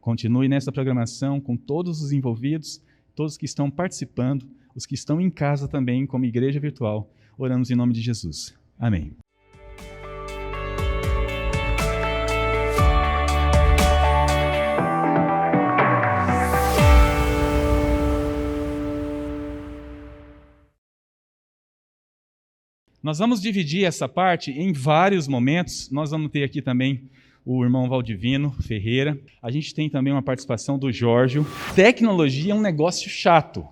Continue nessa programação com todos os envolvidos, todos que estão participando, os que estão em casa também, como igreja virtual. Oramos em nome de Jesus. Amém. Nós vamos dividir essa parte em vários momentos. Nós vamos ter aqui também o irmão Valdivino Ferreira. A gente tem também uma participação do Jorge. Tecnologia é um negócio chato,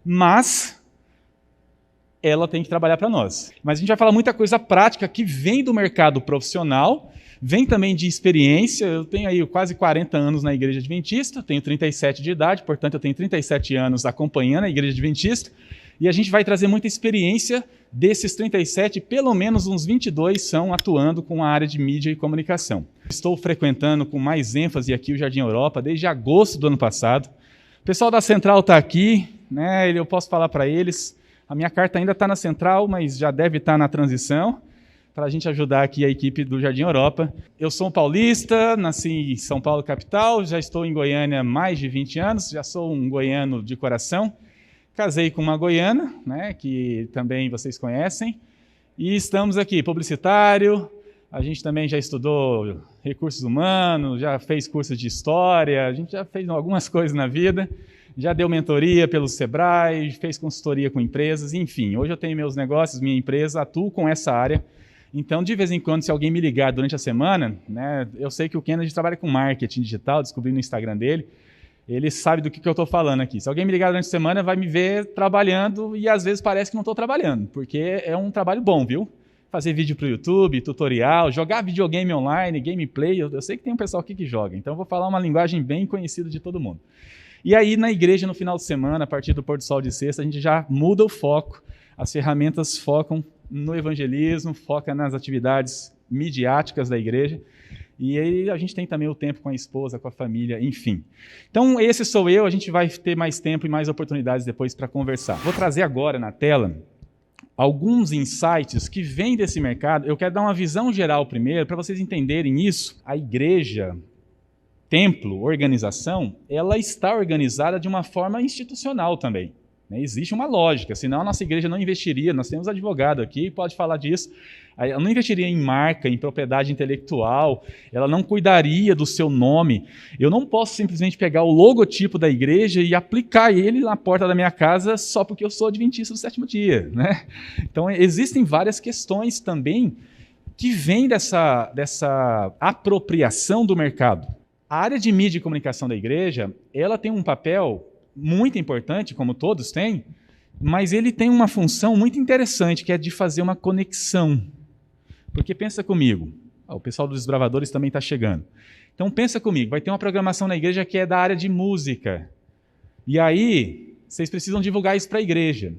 mas ela tem que trabalhar para nós. Mas a gente vai falar muita coisa prática que vem do mercado profissional, vem também de experiência. Eu tenho aí quase 40 anos na Igreja Adventista, tenho 37 de idade, portanto eu tenho 37 anos acompanhando a Igreja Adventista, e a gente vai trazer muita experiência. Desses 37, pelo menos uns 22 são atuando com a área de mídia e comunicação. Estou frequentando com mais ênfase aqui o Jardim Europa desde agosto do ano passado. O pessoal da Central está aqui, né? Eu posso falar para eles, a minha carta ainda está na Central, mas já deve estar na transição, para a gente ajudar aqui a equipe do Jardim Europa. Eu sou um paulista, nasci em São Paulo, capital, já estou em Goiânia há mais de 20 anos, já sou um goiano de coração. Casei com uma goiana, né, que também vocês conhecem, e estamos aqui, publicitário, a gente também já estudou recursos humanos, já fez curso de história, a gente já fez algumas coisas na vida, já deu mentoria pelo Sebrae, fez consultoria com empresas, enfim, hoje eu tenho meus negócios, minha empresa, atuo com essa área, então de vez em quando, se alguém me ligar durante a semana, né, eu sei que o Kennedy trabalha com marketing digital, descobri no Instagram dele, ele sabe do que eu estou falando aqui. Se alguém me ligar durante a semana, vai me ver trabalhando e às vezes parece que não estou trabalhando, porque é um trabalho bom, viu? Fazer vídeo para o YouTube, tutorial, jogar videogame online, gameplay, eu sei que tem um pessoal aqui que joga, então eu vou falar uma linguagem bem conhecida de todo mundo. E aí na igreja, no final de semana, a partir do pôr do sol de sexta, a gente já muda o foco, as ferramentas focam no evangelismo, foca nas atividades midiáticas da igreja, e aí a gente tem também o tempo com a esposa, com a família, enfim. Então esse sou eu, a gente vai ter mais tempo e mais oportunidades depois para conversar. Vou trazer agora na tela alguns insights que vêm desse mercado. Eu quero dar uma visão geral primeiro, para vocês entenderem isso. A igreja, templo, organização, ela está organizada de uma forma institucional também. Existe uma lógica, senão a nossa igreja não investiria, nós temos advogado aqui, pode falar disso, ela não investiria em marca, em propriedade intelectual, ela não cuidaria do seu nome. Eu não posso simplesmente pegar o logotipo da igreja e aplicar ele na porta da minha casa só porque eu sou adventista do sétimo dia, né? Então existem várias questões também que vêm dessa apropriação do mercado. A área de mídia e comunicação da igreja, ela tem um papel muito importante, como todos têm, mas ele tem uma função muito interessante, que é de fazer uma conexão. Porque pensa comigo, o pessoal dos desbravadores também está chegando. Então pensa comigo, vai ter uma programação na igreja que é da área de música. E aí, vocês precisam divulgar isso para a igreja.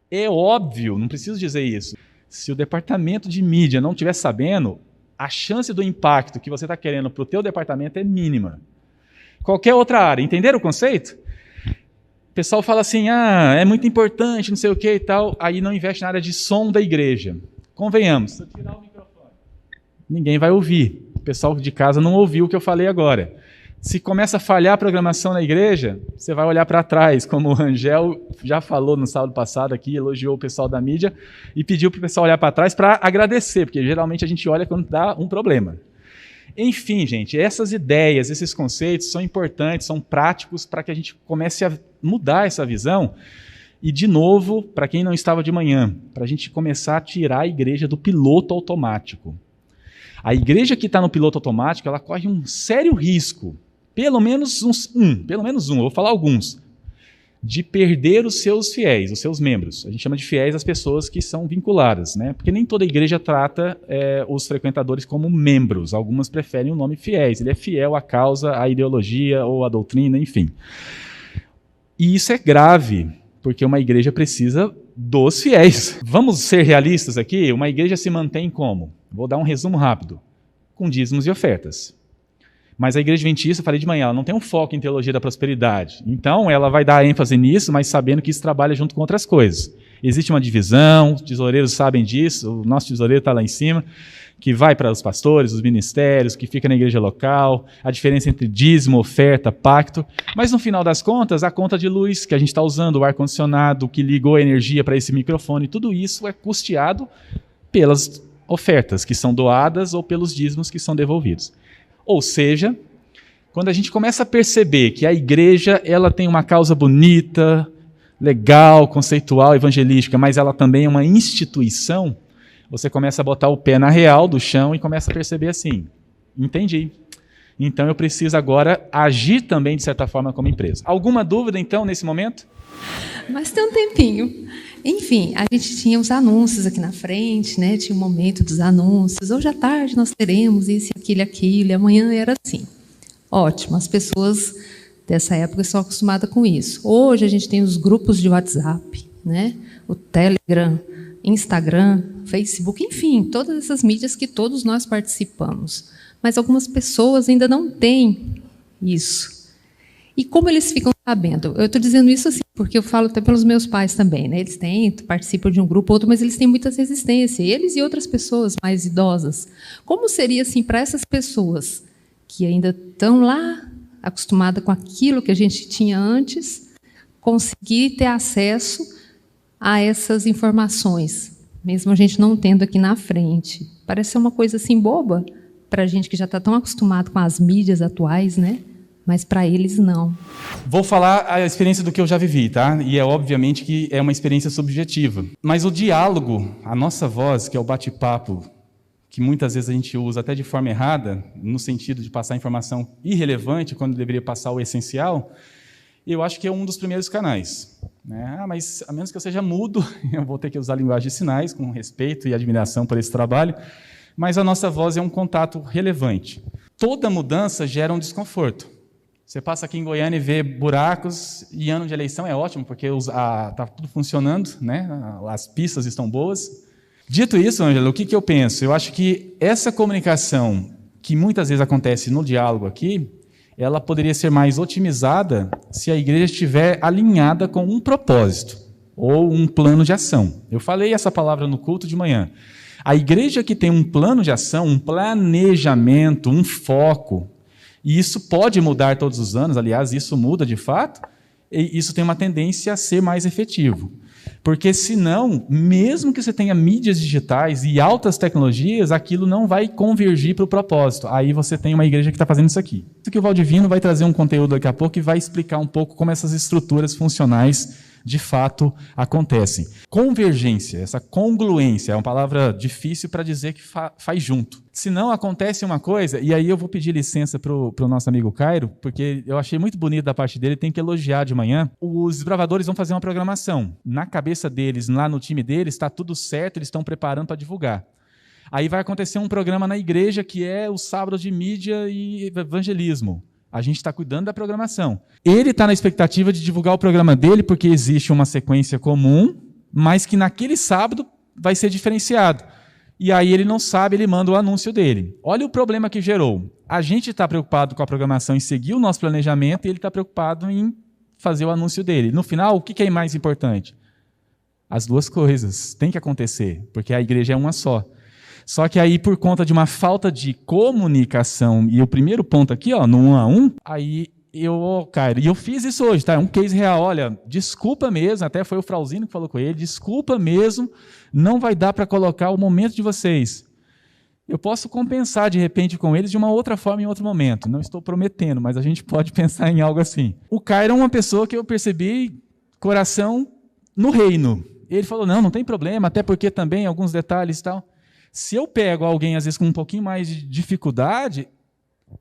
É óbvio, não preciso dizer isso. Se o departamento de mídia não estiver sabendo, a chance do impacto que você está querendo para o teu departamento é mínima. Qualquer outra área, entenderam o conceito? O pessoal fala assim, é muito importante, não sei o que e tal, aí não investe na área de som da igreja. Convenhamos, se eu tirar o microfone, ninguém vai ouvir. O pessoal de casa não ouviu o que eu falei agora. Se começa a falhar a programação na igreja, você vai olhar para trás, como o Rangel já falou no sábado passado aqui, elogiou o pessoal da mídia e pediu para o pessoal olhar para trás para agradecer, porque geralmente a gente olha quando dá um problema. Enfim, gente, essas ideias, esses conceitos são importantes, são práticos para que a gente comece a mudar essa visão. E, de novo, para quem não estava de manhã, para a gente começar a tirar a igreja do piloto automático. A igreja que está no piloto automático, ela corre um sério risco, pelo menos um, eu vou falar alguns, de perder os seus fiéis, os seus membros. A gente chama de fiéis as pessoas que são vinculadas, né? Porque nem toda igreja trata os frequentadores como membros. Algumas preferem o nome fiéis. Ele é fiel à causa, à ideologia ou à doutrina, enfim. E isso é grave, porque uma igreja precisa dos fiéis. Vamos ser realistas aqui? Uma igreja se mantém como? Vou dar um resumo rápido. Com dízimos e ofertas. Mas a igreja adventista, falei de manhã, ela não tem um foco em teologia da prosperidade. Então, ela vai dar ênfase nisso, mas sabendo que isso trabalha junto com outras coisas. existe uma divisão, os tesoureiros sabem disso, o nosso tesoureiro está lá em cima, que vai para os pastores, os ministérios, que fica na igreja local, a diferença entre dízimo, oferta, pacto, mas no final das contas, a conta de luz que a gente está usando, o ar-condicionado, que ligou a energia para esse microfone, tudo isso é custeado pelas ofertas que são doadas ou pelos dízimos que são devolvidos. Ou seja, quando a gente começa a perceber que a igreja ela tem uma causa bonita, legal, conceitual, evangelística, mas ela também é uma instituição, você começa a botar o pé na real do chão e começa a perceber assim, entendi. Então eu preciso agora agir também, de certa forma, como empresa. Alguma dúvida, então, nesse momento? Mas tem um tempinho. Enfim, a gente tinha os anúncios aqui na frente, né? Tinha o momento dos anúncios. Hoje à tarde nós teremos isso, aquilo, e amanhã era assim. Ótimo, as pessoas dessa época estão acostumadas com isso. Hoje a gente tem os grupos de WhatsApp, né? O Telegram, Instagram, Facebook, enfim, todas essas mídias que todos nós participamos. Mas algumas pessoas ainda não têm isso. E como eles ficam sabendo? Eu estou dizendo isso assim, porque eu falo até pelos meus pais também, né? Eles participam de um grupo ou outro, mas eles têm muita resistência. Eles e outras pessoas mais idosas. Como seria assim para essas pessoas que ainda estão lá, acostumadas com aquilo que a gente tinha antes, conseguir ter acesso a essas informações, mesmo a gente não tendo aqui na frente? Parece ser uma coisa assim boba para a gente que já está tão acostumado com as mídias atuais, né? Mas para eles não. Vou falar a experiência do que eu já vivi, tá? E é obviamente que é uma experiência subjetiva. Mas o diálogo, a nossa voz, que é o bate-papo, que muitas vezes a gente usa até de forma errada, no sentido de passar informação irrelevante quando deveria passar o essencial, eu acho que é um dos primeiros canais. Né? Mas a menos que eu seja mudo, eu vou ter que usar a linguagem de sinais, com respeito e admiração por esse trabalho, mas a nossa voz é um contato relevante. Toda mudança gera um desconforto. Você passa aqui em Goiânia e vê buracos, e ano de eleição é ótimo, porque está tudo funcionando, né? As pistas estão boas. Dito isso, Ângela, o que eu penso? Eu acho que essa comunicação, que muitas vezes acontece no diálogo aqui, ela poderia ser mais otimizada se a igreja estiver alinhada com um propósito ou um plano de ação. Eu falei essa palavra no culto de manhã. A igreja que tem um plano de ação, um planejamento, um foco, e isso pode mudar todos os anos, aliás, isso muda de fato, e isso tem uma tendência a ser mais efetivo. Porque, senão, mesmo que você tenha mídias digitais e altas tecnologias, aquilo não vai convergir para o propósito. Aí você tem uma igreja que está fazendo isso aqui. Isso que o Valdivino vai trazer um conteúdo daqui a pouco e vai explicar um pouco como essas estruturas funcionais de fato acontecem. Convergência, essa congruência, é uma palavra difícil para dizer que faz junto. Se não acontece uma coisa, e aí eu vou pedir licença para o nosso amigo Cairo, porque eu achei muito bonito da parte dele, tem que elogiar de manhã. Os desbravadores vão fazer uma programação. Na cabeça deles, lá no time deles, está tudo certo, eles estão preparando para divulgar. Aí vai acontecer um programa na igreja que é o sábado de mídia e evangelismo. A gente está cuidando da programação. Ele está na expectativa de divulgar o programa dele, porque existe uma sequência comum, mas que naquele sábado vai ser diferenciado. E aí ele não sabe, ele manda o anúncio dele. Olha o problema que gerou. A gente está preocupado com a programação em seguir o nosso planejamento e ele está preocupado em fazer o anúncio dele. No final, o que é mais importante? As duas coisas. Tem que acontecer, porque a igreja é uma só. Só que aí, por conta de uma falta de comunicação, e o primeiro ponto aqui, ó, no 1 a 1, aí Cairo, e eu fiz isso hoje, tá? É um case real, olha, desculpa mesmo, até foi o Frauzino que falou com ele, desculpa mesmo, não vai dar para colocar o momento de vocês. Eu posso compensar, de repente, com eles de uma outra forma em outro momento. Não estou prometendo, mas a gente pode pensar em algo assim. O Cairo é uma pessoa que eu percebi coração no reino. Ele falou, não tem problema, até porque também alguns detalhes e tal. Se eu pego alguém, às vezes, com um pouquinho mais de dificuldade,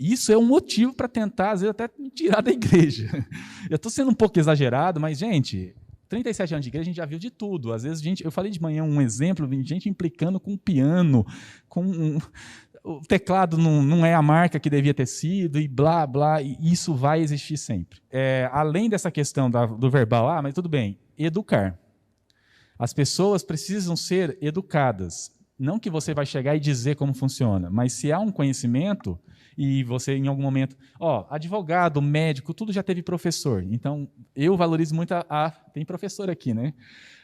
isso é um motivo para tentar, às vezes, até me tirar da igreja. Eu estou sendo um pouco exagerado, mas, gente, 37 anos de igreja, a gente já viu de tudo. Às vezes, eu falei de manhã um exemplo, gente implicando com o piano, o teclado não é a marca que devia ter sido, e blá, blá, e isso vai existir sempre. Além dessa questão do verbal, mas tudo bem, educar. As pessoas precisam ser educadas. Não que você vai chegar e dizer como funciona, mas se há um conhecimento e você, em algum momento... advogado, médico, tudo já teve professor. Então, eu valorizo muito tem professor aqui, né?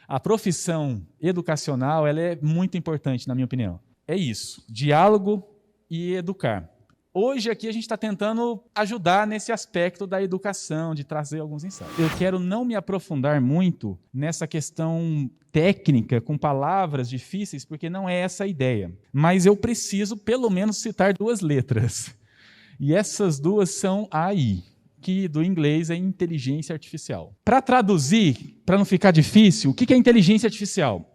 A profissão educacional, ela é muito importante, na minha opinião. É isso, diálogo e educar. Hoje aqui a gente está tentando ajudar nesse aspecto da educação, de trazer alguns insights. Eu quero não me aprofundar muito nessa questão técnica, com palavras difíceis, porque não é essa a ideia. Mas eu preciso, pelo menos, citar 2 letras. E essas 2 são AI, que do inglês é inteligência artificial. Para traduzir, para não ficar difícil, o que é inteligência artificial?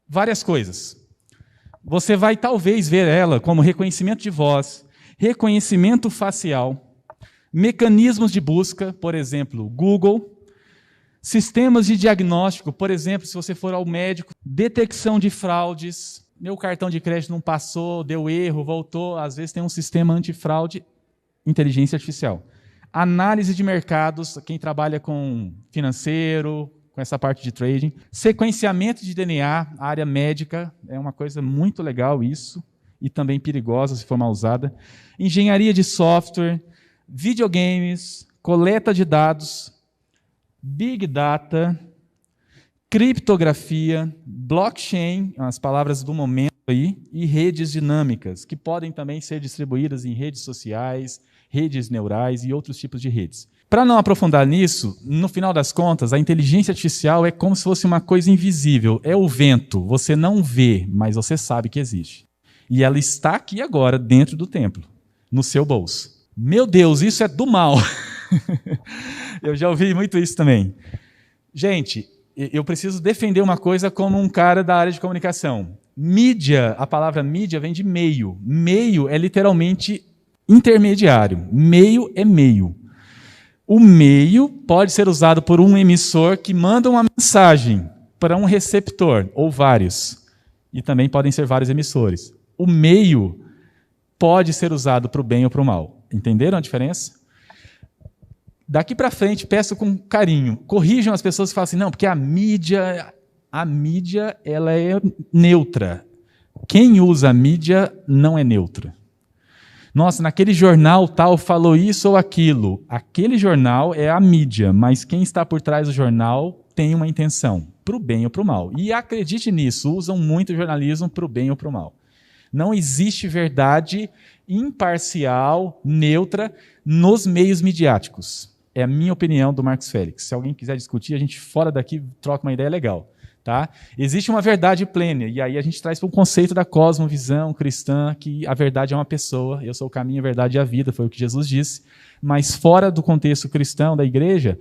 Várias coisas. Você vai talvez ver ela como reconhecimento de voz, reconhecimento facial, mecanismos de busca, por exemplo, Google, sistemas de diagnóstico, por exemplo, se você for ao médico, detecção de fraudes, meu cartão de crédito não passou, deu erro, voltou, às vezes tem um sistema antifraude, inteligência artificial. Análise de mercados, quem trabalha com financeiro, com essa parte de trading, sequenciamento de DNA, a área médica, é uma coisa muito legal isso, e também perigosa se for mal usada. Engenharia de software, videogames, coleta de dados, big data, criptografia, blockchain, as palavras do momento aí, e redes dinâmicas, que podem também ser distribuídas em redes sociais, redes neurais e outros tipos de redes. Para não aprofundar nisso, no final das contas, a inteligência artificial é como se fosse uma coisa invisível, é o vento, você não vê, mas você sabe que existe. E ela está aqui agora, dentro do templo, no seu bolso. Meu Deus, isso é do mal. Eu já ouvi muito isso também. Gente, eu preciso defender uma coisa como um cara da área de comunicação. Mídia, a palavra mídia vem de meio. Meio é literalmente intermediário. Meio é meio. O meio pode ser usado por um emissor que manda uma mensagem para um receptor, ou vários. E também podem ser vários emissores. O meio pode ser usado para o bem ou para o mal. Entenderam a diferença? Daqui para frente, peço com carinho, corrijam as pessoas que falam assim, não, porque a mídia ela é neutra. Quem usa a mídia não é neutra. Nossa, naquele jornal tal falou isso ou aquilo. Aquele jornal é a mídia, mas quem está por trás do jornal tem uma intenção, para o bem ou para o mal. E acredite nisso, usam muito o jornalismo para o bem ou para o mal. Não existe verdade imparcial, neutra, nos meios midiáticos. É a minha opinião do Marcos Félix. Se alguém quiser discutir, a gente fora daqui troca uma ideia legal. Tá? Existe uma verdade plena, e aí a gente traz para o conceito da cosmovisão cristã, que a verdade é uma pessoa, eu sou o caminho, a verdade e a vida, foi o que Jesus disse, mas fora do contexto cristão da igreja,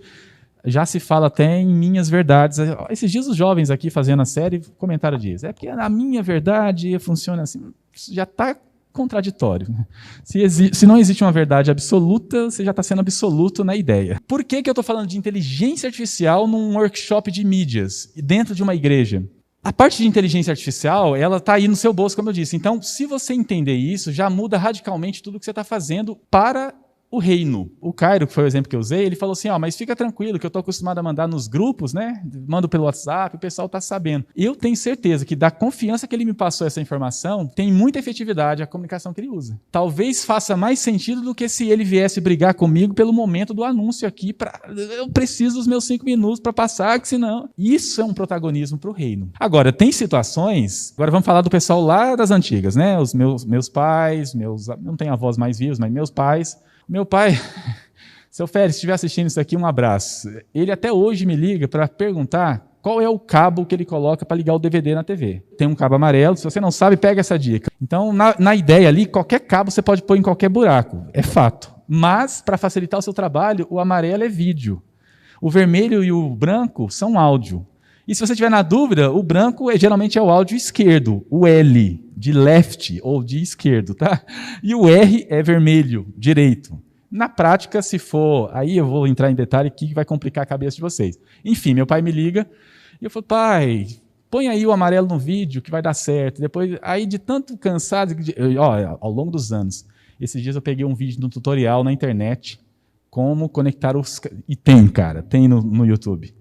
já se fala até em minhas verdades. Esses dias os jovens aqui fazendo a série comentaram disso. É porque a minha verdade funciona assim. Já está contraditório. Se não existe uma verdade absoluta, você já está sendo absoluto na ideia. Por que eu estou falando de inteligência artificial num workshop de mídias, dentro de uma igreja? A parte de inteligência artificial, ela está aí no seu bolso, como eu disse. Então, se você entender isso, já muda radicalmente tudo que você está fazendo para o reino. O Cairo, que foi o exemplo que eu usei, ele falou assim, mas fica tranquilo, que eu estou acostumado a mandar nos grupos, né? Mando pelo WhatsApp, o pessoal está sabendo. Eu tenho certeza que da confiança que ele me passou essa informação, tem muita efetividade a comunicação que ele usa. Talvez faça mais sentido do que se ele viesse brigar comigo pelo momento do anúncio aqui, eu preciso dos meus 5 minutos para passar, que senão... Isso é um protagonismo para o reino. Agora, tem situações... Agora vamos falar do pessoal lá das antigas, né? Os meus pais, não tenho avós mais vivos, mas meus pais... Meu pai, seu Félix, se estiver assistindo isso aqui, um abraço. Ele até hoje me liga para perguntar qual é o cabo que ele coloca para ligar o DVD na TV. Tem um cabo amarelo, se você não sabe, pega essa dica. Então, na ideia ali, qualquer cabo você pode pôr em qualquer buraco, é fato. Mas, para facilitar o seu trabalho, o amarelo é vídeo. O vermelho e o branco são áudio. E se você tiver na dúvida, o branco geralmente é o áudio esquerdo, o L, de left ou de esquerdo, tá? E o R é vermelho, direito. Na prática, se for... Aí eu vou entrar em detalhe que vai complicar a cabeça de vocês. Enfim, meu pai me liga e eu falo, pai, põe aí o amarelo no vídeo que vai dar certo. Depois, aí de tanto cansado... ao longo dos anos, esses dias eu peguei um vídeo no tutorial na internet, como conectar os... E tem, cara, tem no YouTube.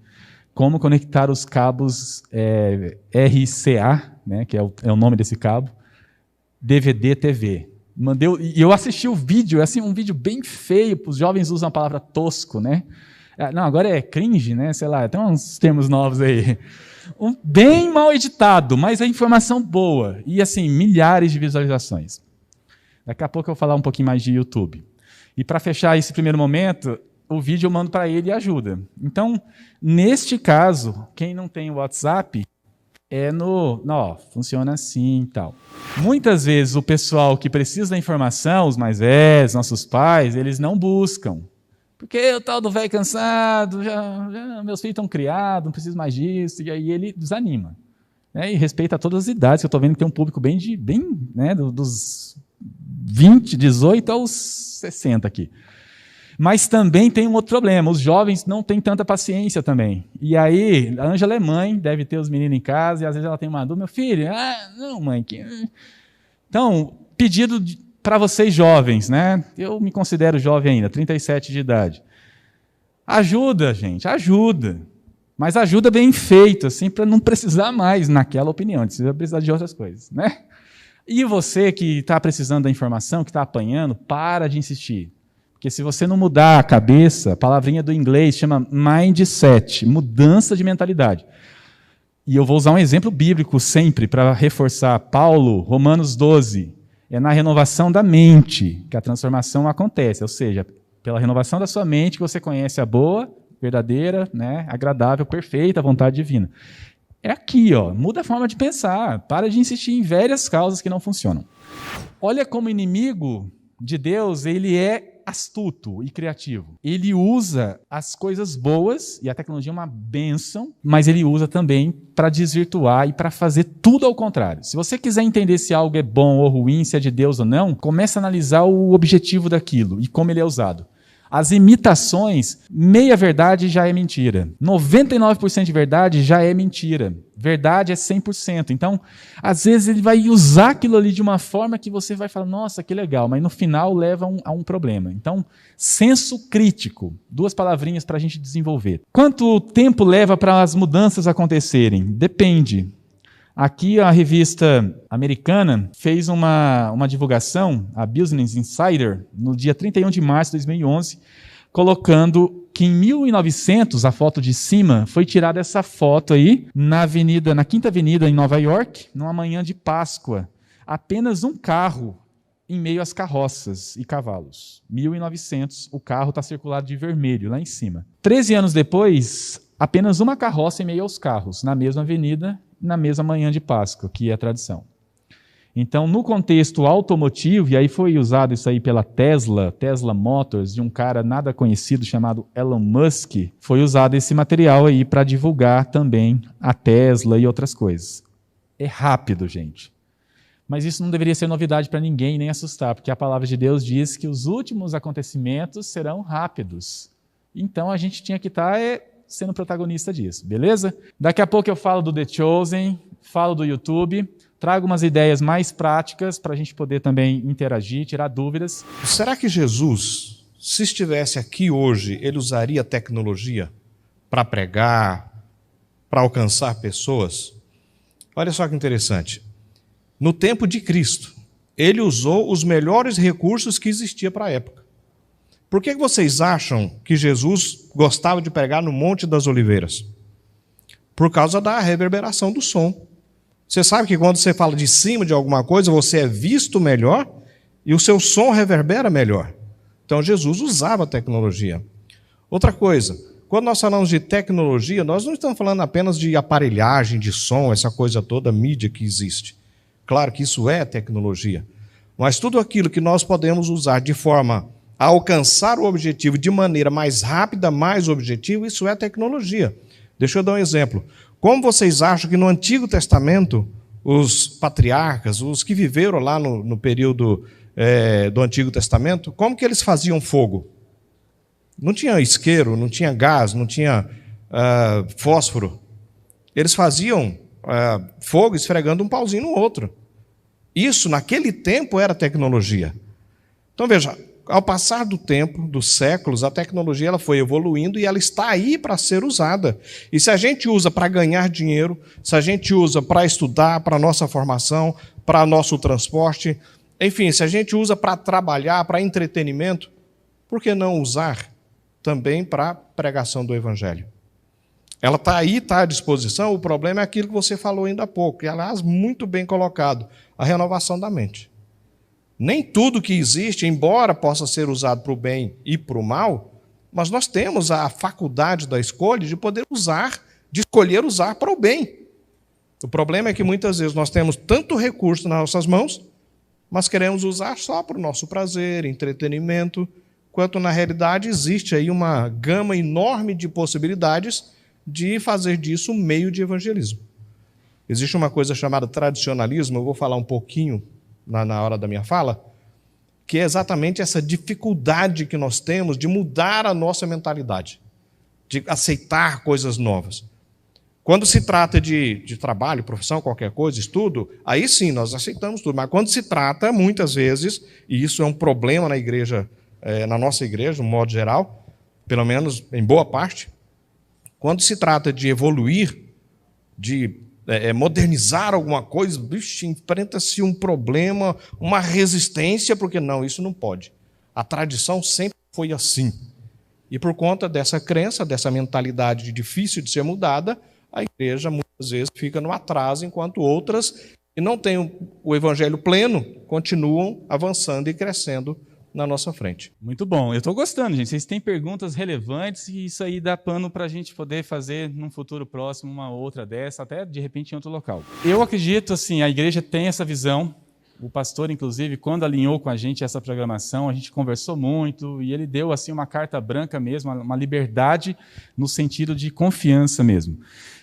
como conectar os cabos RCA, né, que é o nome desse cabo, DVD-TV. E eu assisti o vídeo, assim, um vídeo bem feio, os jovens usam a palavra tosco, né? Não, agora é cringe, né? Sei lá, tem uns termos novos aí. Bem mal editado, mas a informação boa. E, assim, milhares de visualizações. Daqui a pouco eu vou falar um pouquinho mais de YouTube. E para fechar esse primeiro momento, o vídeo eu mando para ele e ajuda. Então, neste caso, quem não tem o WhatsApp, funciona assim e tal. Muitas vezes o pessoal que precisa da informação, os mais velhos, nossos pais, eles não buscam. Porque o tal do velho cansado, meus filhos estão criados, não preciso mais disso, e aí ele desanima. Né? E respeita todas as idades, que eu estou vendo que tem um público bem né, dos 18 aos 60 aqui. Mas também tem um outro problema, os jovens não têm tanta paciência também. E aí, a Ângela é mãe, deve ter os meninos em casa, e às vezes ela tem uma dúvida, meu filho, não mãe. Então, pedido para vocês jovens, né? Eu me considero jovem ainda, 37 de idade. Ajuda, gente, ajuda. Mas ajuda bem feito, assim, para não precisar mais naquela opinião, precisa precisar de outras coisas, né? E você que está precisando da informação, que está apanhando, para de insistir. Porque se você não mudar a cabeça, a palavrinha do inglês chama mindset, mudança de mentalidade. E eu vou usar um exemplo bíblico sempre para reforçar. Paulo, Romanos 12, é na renovação da mente que a transformação acontece. Ou seja, pela renovação da sua mente que você conhece a boa, verdadeira, né, agradável, perfeita vontade divina. É aqui, muda a forma de pensar. Para de insistir em velhas causas que não funcionam. Olha como inimigo de Deus, ele é astuto e criativo. Ele usa as coisas boas, e a tecnologia é uma bênção, mas ele usa também para desvirtuar e para fazer tudo ao contrário. Se você quiser entender se algo é bom ou ruim, se é de Deus ou não, comece a analisar o objetivo daquilo e como ele é usado. As imitações, meia verdade já é mentira. 99% de verdade já é mentira. Verdade é 100%. Então, às vezes ele vai usar aquilo ali de uma forma que você vai falar, nossa, que legal, mas no final leva a um problema. Então, senso crítico. 2 palavrinhas para a gente desenvolver. Quanto tempo leva para as mudanças acontecerem? Depende. Aqui a revista americana fez uma divulgação, a Business Insider, no dia 31 de março de 2011, colocando que em 1900, a foto de cima, foi tirada essa foto aí na Quinta Avenida em Nova York, numa manhã de Páscoa. Apenas um carro em meio às carroças e cavalos. 1900, o carro está circulado de vermelho lá em cima. 13 anos depois, apenas uma carroça em meio aos carros, na mesma avenida, na mesma manhã de Páscoa, que é a tradição. Então, no contexto automotivo, e aí foi usado isso aí pela Tesla Motors, de um cara nada conhecido chamado Elon Musk, foi usado esse material aí para divulgar também a Tesla e outras coisas. É rápido, gente. Mas isso não deveria ser novidade para ninguém, nem assustar, porque a palavra de Deus diz que os últimos acontecimentos serão rápidos. Então, a gente tinha que estar sendo protagonista disso, beleza? Daqui a pouco eu falo do The Chosen, falo do YouTube, trago umas ideias mais práticas para a gente poder também interagir, tirar dúvidas. Será que Jesus, se estivesse aqui hoje, ele usaria tecnologia para pregar, para alcançar pessoas? Olha só que interessante. No tempo de Cristo, ele usou os melhores recursos que existiam para a época. Por que vocês acham que Jesus gostava de pregar no Monte das Oliveiras? Por causa da reverberação do som. Você sabe que quando você fala de cima de alguma coisa, você é visto melhor e o seu som reverbera melhor. Então Jesus usava a tecnologia. Outra coisa, quando nós falamos de tecnologia, nós não estamos falando apenas de aparelhagem, de som, essa coisa toda, mídia que existe. Claro que isso é tecnologia. Mas tudo aquilo que nós podemos usar de forma a alcançar o objetivo de maneira mais rápida, mais objetiva, isso é tecnologia. Deixa eu dar um exemplo. Como vocês acham que no Antigo Testamento, os patriarcas, os que viveram lá no período do Antigo Testamento, como que eles faziam fogo? Não tinha isqueiro, não tinha gás, não tinha fósforo. Eles faziam fogo esfregando um pauzinho no outro. Isso, naquele tempo, era tecnologia. Então, veja, Ao passar do tempo, dos séculos, a tecnologia ela foi evoluindo e ela está aí para ser usada. E se a gente usa para ganhar dinheiro, se a gente usa para estudar, para a nossa formação, para nosso transporte, enfim, se a gente usa para trabalhar, para entretenimento, por que não usar também para a pregação do Evangelho? Ela está aí, está à disposição, o problema é aquilo que você falou ainda há pouco, e aliás, muito bem colocado, a renovação da mente. Nem tudo que existe, embora possa ser usado para o bem e para o mal, mas nós temos a faculdade da escolha de poder usar, de escolher usar para o bem. O problema é que muitas vezes nós temos tanto recurso nas nossas mãos, mas queremos usar só para o nosso prazer, entretenimento, quanto na realidade existe aí uma gama enorme de possibilidades de fazer disso um meio de evangelismo. Existe uma coisa chamada tradicionalismo, eu vou falar um pouquinho na hora da minha fala, que é exatamente essa dificuldade que nós temos de mudar a nossa mentalidade, de aceitar coisas novas. Quando se trata de trabalho, profissão, qualquer coisa, estudo, aí sim, nós aceitamos tudo. Mas quando se trata, muitas vezes, e isso é um problema na igreja, na nossa igreja, no modo geral, pelo menos em boa parte, quando se trata de evoluir, de modernizar alguma coisa, enfrenta-se um problema, uma resistência, porque não, isso não pode. A tradição sempre foi assim. E por conta dessa crença, dessa mentalidade difícil de ser mudada, a igreja muitas vezes fica no atraso, enquanto outras, que não têm o evangelho pleno, continuam avançando e crescendo na nossa frente. Muito bom. Eu estou gostando, gente. Vocês têm perguntas relevantes e isso aí dá pano para a gente poder fazer num futuro próximo uma outra dessa, até de repente em outro local. Eu acredito, assim, a igreja tem essa visão. O pastor, inclusive, quando alinhou com a gente essa programação, a gente conversou muito e ele deu assim uma carta branca mesmo, uma liberdade no sentido de confiança mesmo.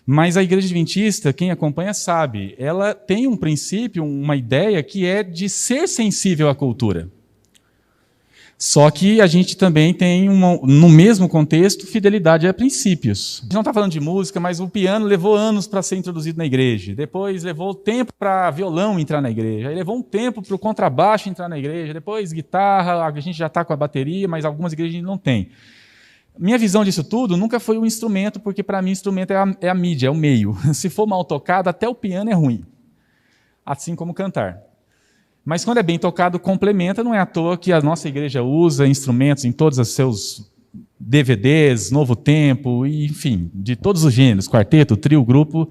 Mas a Igreja Adventista, quem acompanha sabe, ela tem um princípio, uma ideia que é de ser sensível à cultura. Só que a gente também tem, no mesmo contexto, fidelidade a princípios. A gente não está falando de música, mas o piano levou anos para ser introduzido na igreja. Depois levou tempo para violão entrar na igreja. Aí levou um tempo para o contrabaixo entrar na igreja. Depois guitarra, a gente já está com a bateria, mas algumas igrejas não tem. Minha visão disso tudo nunca foi o instrumento, porque para mim o instrumento é a mídia, é o meio. Se for mal tocado, até o piano é ruim. Assim como cantar. Mas quando é bem tocado, complementa, não é à toa que a nossa igreja usa instrumentos em todos os seus DVDs, Novo Tempo, enfim, de todos os gêneros, quarteto, trio, grupo.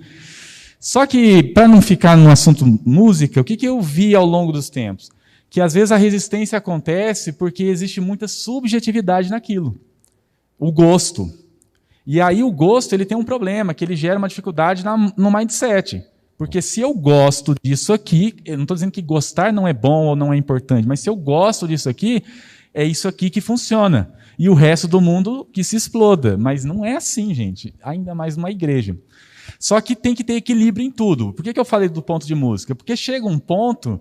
Só que, para não ficar no assunto música, o que eu vi ao longo dos tempos? Que às vezes a resistência acontece porque existe muita subjetividade naquilo. O gosto. E aí o gosto ele tem um problema, que ele gera uma dificuldade no mindset. Porque se eu gosto disso aqui, eu não estou dizendo que gostar não é bom ou não é importante, mas se eu gosto disso aqui, é isso aqui que funciona. E o resto do mundo que se exploda. Mas não é assim, gente. Ainda mais numa igreja. Só que tem que ter equilíbrio em tudo. Por que eu falei do ponto de música? Porque chega um ponto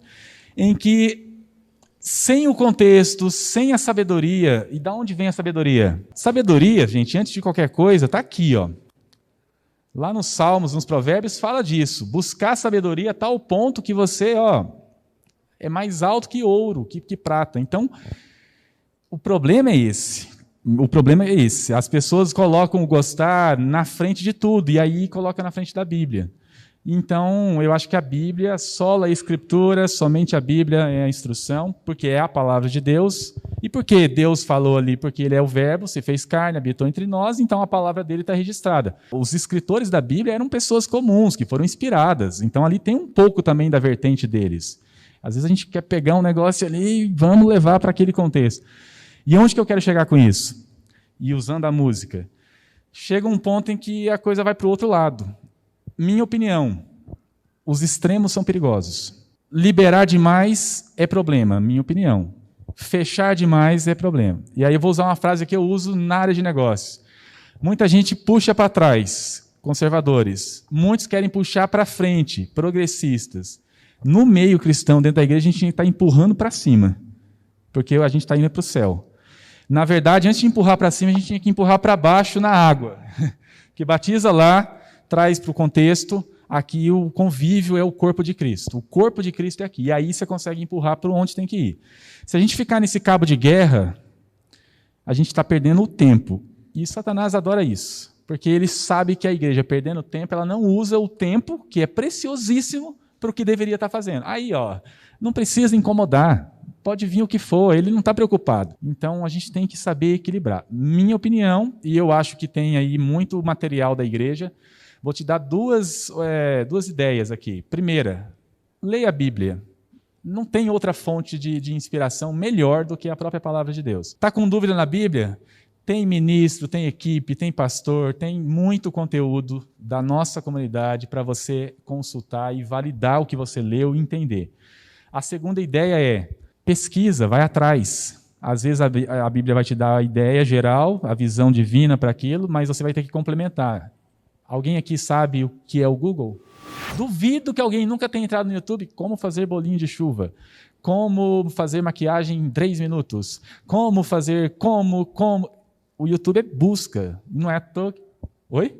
em que, sem o contexto, sem a sabedoria, e da onde vem a sabedoria? Sabedoria, gente, antes de qualquer coisa, está aqui, ó. Lá nos Salmos, nos Provérbios, fala disso. Buscar sabedoria a tal ponto que você é mais alto que ouro, que prata. Então, o problema é esse. O problema é esse. As pessoas colocam o gostar na frente de tudo, e aí colocam na frente da Bíblia. Então, eu acho que a Bíblia, sola a Escritura, somente a Bíblia é a instrução, porque é a palavra de Deus. E por que Deus falou ali? Porque Ele é o Verbo, se fez carne, habitou entre nós, então a palavra dele está registrada. Os escritores da Bíblia eram pessoas comuns, que foram inspiradas. Então, ali tem um pouco também da vertente deles. Às vezes a gente quer pegar um negócio ali e vamos levar para aquele contexto. E onde que eu quero chegar com isso? E usando a música. Chega um ponto em que a coisa vai para o outro lado. Minha opinião, os extremos são perigosos. Liberar demais é problema, minha opinião. Fechar demais é problema. E aí eu vou usar uma frase que eu uso na área de negócios. Muita gente puxa para trás, conservadores. Muitos querem puxar para frente, progressistas. No meio cristão, dentro da igreja, a gente está empurrando para cima, porque a gente está indo para o céu. Na verdade, antes de empurrar para cima, a gente tinha que empurrar para baixo na água, que batiza lá, traz para o contexto, aqui o convívio é o corpo de Cristo. O corpo de Cristo é aqui. E aí você consegue empurrar para onde tem que ir. Se a gente ficar nesse cabo de guerra, a gente está perdendo o tempo. E Satanás adora isso. Porque ele sabe que a igreja, perdendo tempo, ela não usa o tempo, que é preciosíssimo, para o que deveria estar fazendo. Aí, não precisa incomodar. Pode vir o que for, ele não está preocupado. Então, a gente tem que saber equilibrar. Minha opinião, e eu acho que tem aí muito material da igreja, vou te dar duas ideias aqui. Primeira, leia a Bíblia. Não tem outra fonte de inspiração melhor do que a própria palavra de Deus. Está com dúvida na Bíblia? Tem ministro, tem equipe, tem pastor, tem muito conteúdo da nossa comunidade para você consultar e validar o que você leu e entender. A segunda ideia é, pesquisa, vai atrás. Às vezes a Bíblia vai te dar a ideia geral, a visão divina para aquilo, mas você vai ter que complementar. Alguém aqui sabe o que é o Google? Duvido que alguém nunca tenha entrado no YouTube, como fazer bolinho de chuva, como fazer maquiagem em 3 minutos, como. O YouTube é busca, não é à toa. Oi?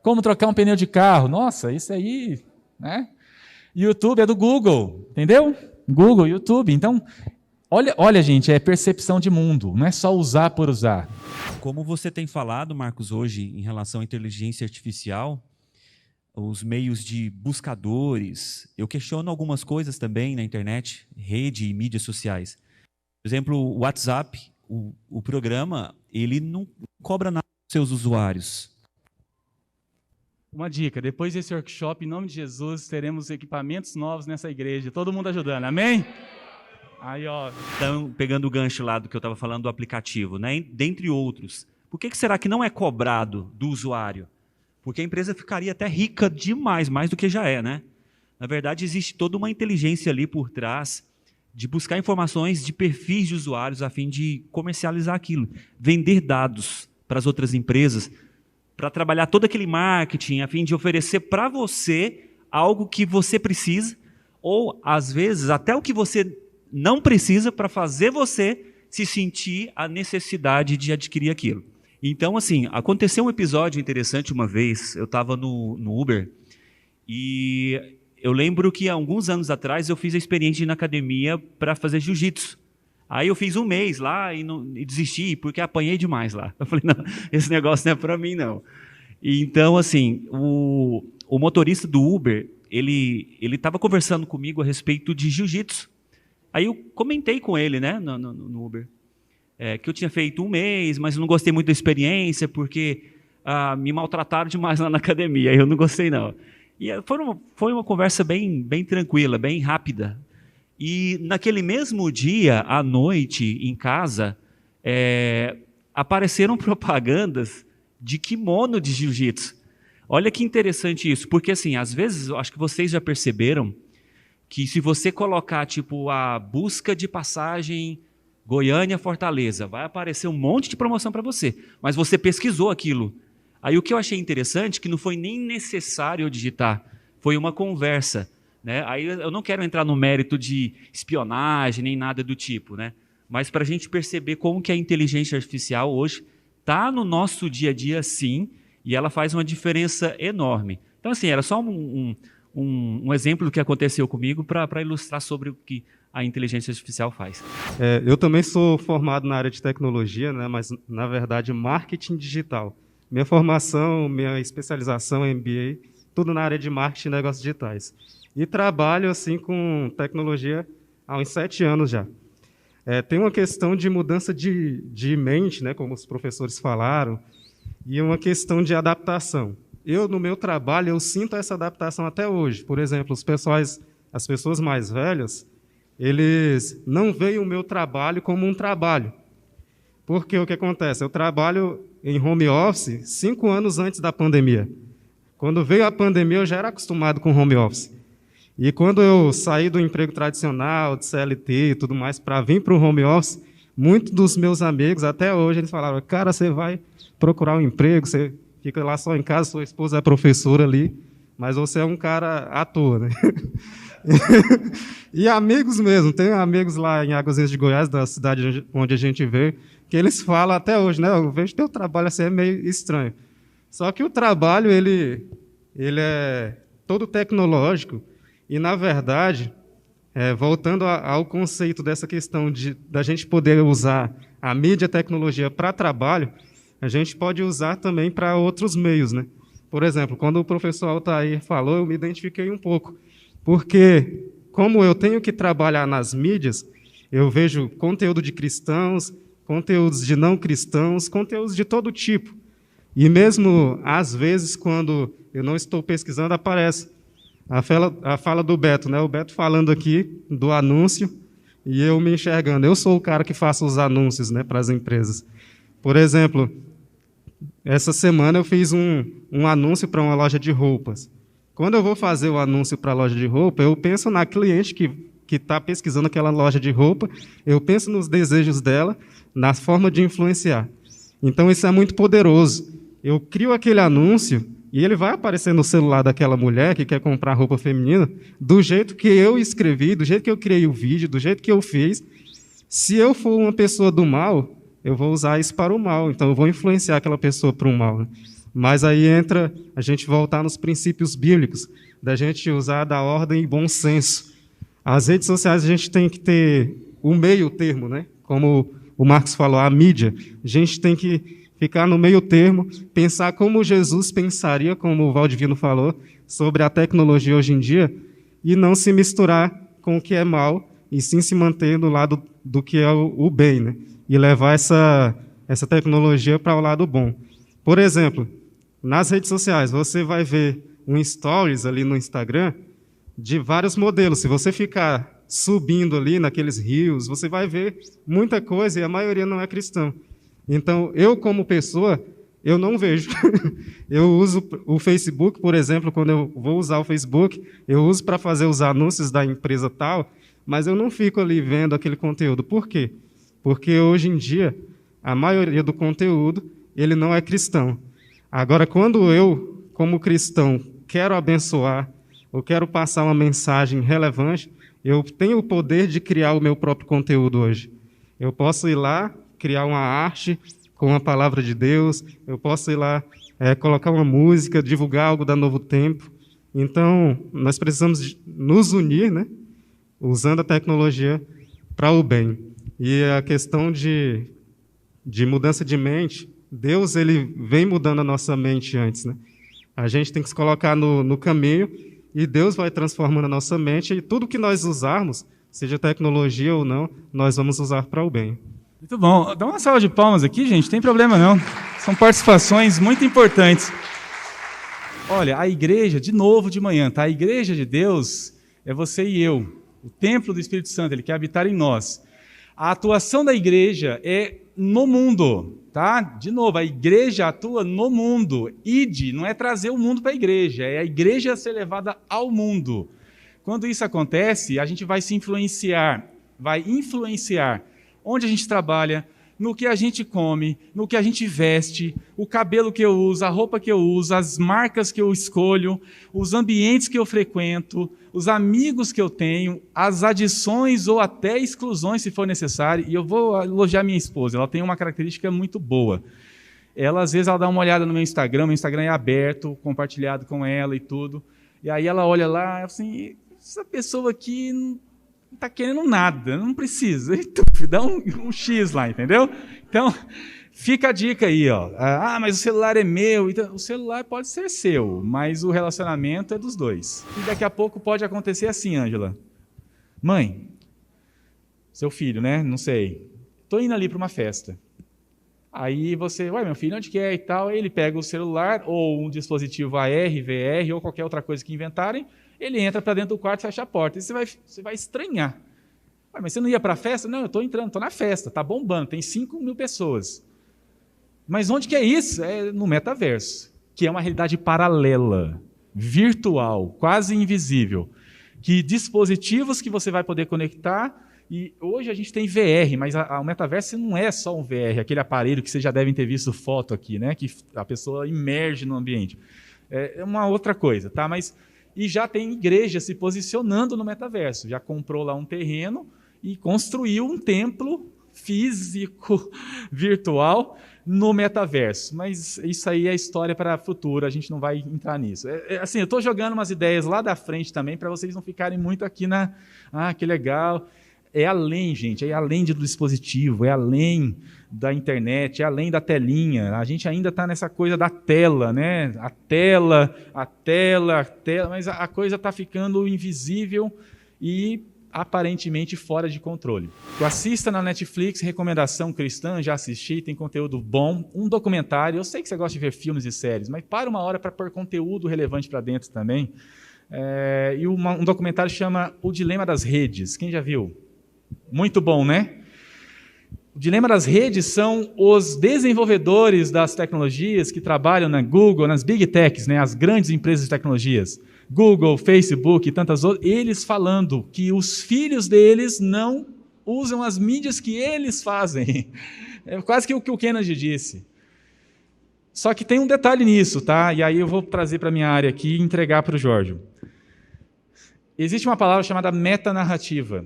Como trocar um pneu de carro? Nossa, isso aí, né? YouTube é do Google, entendeu? Google, YouTube. Então, olha, gente, é percepção de mundo, não é só usar por usar. Como você tem falado, Marcos, hoje, em relação à inteligência artificial, os meios de buscadores, eu questiono algumas coisas também na internet, rede e mídias sociais. Por exemplo, o WhatsApp, o programa, ele não cobra nada dos seus usuários. Uma dica, depois desse workshop, em nome de Jesus, teremos equipamentos novos nessa igreja, todo mundo ajudando, amém? Aí, Então, pegando o gancho lá do que eu estava falando do aplicativo, né? Dentre outros, por que será que não é cobrado do usuário? Porque a empresa ficaria até rica demais, mais do que já é, né? Na verdade, existe toda uma inteligência ali por trás de buscar informações de perfis de usuários a fim de comercializar aquilo, vender dados para as outras empresas, para trabalhar todo aquele marketing a fim de oferecer para você algo que você precisa, ou, às vezes, até o que você não precisa para fazer você se sentir a necessidade de adquirir aquilo. Então, assim, aconteceu um episódio interessante uma vez, eu estava no Uber, e eu lembro que há alguns anos atrás eu fiz a experiência de ir na academia para fazer jiu-jitsu. Aí eu fiz um mês lá e desisti, porque apanhei demais lá. Eu falei, não, esse negócio não é para mim, não. E então, assim, o motorista do Uber, ele estava conversando comigo a respeito de jiu-jitsu. Aí eu comentei com ele, né, no Uber, que eu tinha feito um mês, mas não gostei muito da experiência, porque me maltrataram demais lá na academia. Aí eu não gostei, não. E foi uma conversa bem tranquila, bem rápida. E naquele mesmo dia, à noite, em casa, apareceram propagandas de kimono de jiu-jitsu. Olha que interessante isso, porque assim, às vezes, eu acho que vocês já perceberam que se você colocar tipo a busca de passagem Goiânia-Fortaleza, vai aparecer um monte de promoção para você, mas você pesquisou aquilo. Aí o que eu achei interessante, que não foi nem necessário eu digitar, foi uma conversa, né? Aí eu não quero entrar no mérito de espionagem, nem nada do tipo, né? Mas para a gente perceber como que a inteligência artificial hoje está no nosso dia a dia, sim, e ela faz uma diferença enorme. Então, assim, era só um exemplo do que aconteceu comigo para ilustrar sobre o que a inteligência artificial faz. Eu também sou formado na área de tecnologia, né, mas, na verdade, marketing digital. Minha formação, minha especialização em MBA, tudo na área de marketing e negócios digitais. E trabalho assim com tecnologia há uns 7 anos já. Tem uma questão de mudança de mente, né, como os professores falaram, e uma questão de adaptação. No meu trabalho, eu sinto essa adaptação até hoje. Por exemplo, as pessoas mais velhas, eles não veem o meu trabalho como um trabalho. Porque o que acontece? Eu trabalho em home office 5 anos antes da pandemia. Quando veio a pandemia, eu já era acostumado com home office. E quando eu saí do emprego tradicional, de CLT e tudo mais, para vir para o home office, muitos dos meus amigos, até hoje, eles falaram, cara, você vai procurar um emprego, você fica lá só em casa, sua esposa é professora ali, mas você é um cara à toa, né? E amigos mesmo, tem amigos lá em Águas Lindas de Goiás, da cidade onde a gente veio, que eles falam até hoje, né? Eu vejo teu trabalho assim, é meio estranho. Só que o trabalho, ele ele é todo tecnológico e, na verdade, voltando ao conceito dessa questão da gente poder usar a mídia e a tecnologia para trabalho, a gente pode usar também para outros meios, né? Por exemplo, quando o professor Altair falou, eu me identifiquei um pouco, porque como eu tenho que trabalhar nas mídias, eu vejo conteúdo de cristãos, conteúdos de não cristãos, conteúdos de todo tipo. E mesmo, às vezes, quando eu não estou pesquisando, aparece a fala do Beto, né? O Beto falando aqui do anúncio e eu me enxergando. Eu sou o cara que faço os anúncios, né, para as empresas. Por exemplo, essa semana eu fiz um anúncio para uma loja de roupas. Quando eu vou fazer o anúncio para a loja de roupa, eu penso na cliente que está pesquisando aquela loja de roupa, eu penso nos desejos dela, na forma de influenciar. Então, isso é muito poderoso. Eu crio aquele anúncio e ele vai aparecer no celular daquela mulher que quer comprar roupa feminina do jeito que eu escrevi, do jeito que eu criei o vídeo, do jeito que eu fiz. Se eu for uma pessoa do mal, eu vou usar isso para o mal. Então, eu vou influenciar aquela pessoa para o mal, né? Mas aí entra a gente voltar nos princípios bíblicos, da gente usar da ordem e bom senso. As redes sociais a gente tem que ter o meio termo, né? Como o Marcos falou, a mídia. A gente tem que ficar no meio termo, pensar como Jesus pensaria, como o Valdivino falou, sobre a tecnologia hoje em dia, e não se misturar com o que é mal, e sim se manter do lado do que é o bem, né? E levar essa tecnologia para o lado bom. Por exemplo, nas redes sociais, você vai ver um stories ali no Instagram de vários modelos. Se você ficar subindo ali naqueles rios, você vai ver muita coisa e a maioria não é cristã. Então, eu como pessoa, eu não vejo. Eu uso o Facebook, por exemplo, quando eu vou usar o Facebook, eu uso para fazer os anúncios da empresa tal, mas eu não fico ali vendo aquele conteúdo. Por quê? Porque hoje em dia, a maioria do conteúdo, ele não é cristão. Agora, quando eu, como cristão, quero abençoar, ou quero passar uma mensagem relevante, eu tenho o poder de criar o meu próprio conteúdo hoje. Eu posso ir lá, criar uma arte com a palavra de Deus, eu posso ir lá, colocar uma música, divulgar algo da Novo Tempo. Então, nós precisamos nos unir, né, usando a tecnologia para o bem. E a questão de mudança de mente, Deus ele vem mudando a nossa mente antes, né? A gente tem que se colocar no caminho e Deus vai transformando a nossa mente e tudo que nós usarmos, seja tecnologia ou não, nós vamos usar para o bem. Muito bom. Dá uma salva de palmas aqui, gente, não tem problema não. São participações muito importantes. Olha, a igreja, de novo de manhã, tá? A igreja de Deus é você e eu. O templo do Espírito Santo, ele quer habitar em nós. A atuação da igreja é no mundo, tá? De novo, a igreja atua no mundo. Ide não é trazer o mundo para a igreja, é a igreja ser levada ao mundo. Quando isso acontece, a gente vai influenciar onde a gente trabalha, no que a gente come, no que a gente veste, o cabelo que eu uso, a roupa que eu uso, as marcas que eu escolho, os ambientes que eu frequento, os amigos que eu tenho, as adições ou até exclusões, se for necessário. E eu vou elogiar minha esposa, ela tem uma característica muito boa. Ela, às vezes, ela dá uma olhada no meu Instagram é aberto, compartilhado com ela e tudo. E aí ela olha lá, assim, essa pessoa aqui não está querendo nada, não precisa. E tu, dá um X lá, entendeu? Então, fica a dica aí, ó. Ah, mas o celular é meu. Então, o celular pode ser seu, mas o relacionamento é dos dois. E daqui a pouco pode acontecer assim, Ângela. Mãe, seu filho, né? Não sei. Estou indo ali para uma festa. Aí você, ué, meu filho, onde que é e tal? Aí ele pega o celular ou um dispositivo AR, VR ou qualquer outra coisa que inventarem, ele entra para dentro do quarto e fecha a porta. E você vai estranhar. Ué, mas você não ia para a festa? Não, eu estou entrando, estou na festa, está bombando, tem 5.000 pessoas. Mas onde que é isso? É no metaverso, que é uma realidade paralela, virtual, quase invisível, que dispositivos que você vai poder conectar. E hoje a gente tem VR, mas o metaverso não é só um VR, aquele aparelho que vocês já devem ter visto foto aqui, né? Que a pessoa imerge no ambiente. É uma outra coisa, tá? E já tem igreja se posicionando no metaverso. Já comprou lá um terreno e construiu um templo físico, virtual, no metaverso. Mas isso aí é história para o futuro, a gente não vai entrar nisso. Assim, eu estou jogando umas ideias lá da frente também, para vocês não ficarem muito aqui na... Ah, que legal. É além, gente, é além do dispositivo, é além da internet, é além da telinha. A gente ainda está nessa coisa da tela, né? A tela, mas a coisa está ficando invisível e aparentemente fora de controle. Eu assista na Netflix, recomendação cristã, já assisti, tem conteúdo bom. Um documentário, eu sei que você gosta de ver filmes e séries, mas para uma hora para pôr conteúdo relevante para dentro também. E um documentário chama O Dilema das Redes. Quem já viu? Muito bom, né? O dilema das redes são os desenvolvedores das tecnologias que trabalham na Google, nas Big Techs, né, as grandes empresas de tecnologias, Google, Facebook e tantas outras, eles falando que os filhos deles não usam as mídias que eles fazem. É quase que o que o Kennedy disse. Só que tem um detalhe nisso, tá? E aí eu vou trazer para a minha área aqui e entregar para o Jorge. Existe uma palavra chamada metanarrativa.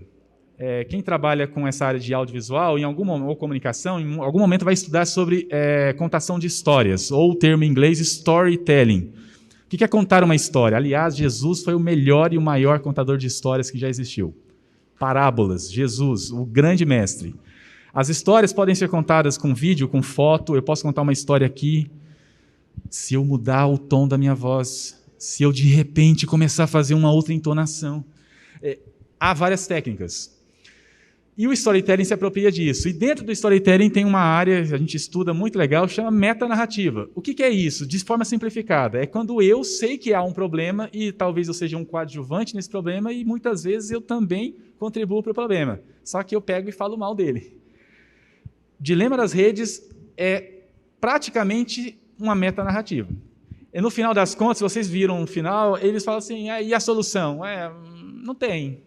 Quem trabalha com essa área de audiovisual ou comunicação, em algum momento vai estudar sobre contação de histórias, ou o termo em inglês storytelling. O que é contar uma história? Aliás, Jesus foi o melhor e o maior contador de histórias que já existiu. Parábolas, Jesus, o grande mestre. As histórias podem ser contadas com vídeo, com foto. Eu posso contar uma história aqui. Se eu mudar o tom da minha voz, se eu de repente começar a fazer uma outra entonação. Há várias técnicas. E o storytelling se apropria disso. E dentro do storytelling tem uma área, a gente estuda muito legal, chama metanarrativa. O que é isso? De forma simplificada. É quando eu sei que há um problema e talvez eu seja um coadjuvante nesse problema e muitas vezes eu também contribuo para o problema. Só que eu pego e falo mal dele. O dilema das redes é praticamente uma metanarrativa. E no final das contas, vocês viram no final, eles falam assim, e a solução? Não tem.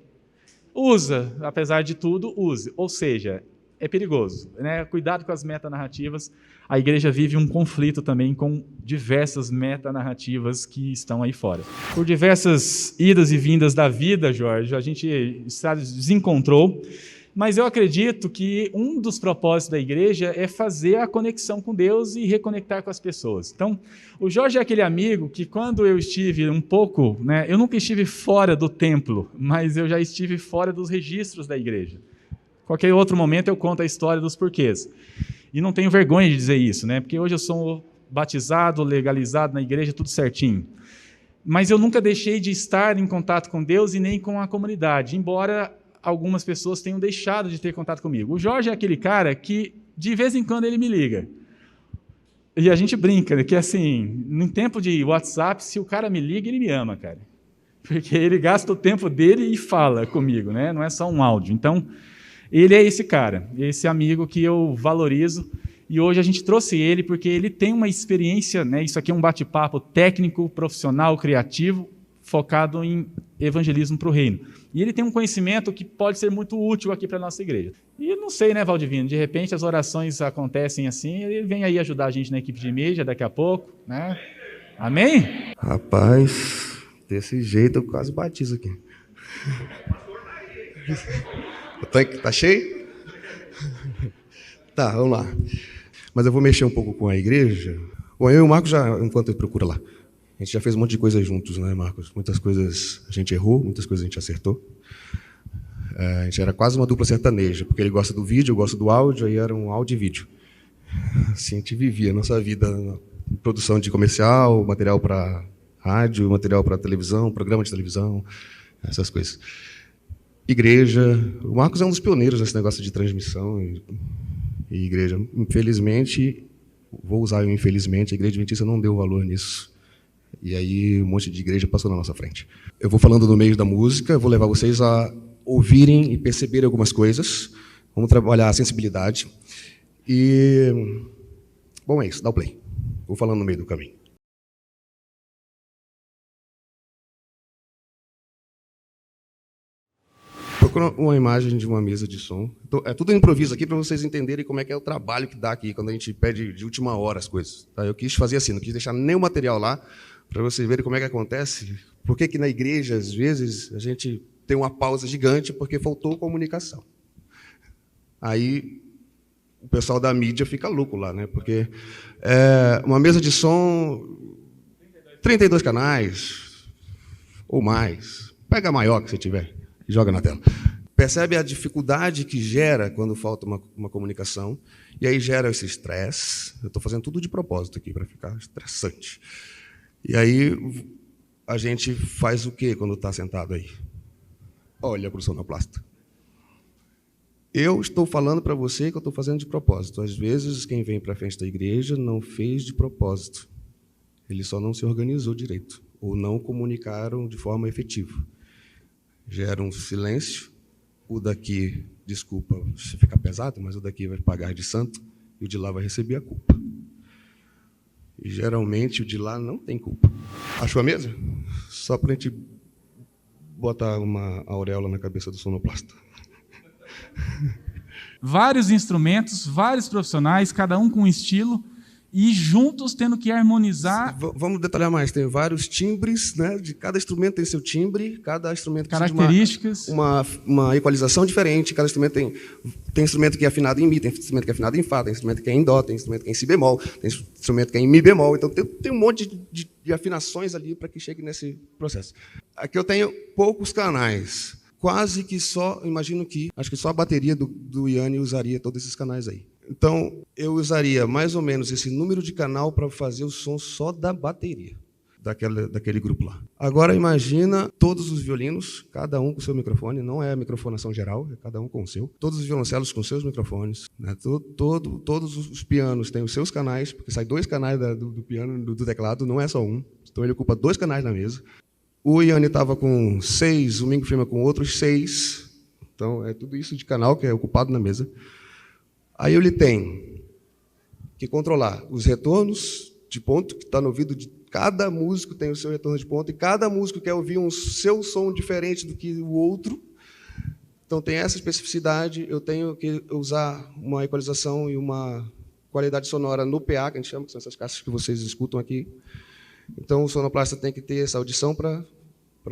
Usa, apesar de tudo, use. Ou seja, é perigoso, né? Cuidado com as metanarrativas. A igreja vive um conflito também com diversas metanarrativas que estão aí fora. Por diversas idas e vindas da vida, Jorge, a gente se desencontrou, mas eu acredito que um dos propósitos da igreja é fazer a conexão com Deus e reconectar com as pessoas. Então, o Jorge é aquele amigo que quando eu estive um pouco, né, eu nunca estive fora do templo, mas eu já estive fora dos registros da igreja. Qualquer outro momento eu conto a história dos porquês. E não tenho vergonha de dizer isso, né, porque hoje eu sou batizado, legalizado na igreja, tudo certinho. Mas eu nunca deixei de estar em contato com Deus e nem com a comunidade, embora algumas pessoas tenham deixado de ter contato comigo. O Jorge é aquele cara que, de vez em quando, ele me liga. E a gente brinca, né, que assim, no tempo de WhatsApp, se o cara me liga, ele me ama, cara. Porque ele gasta o tempo dele e fala comigo, né? Não é só um áudio. Então, ele é esse cara, esse amigo que eu valorizo. E hoje a gente trouxe ele porque ele tem uma experiência, né? Isso aqui é um bate-papo técnico, profissional, criativo, focado em evangelismo para o reino. E ele tem um conhecimento que pode ser muito útil aqui para a nossa igreja. E não sei, né, Valdivino, de repente as orações acontecem assim, ele vem aí ajudar a gente na equipe de mídia daqui a pouco, né? Amém? Rapaz, desse jeito eu quase batizo aqui. Tá cheio? Tá, vamos lá. Mas eu vou mexer um pouco com a igreja. Bom, eu e o Marcos, enquanto ele procura lá, a gente já fez um monte de coisas juntos, né, Marcos? Muitas coisas a gente errou, muitas coisas a gente acertou. A gente era quase uma dupla sertaneja, porque ele gosta do vídeo, eu gosto do áudio, aí era um áudio e vídeo. Assim a gente vivia a nossa vida, produção de comercial, material para rádio, material para televisão, programa de televisão, essas coisas. Igreja. O Marcos é um dos pioneiros nesse negócio de transmissão e igreja. Infelizmente, vou usar o infelizmente, a igreja adventista não deu valor nisso. E aí um monte de igreja passou na nossa frente. Eu vou falando no meio da música, eu vou levar vocês a ouvirem e perceberem algumas coisas. Vamos trabalhar a sensibilidade. E, bom, é isso, dá o play. Vou falando no meio do caminho. Procura uma imagem de uma mesa de som. É tudo improviso aqui para vocês entenderem como é que é o trabalho que dá aqui, quando a gente pede de última hora as coisas. Tá? Eu quis fazer assim, não quis deixar nenhum material lá, para vocês verem como é que acontece. Por que na igreja, às vezes, a gente tem uma pausa gigante porque faltou comunicação. Aí o pessoal da mídia fica louco lá, né? Porque uma mesa de som, 32 canais ou mais. Pega a maior que você tiver e joga na tela. Percebe a dificuldade que gera quando falta uma comunicação, e aí gera esse estresse. Eu estou fazendo tudo de propósito aqui, para ficar estressante. E aí a gente faz o quê quando está sentado aí? Olha para o sonoplasta. Eu estou falando para você que eu estou fazendo de propósito. Às vezes, quem vem para a frente da igreja não fez de propósito. Ele só não se organizou direito, ou não comunicaram de forma efetiva. Gera um silêncio. O daqui, desculpa se ficar pesado, mas o daqui vai pagar de santo e o de lá vai receber a culpa. E geralmente o de lá não tem culpa. Achou a mesa? Só para a gente botar uma auréola na cabeça do sonoplasta. Vários instrumentos, vários profissionais, cada um com um estilo, e juntos tendo que harmonizar. Vamos detalhar mais. Tem vários timbres, né? De cada instrumento tem seu timbre, cada instrumento características, uma equalização diferente. Cada instrumento tem instrumento que é afinado em mi, tem instrumento que é afinado em fá, tem instrumento que é em dó, tem instrumento que é em si bemol, tem instrumento que é em mi bemol. Então tem um monte de afinações ali para que chegue nesse processo. Aqui eu tenho poucos canais. Quase que só, acho que só a bateria do Yanni usaria todos esses canais aí. Então, eu usaria mais ou menos esse número de canal para fazer o som só da bateria, daquele grupo lá. Agora, imagina todos os violinos, cada um com o seu microfone, não é a microfonação geral, é cada um com o seu. Todos os violoncelos com seus microfones. Né? Todos os pianos têm os seus canais, porque sai 2 canais do piano, do teclado, não é só um. Então, ele ocupa 2 canais na mesa. O Yanni estava com 6, o Mingo Firma com outros 6. Então, é tudo isso de canal que é ocupado na mesa. Aí ele tem que controlar os retornos de ponto, que está no ouvido de cada músico, tem o seu retorno de ponto, e cada músico quer ouvir um seu som diferente do que o outro. Então, tem essa especificidade. Eu tenho que usar uma equalização e uma qualidade sonora no PA, que a gente chama, que são essas caixas que vocês escutam aqui. Então, o sonoplasta tem que ter essa audição para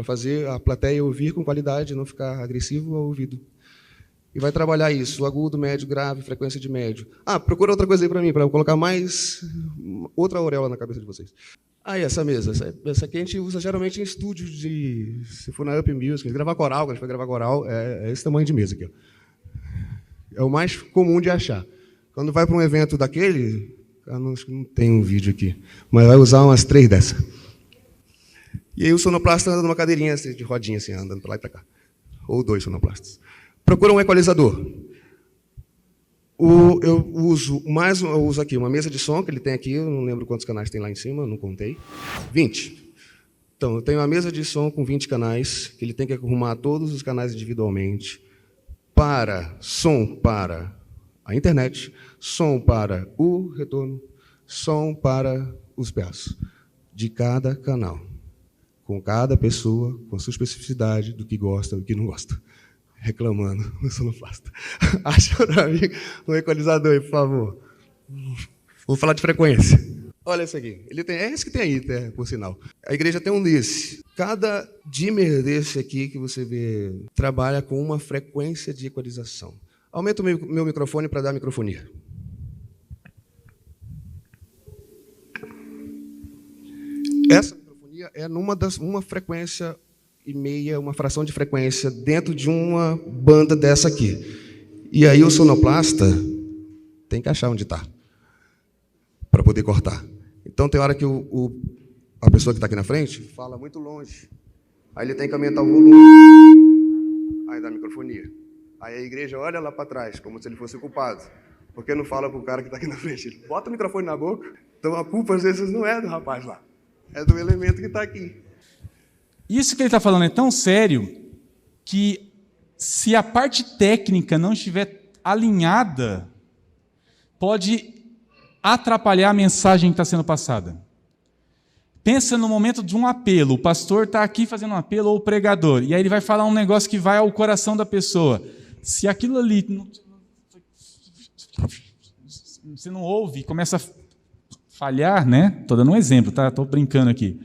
fazer a plateia ouvir com qualidade, não ficar agressivo ao ouvido. E vai trabalhar isso, agudo, médio, grave, frequência de médio. Procura outra coisa aí para mim, para eu colocar mais outra auréola na cabeça de vocês. Aí, essa mesa. Essa aqui a gente usa geralmente em estúdio se for na Up Music, gravar coral, quando a gente vai gravar coral, é esse tamanho de mesa aqui. Ó. É o mais comum de achar. Quando vai para um evento daquele, não tem um vídeo aqui, mas vai usar umas 3 dessas. E aí o sonoplasta anda numa cadeirinha de rodinha, assim, andando para lá e para cá. Ou 2 sonoplastas. Procura um equalizador. Eu uso aqui uma mesa de som, que ele tem aqui, eu não lembro quantos canais tem lá em cima, não contei. 20. Então, eu tenho uma mesa de som com 20 canais, que ele tem que arrumar todos os canais individualmente, som para a internet, som para o retorno, som para os PAs, de cada canal, com cada pessoa, com a sua especificidade do que gosta e do que não gosta. Reclamando no sonoplasta. Acha para mim um equalizador aí, por favor. Vou falar de frequência. Olha esse aqui. É esse que tem aí, por sinal. A igreja tem um desse. Cada dimmer desse aqui que você vê trabalha com uma frequência de equalização. Aumenta o meu microfone para dar microfonia. Essa microfonia é uma frequência e meia, uma fração de frequência dentro de uma banda dessa aqui. E aí o sonoplasta tem que achar onde está para poder cortar. Então tem hora que a pessoa que está aqui na frente fala muito longe. Aí ele tem que aumentar o volume. Aí dá microfonia. Aí a igreja olha lá para trás, como se ele fosse o culpado. Porque não fala para o cara que está aqui na frente. Ele bota o microfone na boca. Então a culpa às vezes não é do rapaz lá. É do elemento que está aqui. Isso que ele está falando é tão sério que, se a parte técnica não estiver alinhada, pode atrapalhar a mensagem que está sendo passada. Pensa no momento de um apelo. O pastor está aqui fazendo um apelo, ou o pregador, e aí ele vai falar um negócio que vai ao coração da pessoa. Se aquilo ali você não ouve, começa a falhar, né? Estou dando um exemplo, tá? Estou brincando aqui.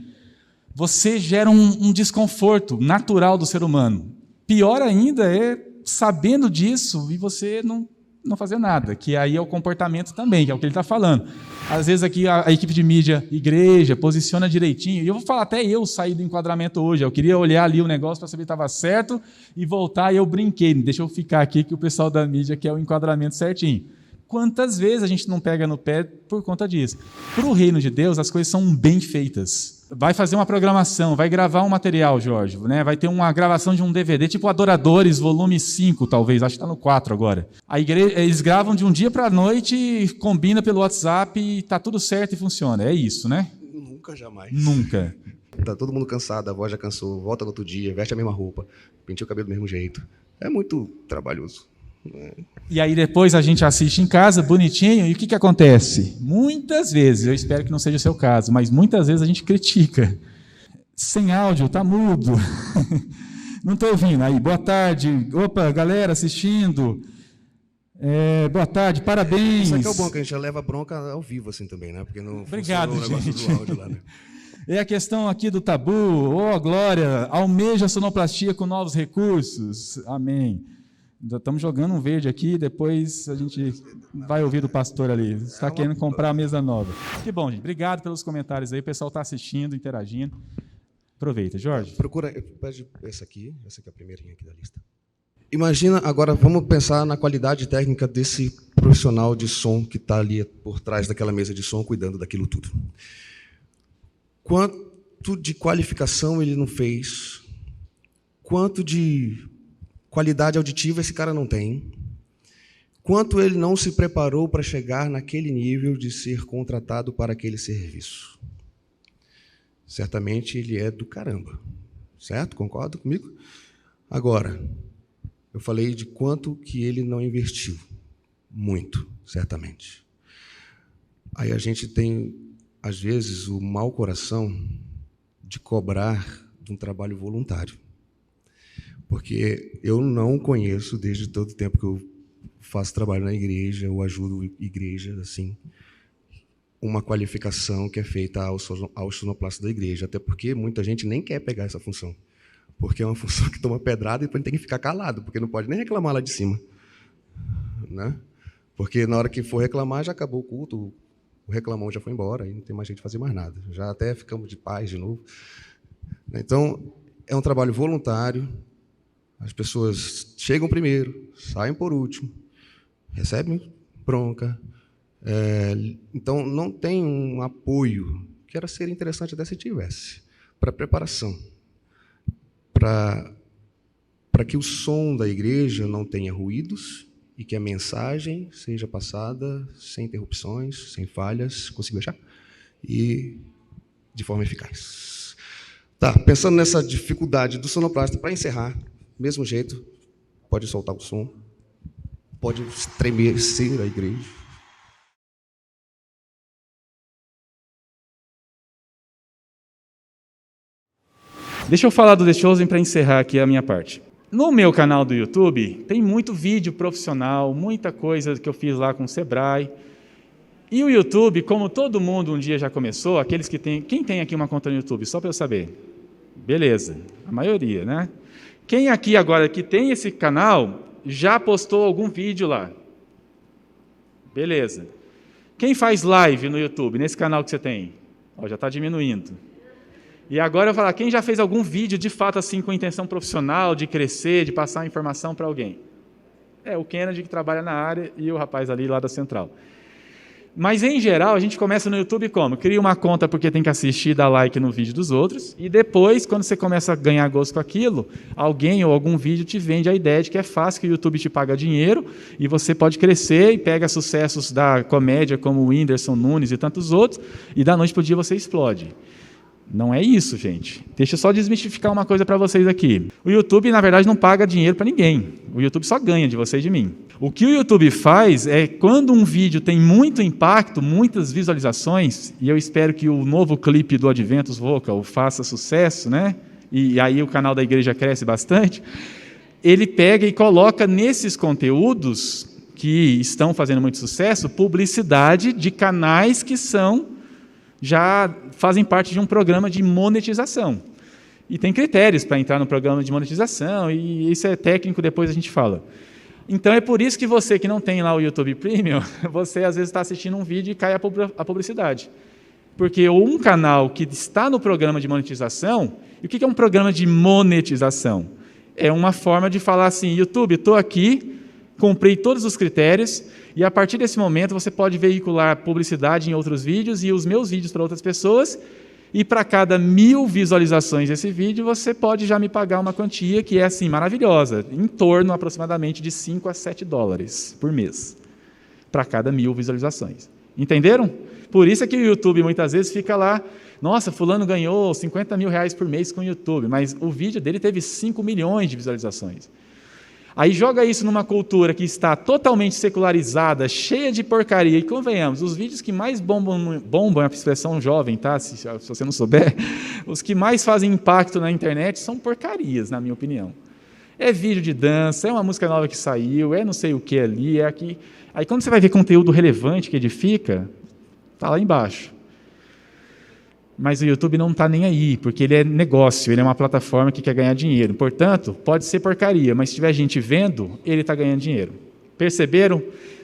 Você gera um desconforto natural do ser humano. Pior ainda é sabendo disso e você não não fazer nada, que aí é o comportamento também, que é o que ele está falando. Às vezes aqui a equipe de mídia, igreja, posiciona direitinho, e eu vou falar, até eu saí do enquadramento hoje, eu queria olhar ali o negócio para saber se estava certo e voltar, e eu brinquei, deixa eu ficar aqui que o pessoal da mídia quer o enquadramento certinho. Quantas vezes a gente não pega no pé por conta disso? Para o reino de Deus, as coisas são bem feitas. Vai fazer uma programação, vai gravar um material, Jorge, né? Vai ter uma gravação de um DVD, tipo Adoradores, volume 5, talvez, acho que está no 4 agora. A igreja, eles gravam de um dia para a noite, combina pelo WhatsApp e está tudo certo e funciona. É isso, né? Nunca, jamais. Nunca. Tá todo mundo cansado, a voz já cansou, volta no outro dia, veste a mesma roupa, penteia o cabelo do mesmo jeito. É muito trabalhoso. E aí depois a gente assiste em casa, bonitinho, e o que acontece? Muitas vezes, eu espero que não seja o seu caso, mas muitas vezes a gente critica. Sem áudio, tá mudo. Não estou ouvindo. Aí, boa tarde. Opa, galera assistindo. Boa tarde, parabéns. Isso aqui é o bom, que a gente leva bronca ao vivo assim também, né? Porque não Obrigado, funciona o negócio gente. do áudio lá, né? É a questão aqui do tabu. Oh, glória, almeja a sonoplastia com novos recursos. Amém. Estamos jogando um verde aqui, depois a gente vai ouvir do pastor ali. Está querendo comprar a mesa nova. Que bom, gente. Obrigado pelos comentários aí. O pessoal está assistindo, interagindo. Aproveita, Jorge. Procura, pede essa aqui é a primeirinha aqui da lista. Imagina, agora vamos pensar na qualidade técnica desse profissional de som que está ali por trás daquela mesa de som, cuidando daquilo tudo. Quanto de qualificação ele não fez? Quanto de qualidade auditiva esse cara não tem? Quanto ele não se preparou para chegar naquele nível de ser contratado para aquele serviço? Certamente ele é do caramba, certo? Concorda comigo? Agora, eu falei de quanto que ele não investiu. Muito, certamente. Aí a gente tem, às vezes, o mau coração de cobrar de um trabalho voluntário. Porque eu não conheço, desde todo o tempo que eu faço trabalho na igreja, eu ajudo igrejas, assim, uma qualificação que é feita ao sonoplasta da igreja, até porque muita gente nem quer pegar essa função, porque é uma função que toma pedrada e depois tem que ficar calado, porque não pode nem reclamar lá de cima, né? Porque na hora que for reclamar, já acabou o culto, o reclamão já foi embora, e não tem mais jeito de fazer mais nada, já até ficamos de paz de novo. Então, é um trabalho voluntário. As pessoas chegam primeiro, saem por último, recebem bronca. Então, não tem um apoio, que era ser interessante até se tivesse, para preparação, para que o som da igreja não tenha ruídos e que a mensagem seja passada sem interrupções, sem falhas, conseguiu achar? E de forma eficaz. Tá, pensando nessa dificuldade do sonoplasta, para encerrar, mesmo jeito, pode soltar o som, pode estremecer a igreja. Deixa eu falar do The Chosen para encerrar aqui a minha parte. No meu canal do YouTube, tem muito vídeo profissional, muita coisa que eu fiz lá com o Sebrae. E o YouTube, como todo mundo um dia já começou, aqueles que tem... Quem tem aqui uma conta no YouTube? Só para eu saber. Beleza, a maioria, né? Quem aqui agora que tem esse canal, já postou algum vídeo lá? Beleza. Quem faz live no YouTube, nesse canal que você tem? Ó, já está diminuindo. E agora eu vou falar, quem já fez algum vídeo, de fato, assim, com intenção profissional, de crescer, de passar informação para alguém? O Kennedy, que trabalha na área, e o rapaz ali lá da Central. Mas, em geral, a gente começa no YouTube como? Cria uma conta porque tem que assistir e dar like no vídeo dos outros, e depois, quando você começa a ganhar gosto com aquilo, alguém ou algum vídeo te vende a ideia de que é fácil, que o YouTube te paga dinheiro, e você pode crescer e pega sucessos da comédia, como o Whindersson Nunes e tantos outros, e da noite para o dia você explode. Não é isso, gente. Deixa eu só desmistificar uma coisa para vocês aqui. O YouTube, na verdade, não paga dinheiro para ninguém. O YouTube só ganha de você e de mim. O que o YouTube faz é, quando um vídeo tem muito impacto, muitas visualizações, e eu espero que o novo clipe do Adventus Vocal faça sucesso, né? E aí o canal da igreja cresce bastante, ele pega e coloca nesses conteúdos que estão fazendo muito sucesso, publicidade de canais que já fazem parte de um programa de monetização. E tem critérios para entrar no programa de monetização, e isso é técnico, depois a gente fala. Então é por isso que você que não tem lá o YouTube Premium, você às vezes está assistindo um vídeo e cai a publicidade. Porque um canal que está no programa de monetização, e o que é um programa de monetização? É uma forma de falar assim, YouTube, estou aqui, cumpri todos os critérios, e a partir desse momento você pode veicular publicidade em outros vídeos e os meus vídeos para outras pessoas, e para cada 1000 visualizações desse vídeo, você pode já me pagar uma quantia que é assim, maravilhosa, em torno aproximadamente de 5 a 7 dólares por mês, para cada 1000 visualizações. Entenderam? Por isso é que o YouTube muitas vezes fica lá, nossa, fulano ganhou 50 mil reais por mês com o YouTube, mas o vídeo dele teve 5 milhões de visualizações. Aí joga isso numa cultura que está totalmente secularizada, cheia de porcaria, e convenhamos, os vídeos que mais bombam a expressão jovem, tá? Se você não souber, os que mais fazem impacto na internet são porcarias, na minha opinião. É vídeo de dança, é uma música nova que saiu, é não sei o que ali, é aqui. Aí quando você vai ver conteúdo relevante que edifica, está lá embaixo. Mas o YouTube não está nem aí, porque ele é negócio, ele é uma plataforma que quer ganhar dinheiro. Portanto, pode ser porcaria, mas se tiver gente vendo, ele está ganhando dinheiro. Perceberam?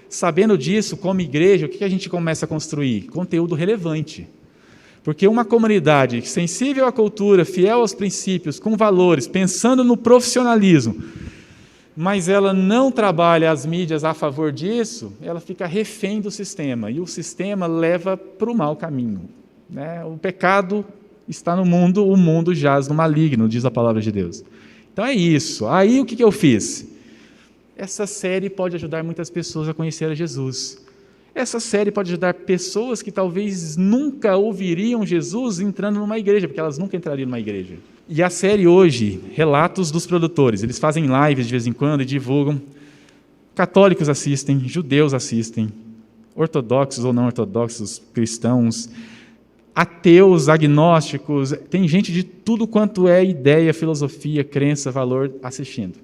Sabendo disso, como igreja, o que a gente começa a construir? Conteúdo relevante. Porque uma comunidade sensível à cultura, fiel aos princípios, com valores, pensando no profissionalismo, mas ela não trabalha as mídias a favor disso, ela fica refém do sistema, e o sistema leva para o mau caminho. Né? O pecado está no mundo, o mundo jaz no maligno, diz a palavra de Deus. Então é isso. Aí o que eu fiz? Essa série pode ajudar muitas pessoas a conhecer a Jesus. Essa série pode ajudar pessoas que talvez nunca ouviriam Jesus entrando numa igreja, porque elas nunca entrariam numa igreja. E a série hoje, relatos dos produtores, eles fazem lives de vez em quando e divulgam. Católicos assistem, judeus assistem, ortodoxos ou não ortodoxos, cristãos, ateus, agnósticos, tem gente de tudo quanto é ideia, filosofia, crença, valor assistindo.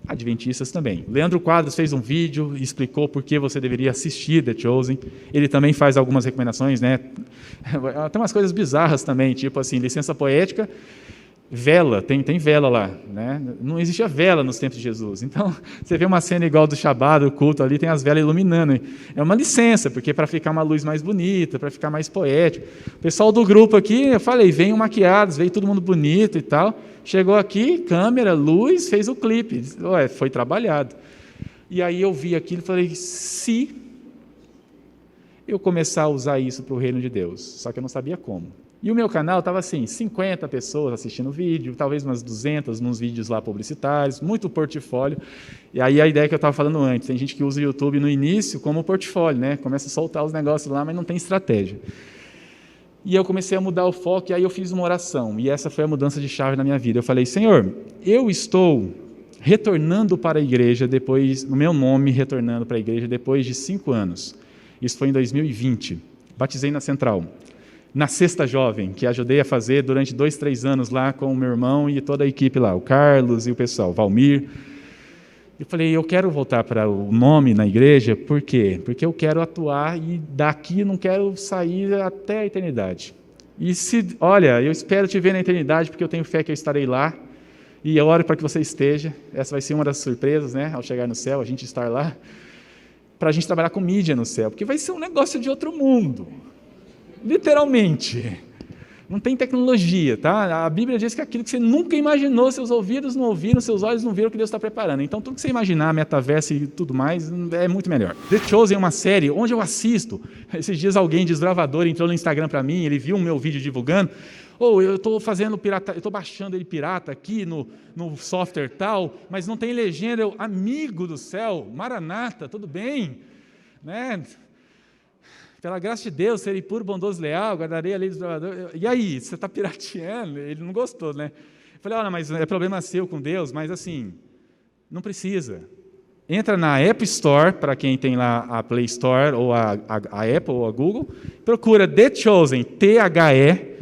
Adventistas também. Leandro Quadros fez um vídeo e explicou por que você deveria assistir The Chosen. Ele também faz algumas recomendações, né? Tem umas coisas bizarras também, tipo assim, licença poética, vela, tem vela lá, né? Não existia vela nos tempos de Jesus. Então, você vê uma cena igual do Shabbat, do culto ali, tem as velas iluminando. É uma licença, porque para ficar uma luz mais bonita, para ficar mais poético. O pessoal do grupo aqui, eu falei, venham maquiados, veio todo mundo bonito e tal. Chegou aqui, câmera, luz, fez o clipe. Ué, foi trabalhado. E aí eu vi aquilo e falei, se eu começar a usar isso para o reino de Deus, só que eu não sabia como. E o meu canal estava assim, 50 pessoas assistindo o vídeo, talvez umas 200 nos vídeos lá publicitários, muito portfólio. E aí a ideia que eu estava falando antes, tem gente que usa o YouTube no início como portfólio, né? Começa a soltar os negócios lá, mas não tem estratégia. E eu comecei a mudar o foco, e aí eu fiz uma oração, e essa foi a mudança de chave na minha vida. Eu falei, Senhor, eu estou retornando para a igreja depois, no meu nome, retornando para a igreja depois de 5 anos. Isso foi em 2020. Batizei na Central. Na Sexta Jovem, que ajudei a fazer durante 2, 3 anos lá com o meu irmão e toda a equipe lá, o Carlos e o pessoal, o Valmir. Eu falei, eu quero voltar para o nome na igreja, por quê? Porque eu quero atuar e daqui não quero sair até a eternidade. E olha, eu espero te ver na eternidade, porque eu tenho fé que eu estarei lá, e eu oro para que você esteja. Essa vai ser uma das surpresas, né? Ao chegar no céu, a gente estar lá, para a gente trabalhar com mídia no céu, porque vai ser um negócio de outro mundo. Literalmente. Não tem tecnologia, tá? A Bíblia diz que aquilo que você nunca imaginou, seus ouvidos não ouviram, seus olhos não viram o que Deus está preparando. Então, tudo que você imaginar, metaverso e tudo mais, é muito melhor. The Chosen é uma série onde eu assisto. Esses dias alguém desbravador entrou no Instagram para mim, ele viu o meu vídeo divulgando. Eu estou fazendo pirata, eu estou baixando ele pirata aqui no software tal, mas não tem legenda. Eu, amigo do céu, Maranata, tudo bem? Né? Pela graça de Deus, serei puro, bondoso, leal, guardarei a lei dos bravadores. E aí, você está pirateando? Ele não gostou, né? Eu falei, olha, mas é problema seu com Deus, mas assim, não precisa. Entra na App Store, para quem tem lá a Play Store, ou a Apple, ou a Google, procura The Chosen, T-H-E,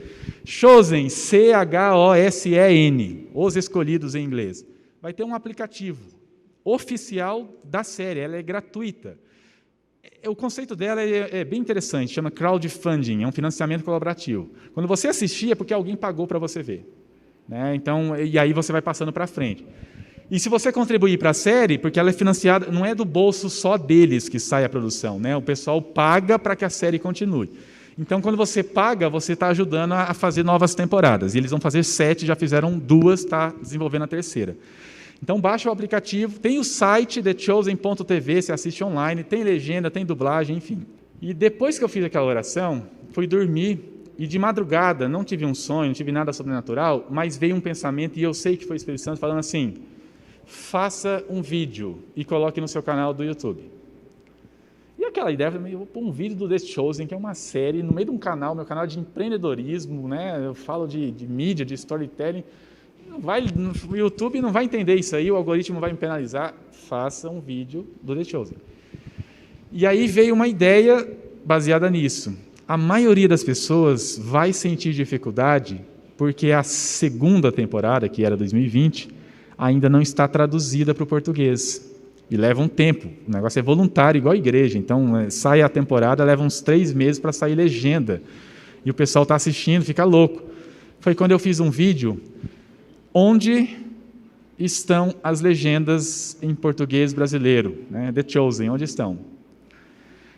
Chosen, C-H-O-S-E-N, Os Escolhidos em inglês. Vai ter um aplicativo oficial da série, ela é gratuita. O conceito dela é bem interessante, chama crowdfunding, é um financiamento colaborativo. Quando você assistir é porque alguém pagou para você ver. Né? Então, e aí você vai passando para frente. E se você contribuir para a série, porque ela é financiada, não é do bolso só deles que sai a produção, né? O pessoal paga para que a série continue. Então, quando você paga, você está ajudando a fazer novas temporadas. E eles vão fazer 7, já fizeram 2, está desenvolvendo a 3ª. Então, baixa o aplicativo, tem o site thechosen.tv, você assiste online, tem legenda, tem dublagem, enfim. E depois que eu fiz aquela oração, fui dormir, e de madrugada, não tive um sonho, não tive nada sobrenatural, mas veio um pensamento, e eu sei que foi o Espírito Santo falando assim: faça um vídeo e coloque no seu canal do YouTube. E aquela ideia, eu vou pôr um vídeo do The Chosen, que é uma série, no meio de um canal, meu canal de empreendedorismo, né? Eu falo de mídia, de storytelling. O YouTube não vai entender isso aí, o algoritmo vai me penalizar. Faça um vídeo do The Chosen. E aí veio uma ideia baseada nisso. A maioria das pessoas vai sentir dificuldade porque a 2ª temporada, que era 2020, ainda não está traduzida para o português. E leva um tempo, o negócio é voluntário, igual a igreja. Então, sai a temporada, leva uns 3 meses para sair legenda. E o pessoal está assistindo, fica louco. Foi quando eu fiz um vídeo onde estão as legendas em português brasileiro, né? The Chosen, onde estão?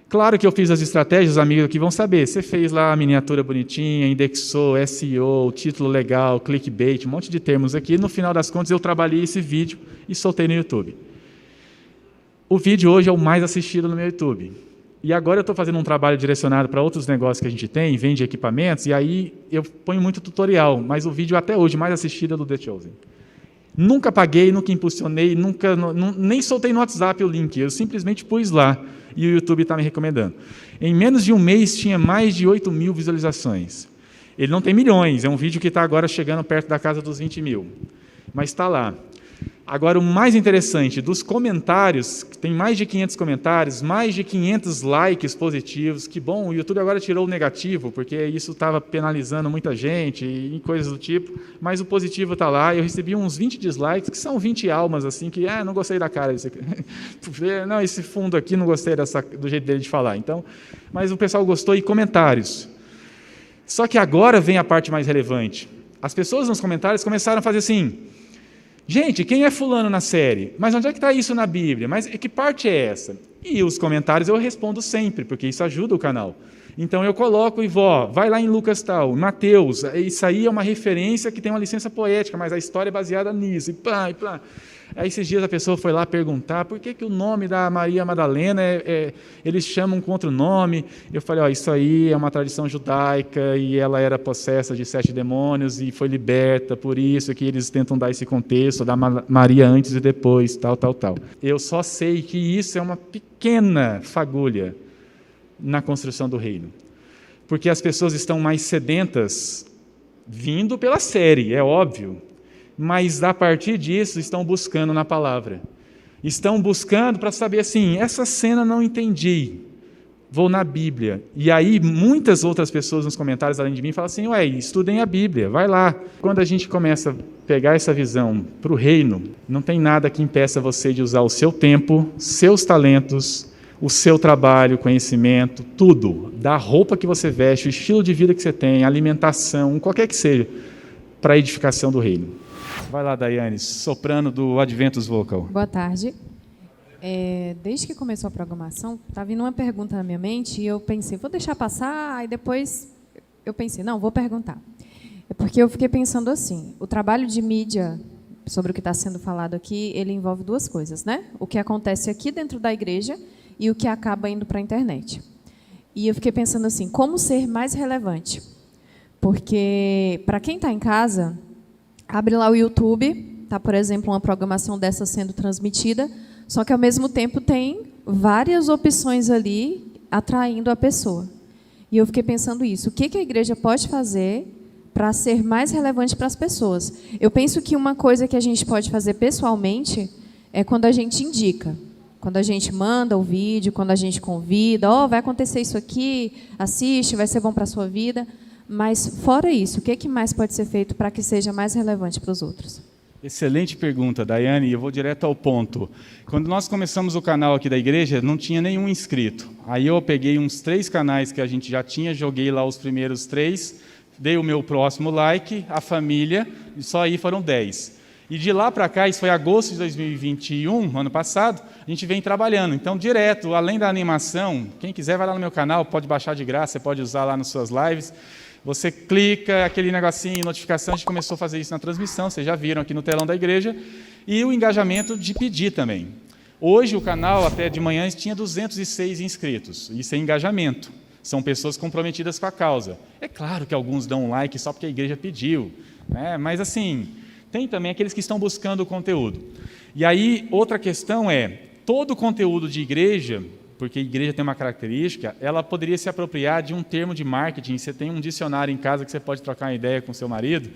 Claro que eu fiz as estratégias, os amigos aqui vão saber. Você fez lá a miniatura bonitinha, indexou, SEO, título legal, clickbait, um monte de termos aqui. No final das contas, eu trabalhei esse vídeo e soltei no YouTube. O vídeo hoje é o mais assistido no meu YouTube. E agora eu estou fazendo um trabalho direcionado para outros negócios que a gente tem, vende equipamentos, e aí eu ponho muito tutorial, mas o vídeo até hoje mais assistido é do The Chosen. Nunca paguei, nunca impulsionei, nem soltei no WhatsApp o link, eu simplesmente pus lá e o YouTube está me recomendando. Em menos de um mês tinha mais de 8 mil visualizações. Ele não tem milhões, é um vídeo que está agora chegando perto da casa dos 20 mil, mas está lá. Agora, o mais interessante, dos comentários, tem mais de 500 comentários, mais de 500 likes positivos. Que bom, o YouTube agora tirou o negativo, porque isso estava penalizando muita gente e coisas do tipo, mas o positivo está lá. Eu recebi uns 20 dislikes, que são 20 almas, assim, que, não gostei da cara disso aqui. Não, esse fundo aqui, não gostei do jeito dele de falar. Então, mas o pessoal gostou, e comentários. Só que agora vem a parte mais relevante. As pessoas nos comentários começaram a fazer assim: gente, quem é fulano na série? Mas onde é que está isso na Bíblia? Mas que parte é essa? E os comentários eu respondo sempre, porque isso ajuda o canal. Então eu coloco e vai lá em Lucas tal, Mateus, isso aí é uma referência que tem uma licença poética, mas a história é baseada nisso, e plá, e plá. Aí esses dias a pessoa foi lá perguntar por que o nome da Maria Madalena eles chamam com outro nome. Eu falei, isso aí é uma tradição judaica e ela era possessa de 7 demônios e foi liberta, por isso que eles tentam dar esse contexto da Maria antes e depois, tal. Eu só sei que isso é uma pequena fagulha na construção do reino, porque as pessoas estão mais sedentas vindo pela série, é óbvio, mas a partir disso estão buscando na palavra, estão buscando para saber assim, essa cena não entendi, vou na Bíblia. E aí muitas outras pessoas nos comentários além de mim falam assim, estudem a Bíblia, vai lá. Quando a gente começa a pegar essa visão para o reino, não tem nada que impeça você de usar o seu tempo, seus talentos, o seu trabalho, conhecimento, tudo, da roupa que você veste, o estilo de vida que você tem, a alimentação, qualquer que seja, para a edificação do reino. Vai lá, Daiane, soprano do Adventus Vocal. Boa tarde. Desde que começou a programação, está vindo uma pergunta na minha mente e eu pensei, vou deixar passar, aí depois eu pensei, não, vou perguntar. É porque eu fiquei pensando assim, o trabalho de mídia, sobre o que está sendo falado aqui, ele envolve 2 coisas, né? O que acontece aqui dentro da igreja e o que acaba indo para a internet. E eu fiquei pensando assim, como ser mais relevante? Porque, para quem está em casa, abre lá o YouTube, está, por exemplo, uma programação dessa sendo transmitida, só que, ao mesmo tempo, tem várias opções ali atraindo a pessoa. E eu fiquei pensando isso, o que a igreja pode fazer para ser mais relevante para as pessoas? Eu penso que uma coisa que a gente pode fazer pessoalmente é quando a gente indica. Quando a gente manda o vídeo, quando a gente convida, vai acontecer isso aqui, assiste, vai ser bom para a sua vida. Mas, fora isso, o que mais pode ser feito para que seja mais relevante para os outros? Excelente pergunta, Daiane, e eu vou direto ao ponto. Quando nós começamos o canal aqui da igreja, não tinha nenhum inscrito. Aí eu peguei uns 3 canais que a gente já tinha, joguei lá os primeiros 3, dei o meu próximo like, a família, e só aí foram 10. E de lá para cá, isso foi agosto de 2021, ano passado, a gente vem trabalhando. Então, direto, além da animação, quem quiser vai lá no meu canal, pode baixar de graça, você pode usar lá nas suas lives. Você clica, aquele negocinho, notificação, a gente começou a fazer isso na transmissão, vocês já viram aqui no telão da igreja. E o engajamento de pedir também. Hoje o canal, até de manhã, tinha 206 inscritos. Isso é engajamento. São pessoas comprometidas com a causa. É claro que alguns dão um like só porque a igreja pediu, né? Mas assim, tem também aqueles que estão buscando o conteúdo. E aí, outra questão é, todo o conteúdo de igreja, porque a igreja tem uma característica, ela poderia se apropriar de um termo de marketing. Você tem um dicionário em casa que você pode trocar uma ideia com seu marido,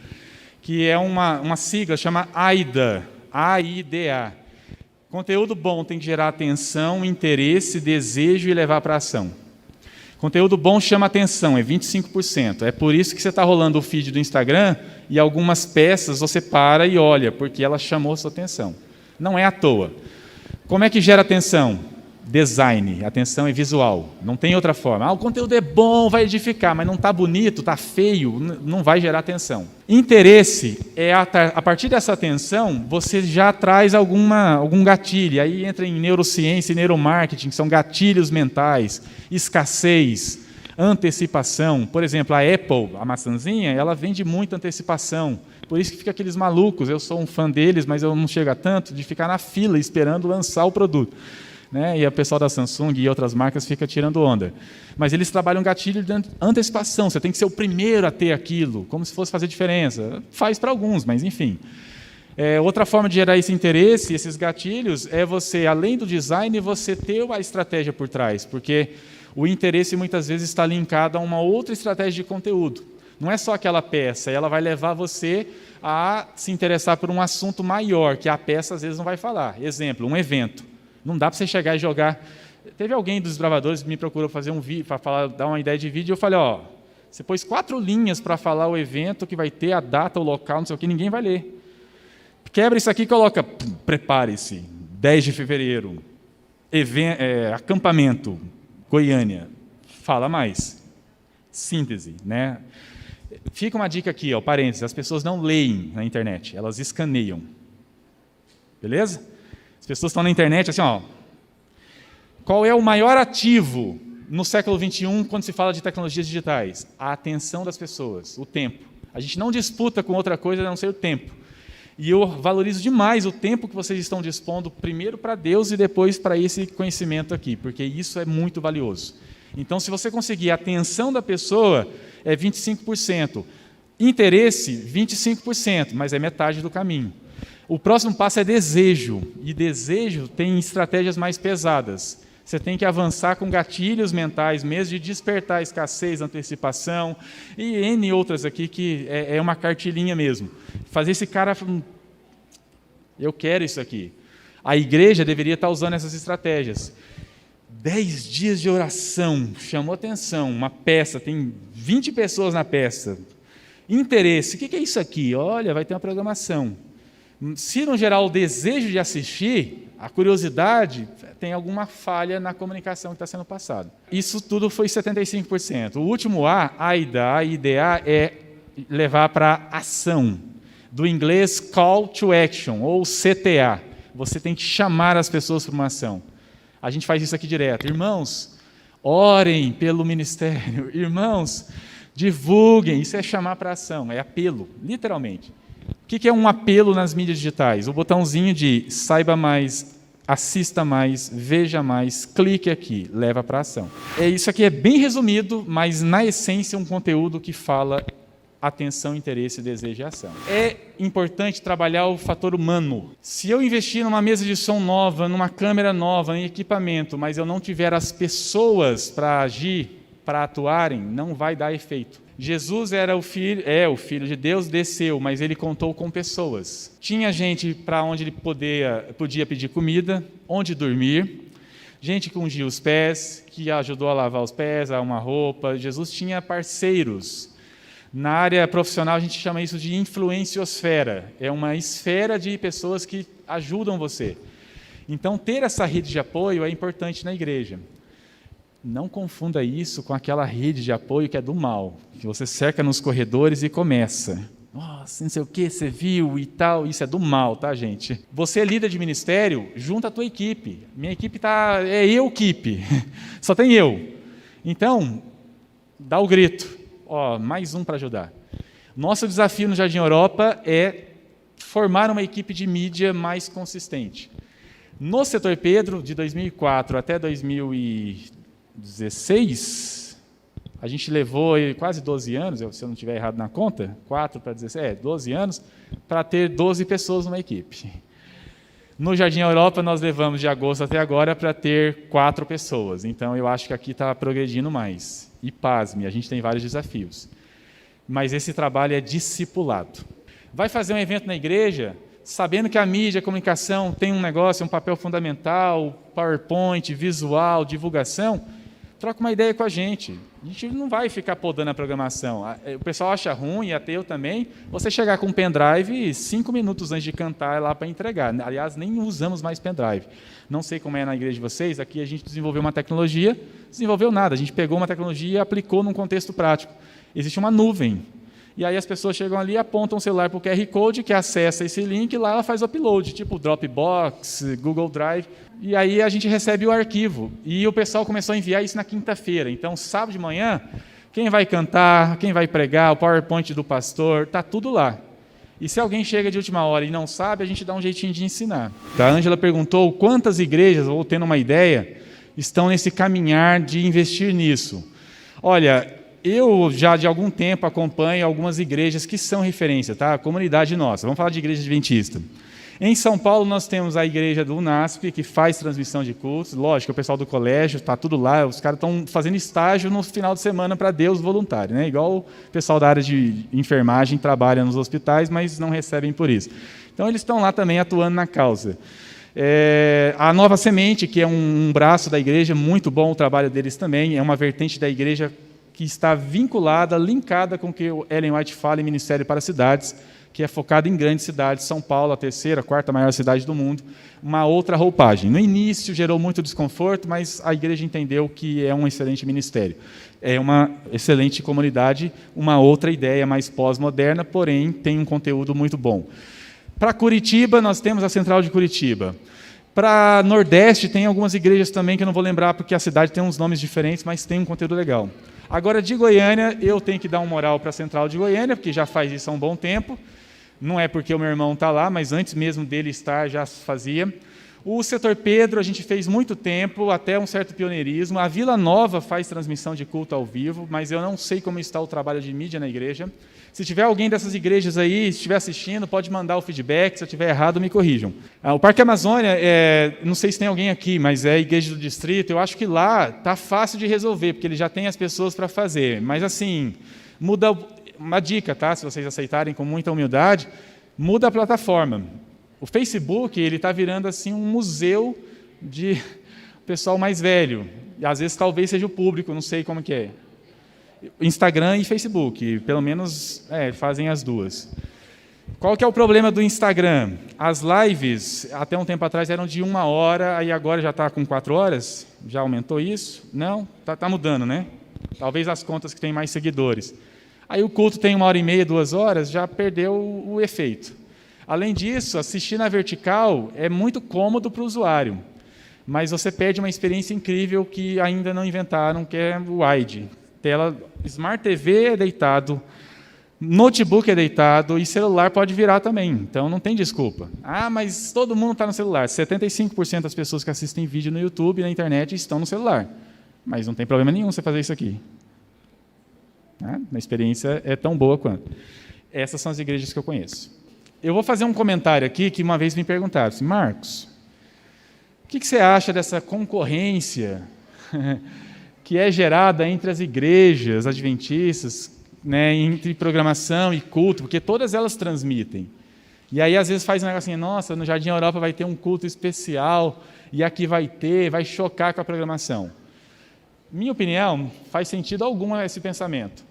que é uma sigla, chama AIDA, A-I-D-A. Conteúdo bom tem que gerar atenção, interesse, desejo e levar para a ação. Conteúdo bom chama atenção, é 25%. É por isso que você está rolando o feed do Instagram e algumas peças você para e olha, porque ela chamou sua atenção. Não é à toa. Como é que gera atenção? Design, atenção é visual, não tem outra forma. O conteúdo é bom, vai edificar, mas não está bonito, está feio, não vai gerar atenção. Interesse é, a partir dessa atenção, você já traz algum gatilho, aí entra em neurociência e neuromarketing, que são gatilhos mentais, escassez, antecipação. Por exemplo, a Apple, a maçãzinha, ela vende muito antecipação, por isso que fica aqueles malucos, eu sou um fã deles, mas eu não chego a tanto, de ficar na fila esperando lançar o produto. Né? E o pessoal da Samsung e outras marcas fica tirando onda. Mas eles trabalham gatilho de antecipação, você tem que ser o primeiro a ter aquilo, como se fosse fazer diferença. Faz para alguns, mas enfim. Outra forma de gerar esse interesse, esses gatilhos, é você, além do design, você ter a estratégia por trás, porque o interesse muitas vezes está linkado a uma outra estratégia de conteúdo. Não é só aquela peça, ela vai levar você a se interessar por um assunto maior, que a peça às vezes não vai falar. Exemplo, um evento. Não dá para você chegar e jogar. Teve alguém dos desbravadores que me procurou fazer um vídeo, para dar uma ideia de vídeo, e eu falei, você pôs 4 linhas para falar o evento que vai ter, a data, o local, não sei o que, ninguém vai ler. Quebra isso aqui e coloca, prepare-se, 10 de fevereiro, acampamento, Goiânia. Fala mais. Síntese, né? Fica uma dica aqui, parênteses, as pessoas não leem na internet, elas escaneiam. Beleza? As pessoas estão na internet assim, qual é o maior ativo no século XXI quando se fala de tecnologias digitais? A atenção das pessoas, o tempo. A gente não disputa com outra coisa a não ser o tempo. E eu valorizo demais o tempo que vocês estão dispondo, primeiro para Deus e depois para esse conhecimento aqui, porque isso é muito valioso. Então, se você conseguir a atenção da pessoa, é 25%. Interesse, 25%, mas é metade do caminho. O próximo passo é desejo, e desejo tem estratégias mais pesadas. Você tem que avançar com gatilhos mentais mesmo, de despertar escassez, antecipação, e N outras aqui, que é uma cartilinha mesmo. Fazer esse cara, eu quero isso aqui. A igreja deveria estar usando essas estratégias. 10 dias de oração, chamou atenção, uma peça, tem 20 pessoas na peça. Interesse, o que é isso aqui? Olha, vai ter uma programação. Se não gerar o desejo de assistir, a curiosidade, tem alguma falha na comunicação que está sendo passada. Isso tudo foi 75%. O último A, AIDA, é levar para ação. Do inglês Call to Action, ou CTA. Você tem que chamar as pessoas para uma ação. A gente faz isso aqui direto. Irmãos, orem pelo ministério. Irmãos, divulguem. Isso é chamar para ação, é apelo, literalmente. O que é um apelo nas mídias digitais? O botãozinho de saiba mais, assista mais, veja mais, clique aqui, leva para a ação. Isso aqui é bem resumido, mas na essência um conteúdo que fala atenção, interesse, desejo e ação. É importante trabalhar o fator humano. Se eu investir numa mesa de som nova, numa câmera nova, em equipamento, mas eu não tiver as pessoas para agir, para atuarem, não vai dar efeito. Jesus era o Filho de Deus, desceu, mas ele contou com pessoas. Tinha gente para onde ele podia pedir comida, onde dormir, gente que ungia os pés, que ajudou a lavar os pés, a uma roupa. Jesus tinha parceiros. Na área profissional, a gente chama isso de influenciosfera. É uma esfera de pessoas que ajudam você. Então, ter essa rede de apoio é importante na igreja. Não confunda isso com aquela rede de apoio que é do mal, que você cerca nos corredores e começa. Nossa, não sei o que, você viu e tal. Isso é do mal, tá, gente? Você é líder de ministério, junta a tua equipe. Minha equipe é eu-equipe. Só tem eu. Então, dá o grito. Ó, mais um para ajudar. Nosso desafio no Jardim Europa é formar uma equipe de mídia mais consistente. No Setor Pedro, de 2004 até 2016... A gente levou quase 12 anos, se eu não estiver errado na conta, 4 para 16, 12 anos, para ter 12 pessoas numa equipe. No Jardim Europa, nós levamos de agosto até agora para ter 4 pessoas. Então, eu acho que aqui está progredindo mais. E pasme, a gente tem vários desafios. Mas esse trabalho é discipulado. Vai fazer um evento na igreja, sabendo que a mídia, a comunicação tem um negócio, um papel fundamental, PowerPoint, visual, divulgação, troca uma ideia com a gente. A gente não vai ficar podando a programação. O pessoal acha ruim, e até eu também, você chegar com um pendrive 5 minutos antes de cantar lá para entregar. Aliás, nem usamos mais pendrive. Não sei como é na igreja de vocês, aqui a gente desenvolveu uma tecnologia, desenvolveu nada, a gente pegou uma tecnologia e aplicou num contexto prático. Existe uma nuvem. E aí as pessoas chegam ali, apontam o celular para o QR Code, que acessa esse link, e lá ela faz o upload, tipo Dropbox, Google Drive. E aí a gente recebe o arquivo. E o pessoal começou a enviar isso na quinta-feira. Então, sábado de manhã, quem vai cantar, quem vai pregar, o PowerPoint do pastor, está tudo lá. E se alguém chega de última hora e não sabe, a gente dá um jeitinho de ensinar. A Ângela perguntou quantas igrejas, ou tendo uma ideia, estão nesse caminhar de investir nisso. Olha, eu já de algum tempo acompanho algumas igrejas que são referência, tá? A comunidade nossa. Vamos falar de igreja adventista. Em São Paulo, nós temos a igreja do UNASP, que faz transmissão de cultos. Lógico, o pessoal do colégio está tudo lá, os caras estão fazendo estágio no final de semana para Deus voluntário, né? Igual o pessoal da área de enfermagem trabalha nos hospitais, mas não recebem por isso. Então, eles estão lá também atuando na causa. A Nova Semente, que é um braço da igreja, muito bom o trabalho deles também, é uma vertente da igreja que está vinculada, linkada com o que o Ellen White fala em Ministério para Cidades, que é focado em grandes cidades, São Paulo, a terceira, a quarta maior cidade do mundo, uma outra roupagem. No início gerou muito desconforto, mas a igreja entendeu que é um excelente ministério. É uma excelente comunidade, uma outra ideia mais pós-moderna, porém tem um conteúdo muito bom. Para Curitiba, nós temos a Central de Curitiba. Para Nordeste, tem algumas igrejas também, que eu não vou lembrar, porque a cidade tem uns nomes diferentes, mas tem um conteúdo legal. Agora, de Goiânia, eu tenho que dar um moral para a Central de Goiânia, porque já faz isso há um bom tempo. Não é porque o meu irmão está lá, mas antes mesmo dele estar, já fazia. O Setor Pedro, a gente fez muito tempo, até um certo pioneirismo. A Vila Nova faz transmissão de culto ao vivo, mas eu não sei como está o trabalho de mídia na igreja. Se tiver alguém dessas igrejas aí, se estiver assistindo, pode mandar o feedback. Se eu estiver errado, me corrijam. O Parque Amazônia, não sei se tem alguém aqui, mas é a igreja do distrito. Eu acho que lá está fácil de resolver, porque ele já tem as pessoas para fazer. Mas, assim, muda uma dica, tá? Se vocês aceitarem com muita humildade, muda a plataforma. O Facebook ele está virando assim um museu de pessoal mais velho. E às vezes talvez seja o público, não sei como que é. Instagram e Facebook, pelo menos fazem as duas. Qual que é o problema do Instagram? As lives, até um tempo atrás, eram de 1 hora, aí agora já está com 4 horas? Já aumentou isso? Não? Está mudando, né? Talvez as contas que têm mais seguidores. Aí o culto tem 1h30, 2 horas, já perdeu o efeito. Além disso, assistir na vertical é muito cômodo para o usuário, mas você perde uma experiência incrível que ainda não inventaram, que é o wide. Tela, Smart TV é deitado, notebook é deitado e celular pode virar também, então não tem desculpa. Mas todo mundo está no celular. 75% das pessoas que assistem vídeo no YouTube e na internet estão no celular, mas não tem problema nenhum você fazer isso aqui. A experiência é tão boa quanto. Essas são as igrejas que eu conheço. Eu vou fazer um comentário aqui que uma vez me perguntaram assim, Marcos, o que você acha dessa concorrência que é gerada entre as igrejas adventistas, né, entre programação e culto, porque todas elas transmitem. E aí, às vezes, faz um negócio assim, nossa, no Jardim Europa vai ter um culto especial, e aqui vai chocar com a programação. Minha opinião, faz sentido algum esse pensamento.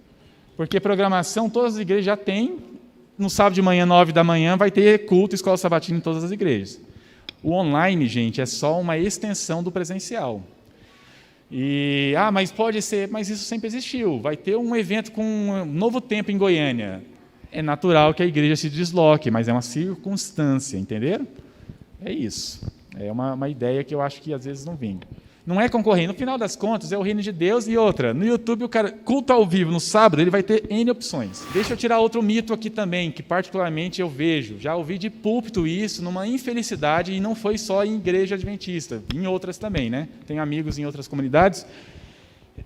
Porque programação, todas as igrejas já têm. No sábado de manhã, 9 da manhã, vai ter culto, escola sabatina em todas as igrejas. O online, gente, é só uma extensão do presencial. Mas pode ser, mas isso sempre existiu. Vai ter um evento com um novo tempo em Goiânia. é natural que a igreja se desloque, mas é uma circunstância, entenderam? É isso. É uma ideia que eu acho que às vezes não vem. Não é concorrer. No final das contas, é o reino de Deus. E outra, no YouTube, o cara, culto ao vivo no sábado, ele vai ter N opções. Deixa eu tirar outro mito aqui também, que particularmente eu vejo. Já ouvi de púlpito isso, numa infelicidade, e não foi só em igreja adventista, em outras também, né? Tenho amigos em outras comunidades.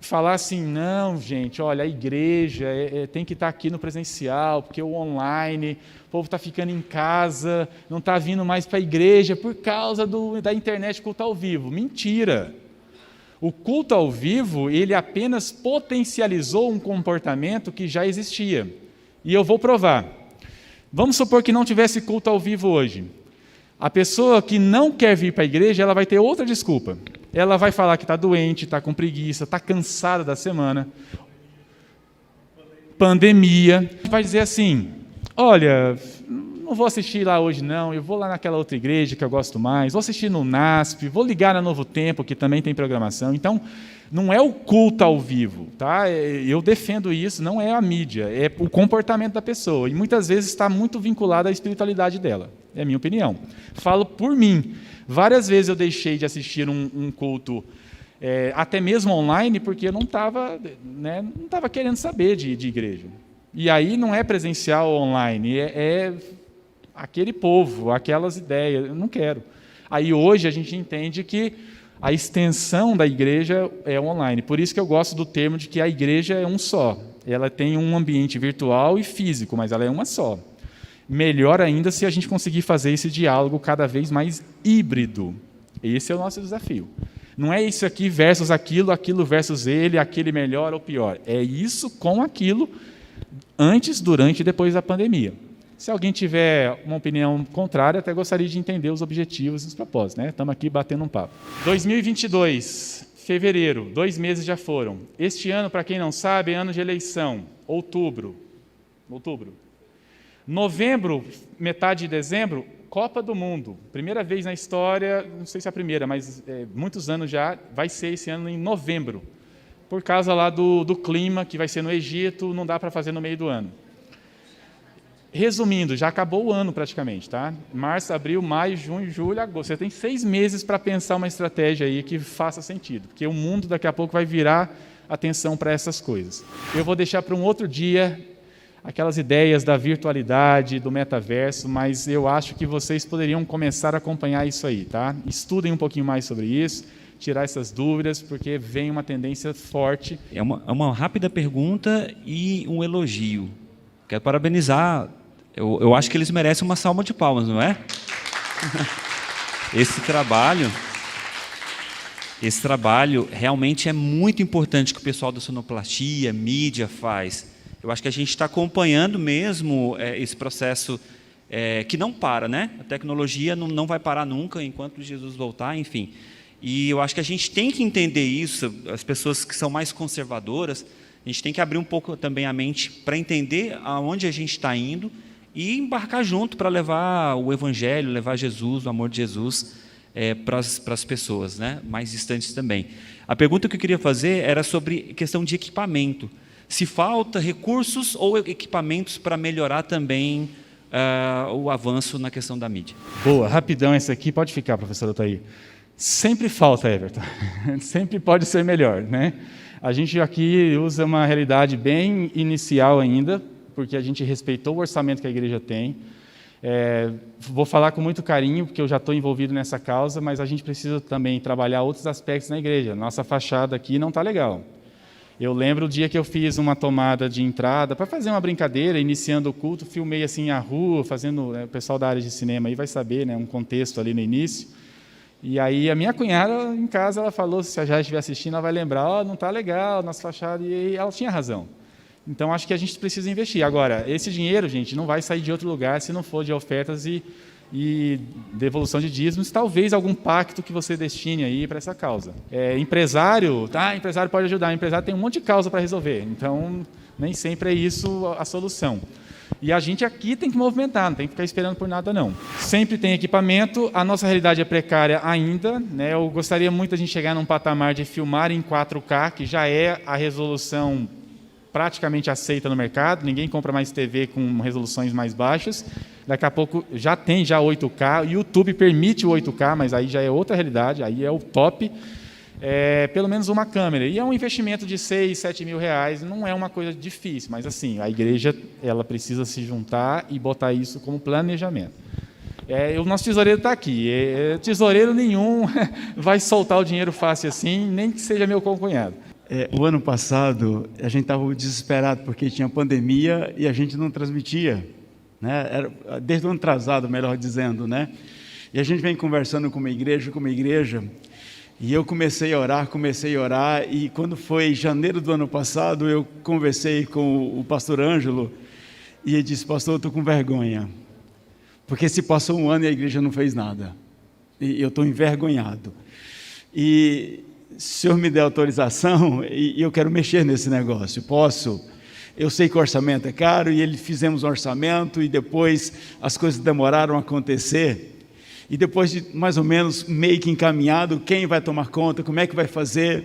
Falar assim, não, gente, olha, a igreja tem que estar aqui no presencial, porque o online, o povo está ficando em casa, não está vindo mais para a igreja por causa da internet culto ao vivo. Mentira! O culto ao vivo, ele apenas potencializou um comportamento que já existia. E eu vou provar. Vamos supor que não tivesse culto ao vivo hoje. A pessoa que não quer vir para a igreja, ela vai ter outra desculpa. Ela vai falar que está doente, está com preguiça, está cansada da semana. Pandemia. Vai dizer assim, olha, não vou assistir lá hoje não, eu vou lá naquela outra igreja que eu gosto mais, vou assistir no NASP, vou ligar na Novo Tempo, que também tem programação. Então, não é o culto ao vivo, tá? Eu defendo isso, não é a mídia, é o comportamento da pessoa. E muitas vezes está muito vinculado à espiritualidade dela, é a minha opinião. Falo por mim. Várias vezes eu deixei de assistir um culto, até mesmo online, porque eu não estava querendo saber de igreja. E aí não é presencial ou online, é aquele povo, aquelas ideias, eu não quero. Aí hoje a gente entende que a extensão da igreja é online. Por isso que eu gosto do termo de que a igreja é um só. Ela tem um ambiente virtual e físico, mas ela é uma só. Melhor ainda se a gente conseguir fazer esse diálogo cada vez mais híbrido. Esse é o nosso desafio. Não é isso aqui versus aquilo, aquilo versus ele, aquele melhor ou pior. É isso com aquilo antes, durante e depois da pandemia. Se alguém tiver uma opinião contrária, até gostaria de entender os objetivos e os propósitos, né? Estamos aqui batendo um papo. 2022, fevereiro, 2 meses já foram. Este ano, para quem não sabe, é ano de eleição, outubro. Novembro, metade de dezembro, Copa do Mundo. Primeira vez na história, não sei se é a primeira, mas muitos anos já, vai ser esse ano em novembro. Por causa lá do clima, que vai ser no Egito, não dá para fazer no meio do ano. Resumindo, já acabou o ano praticamente, tá? Março, abril, maio, junho, julho, agosto. Você tem 6 meses para pensar uma estratégia aí que faça sentido, porque o mundo daqui a pouco vai virar atenção para essas coisas. Eu vou deixar para um outro dia aquelas ideias da virtualidade, do metaverso, mas eu acho que vocês poderiam começar a acompanhar isso aí, tá? Estudem um pouquinho mais sobre isso, tirar essas dúvidas, porque vem uma tendência forte. É uma rápida pergunta e um elogio. Quero parabenizar. Eu acho que eles merecem uma salva de palmas, não é? Esse trabalho realmente é muito importante que o pessoal da sonoplastia, mídia faz. Eu acho que a gente está acompanhando mesmo esse processo que não para, né? A tecnologia não vai parar nunca enquanto Jesus voltar, enfim. E eu acho que a gente tem que entender isso, as pessoas que são mais conservadoras, a gente tem que abrir um pouco também a mente para entender aonde a gente está indo e embarcar junto para levar o Evangelho, levar Jesus, o amor de Jesus para as pessoas, né? Mais distantes também. A pergunta que eu queria fazer era sobre questão de equipamento. Se falta recursos ou equipamentos para melhorar também o avanço na questão da mídia. Boa, rapidão essa aqui, pode ficar, professor Otair. Sempre falta, Everton. Sempre pode ser melhor, né? A gente aqui usa uma realidade bem inicial ainda, porque a gente respeitou o orçamento que a igreja tem. Vou falar com muito carinho, porque eu já estou envolvido nessa causa, mas a gente precisa também trabalhar outros aspectos na igreja. Nossa fachada aqui não está legal. Eu lembro o dia que eu fiz uma tomada de entrada, para fazer uma brincadeira, iniciando o culto, filmei assim a rua, fazendo, o pessoal da área de cinema aí vai saber, né, um contexto ali no início. E aí a minha cunhada em casa, ela falou, se a Jai estiver assistindo, ela vai lembrar, não está legal, nossa fachada, e ela tinha razão. Então, acho que a gente precisa investir. Agora, esse dinheiro, gente, não vai sair de outro lugar se não for de ofertas e devolução de dízimos, talvez algum pacto que você destine aí para essa causa. Empresário pode ajudar, empresário tem um monte de causa para resolver, então nem sempre é isso a solução. E a gente aqui tem que movimentar, não tem que ficar esperando por nada não. Sempre tem equipamento, a nossa realidade é precária ainda, né? Eu gostaria muito de a gente chegar num patamar de filmar em 4K, que já é a resolução praticamente aceita no mercado, ninguém compra mais TV com resoluções mais baixas. Daqui a pouco já tem 8K, o YouTube permite o 8K, mas aí já é outra realidade, aí é o top. Pelo menos uma câmera. E é um investimento de 6, 7 mil reais, não é uma coisa difícil, mas assim, a igreja ela precisa se juntar e botar isso como planejamento. O nosso tesoureiro está aqui. Tesoureiro nenhum vai soltar o dinheiro fácil assim, nem que seja meu concunhado. O ano passado, a gente estava desesperado porque tinha pandemia e a gente não transmitia, né? Desde o ano atrasado, melhor dizendo, né? E a gente vem conversando com uma igreja, e eu comecei a orar, e quando foi janeiro do ano passado, eu conversei com o pastor Ângelo, e ele disse: pastor, eu estou com vergonha, porque se passou um ano e a igreja não fez nada, e eu estou envergonhado. E o senhor me deu autorização e eu quero mexer nesse negócio, posso? Eu sei que o orçamento é caro e fizemos um orçamento e depois as coisas demoraram a acontecer. E depois de mais ou menos meio que encaminhado, quem vai tomar conta, como é que vai fazer?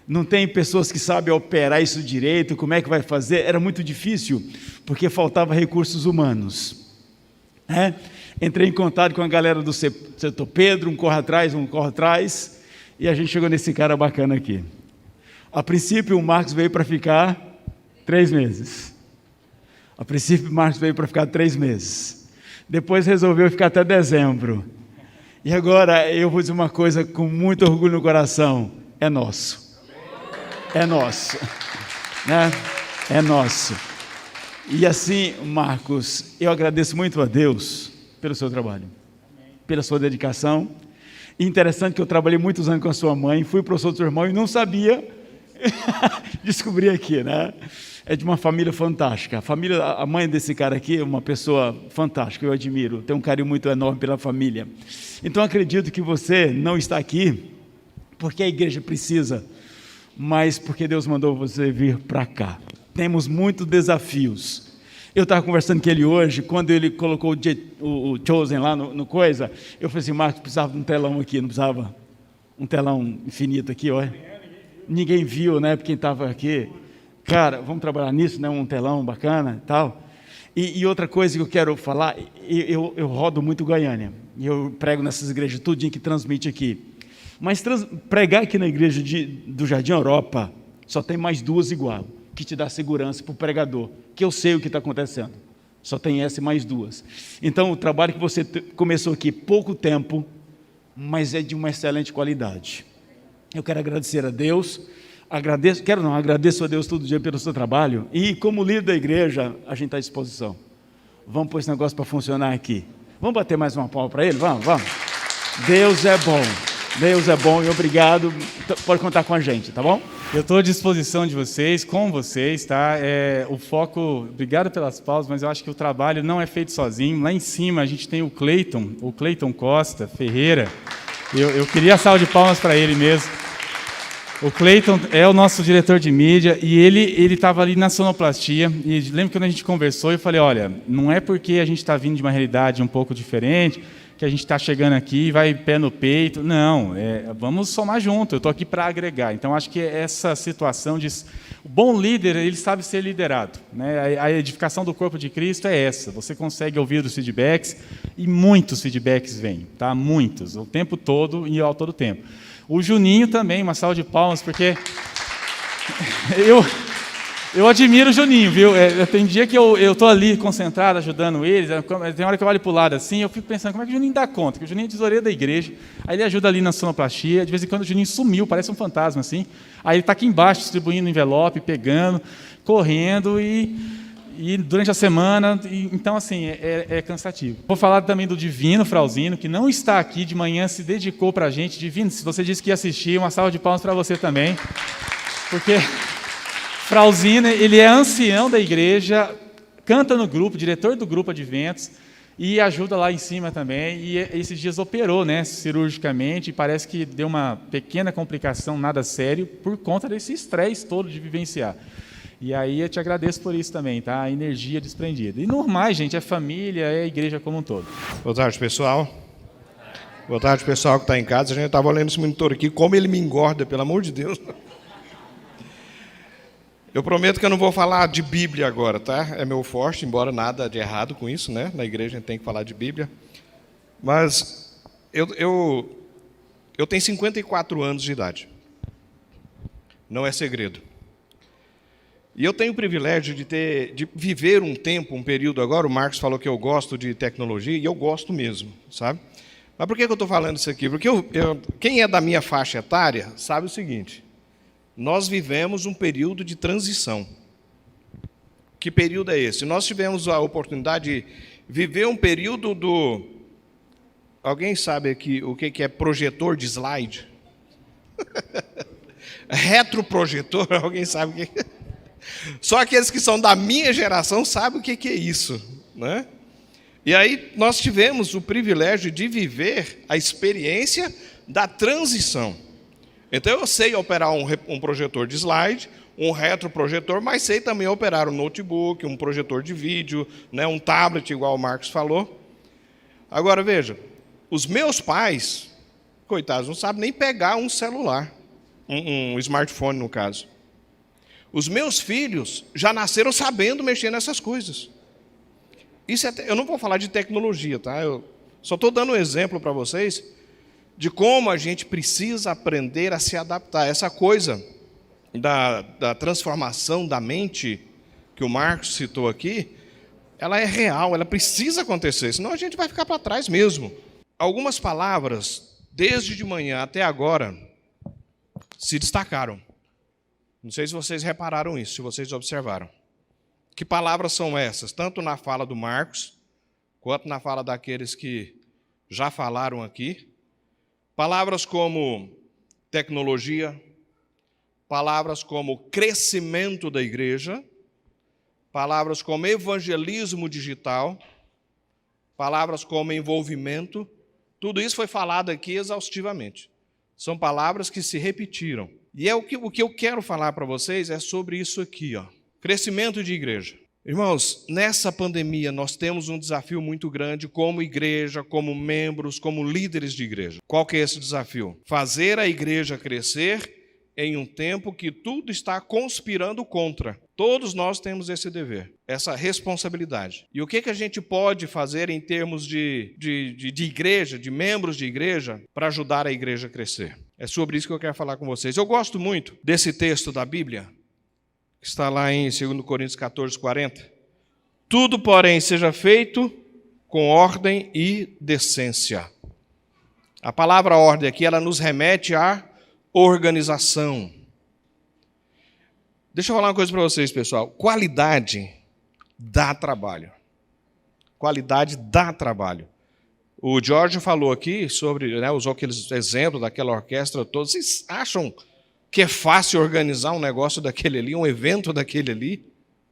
Não tem pessoas que sabem operar isso direito, como é que vai fazer? Era muito difícil, porque faltava recursos humanos. Entrei em contato com a galera do setor Pedro, um corre atrás, e a gente chegou nesse cara bacana aqui. A princípio, o Marcos veio para ficar 3 meses. Depois resolveu ficar até dezembro. E agora eu vou dizer uma coisa com muito orgulho no coração: é nosso. É nosso. Né? É nosso. E assim, Marcos, eu agradeço muito a Deus pelo seu trabalho, pela sua dedicação. E interessante que eu trabalhei muitos anos com a sua mãe, fui professor do seu irmão e não sabia, descobri aqui, né? É de uma família fantástica. A mãe desse cara aqui é uma pessoa fantástica, eu admiro, tenho um carinho muito enorme pela família. Então acredito que você não está aqui porque a igreja precisa, mas porque Deus mandou você vir para cá. Temos muitos desafios. Eu estava conversando com ele hoje, quando ele colocou o Chosen lá no coisa, eu falei assim: Marcos, precisava de um telão aqui, não precisava? Um telão infinito aqui, olha. Ninguém viu, né, porque quem estava aqui. Cara, vamos trabalhar nisso, né, um telão bacana e tal. E outra coisa que eu quero falar, eu rodo muito Goiânia, e eu prego nessas igrejas, tudinho que transmite aqui. Mas pregar aqui na igreja do Jardim Europa, só tem mais 2 igual, que te dá segurança para o pregador, que eu sei o que está acontecendo. Só tem essa e mais 2. Então, o trabalho que você começou aqui, pouco tempo, mas é de uma excelente qualidade. Eu quero agradecer a Deus, agradeço a Deus todo dia pelo seu trabalho, e como líder da igreja, a gente está à disposição. Vamos pôr esse negócio para funcionar aqui. Vamos bater mais uma palma para ele? Vamos. Deus é bom e obrigado, pode contar com a gente, tá bom? Eu estou à disposição de vocês, com vocês, tá? O foco, obrigado pelas pausas, mas eu acho que o trabalho não é feito sozinho. Lá em cima a gente tem o Cleiton Costa Ferreira. Eu queria a salva de palmas para ele mesmo. O Cleiton é o nosso diretor de mídia e ele estava ali na sonoplastia. E lembro que quando a gente conversou, eu falei: olha, não é porque a gente está vindo de uma realidade um pouco diferente que a gente está chegando aqui e vai pé no peito. Não, vamos somar junto, eu estou aqui para agregar. Então, acho que essa situação de... O bom líder, ele sabe ser liderado, né? A edificação do corpo de Cristo é essa. Você consegue ouvir os feedbacks, e muitos feedbacks vêm, tá? Muitos, o tempo todo e ao todo tempo. O Juninho também, uma salva de palmas, porque eu admiro o Juninho, viu? Tem dia que eu estou ali concentrado, ajudando eles, tem hora que eu olho para o lado assim, eu fico pensando, como é que o Juninho dá conta? Porque o Juninho é tesoureiro da igreja, aí ele ajuda ali na sonoplastia, de vez em quando o Juninho sumiu, parece um fantasma assim, aí ele está aqui embaixo distribuindo envelope, pegando, correndo e durante a semana, então assim, é cansativo. Vou falar também do Divino Frauzino, que não está aqui, de manhã se dedicou para a gente. Divino, se você disse que ia assistir, uma salva de palmas para você também, porque... Frauzino, ele é ancião da igreja, canta no grupo, diretor do grupo de eventos e ajuda lá em cima também. E esses dias operou, né, cirurgicamente, e parece que deu uma pequena complicação, nada sério, por conta desse estresse todo de vivenciar. E aí eu te agradeço por isso também, tá? A energia desprendida. E normais, gente, é família, é a igreja como um todo. Boa tarde, pessoal. Boa tarde, pessoal que está em casa. A gente estava olhando esse monitor aqui, como ele me engorda, pelo amor de Deus. Eu prometo que eu não vou falar de Bíblia agora, tá? É meu forte, embora nada de errado com isso, né? Na igreja a gente tem que falar de Bíblia. Mas eu tenho 54 anos de idade. Não é segredo. E eu tenho o privilégio de viver um tempo, um período agora. O Marcos falou que eu gosto de tecnologia, e eu gosto mesmo, sabe? Mas por que eu estou falando isso aqui? Porque quem é da minha faixa etária sabe o seguinte: nós vivemos um período de transição. Que período é esse? Nós tivemos a oportunidade de viver um período do... Alguém sabe aqui o que é projetor de slide? Retroprojetor? Alguém sabe o que é? Só aqueles que são da minha geração sabem o que é isso, né? E aí nós tivemos o privilégio de viver a experiência da transição. Então eu sei operar um projetor de slide, um retroprojetor, mas sei também operar um notebook, um projetor de vídeo, né, um tablet, igual o Marcos falou. Agora veja, os meus pais, coitados, não sabem nem pegar um celular, um smartphone no caso. Os meus filhos já nasceram sabendo mexer nessas coisas. Isso eu não vou falar de tecnologia, tá? Eu só estou dando um exemplo para vocês de como a gente precisa aprender a se adaptar. Essa coisa da transformação da mente, que o Marcos citou aqui, ela é real, ela precisa acontecer, senão a gente vai ficar para trás mesmo. Algumas palavras, desde de manhã até agora, se destacaram. Não sei se vocês repararam isso, se vocês observaram. Que palavras são essas? Tanto na fala do Marcos, quanto na fala daqueles que já falaram aqui. Palavras como tecnologia, palavras como crescimento da igreja, palavras como evangelismo digital, palavras como envolvimento. Tudo isso foi falado aqui exaustivamente. São palavras que se repetiram. E o que eu quero falar para vocês é sobre isso aqui, ó. Crescimento de igreja. Irmãos, nessa pandemia nós temos um desafio muito grande como igreja, como membros, como líderes de igreja. Qual que é esse desafio? Fazer a igreja crescer em um tempo que tudo está conspirando contra. Todos nós temos esse dever, essa responsabilidade. E o que a gente pode fazer em termos de igreja, de membros de igreja, para ajudar a igreja a crescer? É sobre isso que eu quero falar com vocês. Eu gosto muito desse texto da Bíblia, que está lá em 2 Coríntios 14, 40. Tudo, porém, seja feito com ordem e decência. A palavra ordem aqui, ela nos remete à organização. Deixa eu falar uma coisa para vocês, pessoal. Qualidade dá trabalho. Qualidade dá trabalho. O Jorge falou aqui sobre, né, usou aqueles exemplos daquela orquestra toda. Vocês acham que é fácil organizar um negócio daquele ali, um evento daquele ali?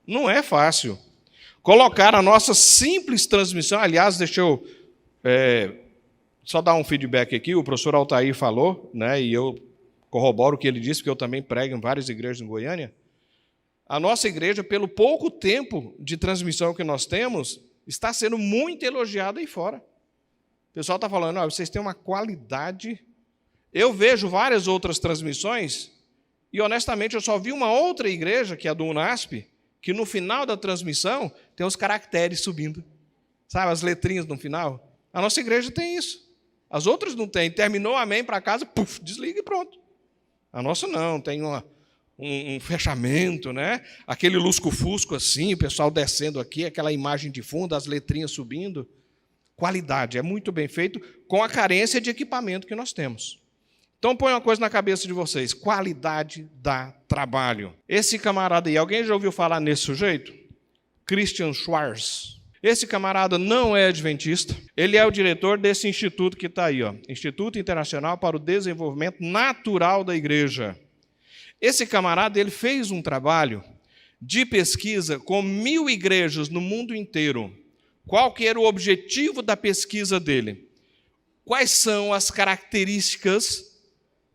Não é fácil. Colocar a nossa simples transmissão, aliás, deixa eu só dar um feedback aqui, o professor Altair falou, né, e eu corroboro o que ele disse, porque eu também prego em várias igrejas em Goiânia. A nossa igreja, pelo pouco tempo de transmissão que nós temos, está sendo muito elogiada aí fora. O pessoal está falando, vocês têm uma qualidade. Eu vejo várias outras transmissões e, honestamente, eu só vi uma outra igreja, que é a do UNASP, que no final da transmissão tem os caracteres subindo. Sabe, as letrinhas no final? A nossa igreja tem isso. As outras não tem. Terminou, amém, para casa, puf, desliga e pronto. A nossa não, tem um fechamento, né? Aquele lusco-fusco assim, o pessoal descendo aqui, aquela imagem de fundo, as letrinhas subindo. Qualidade, é muito bem feito, com a carência de equipamento que nós temos. Então, põe uma coisa na cabeça de vocês, qualidade dá trabalho. Esse camarada aí, alguém já ouviu falar nesse sujeito? Christian Schwarz. Esse camarada não é adventista, ele é o diretor desse instituto que está aí, ó, Instituto Internacional para o Desenvolvimento Natural da Igreja. Esse camarada, ele fez um trabalho de pesquisa com 1000 igrejas no mundo inteiro. Qual que era o objetivo da pesquisa dele? Quais são as características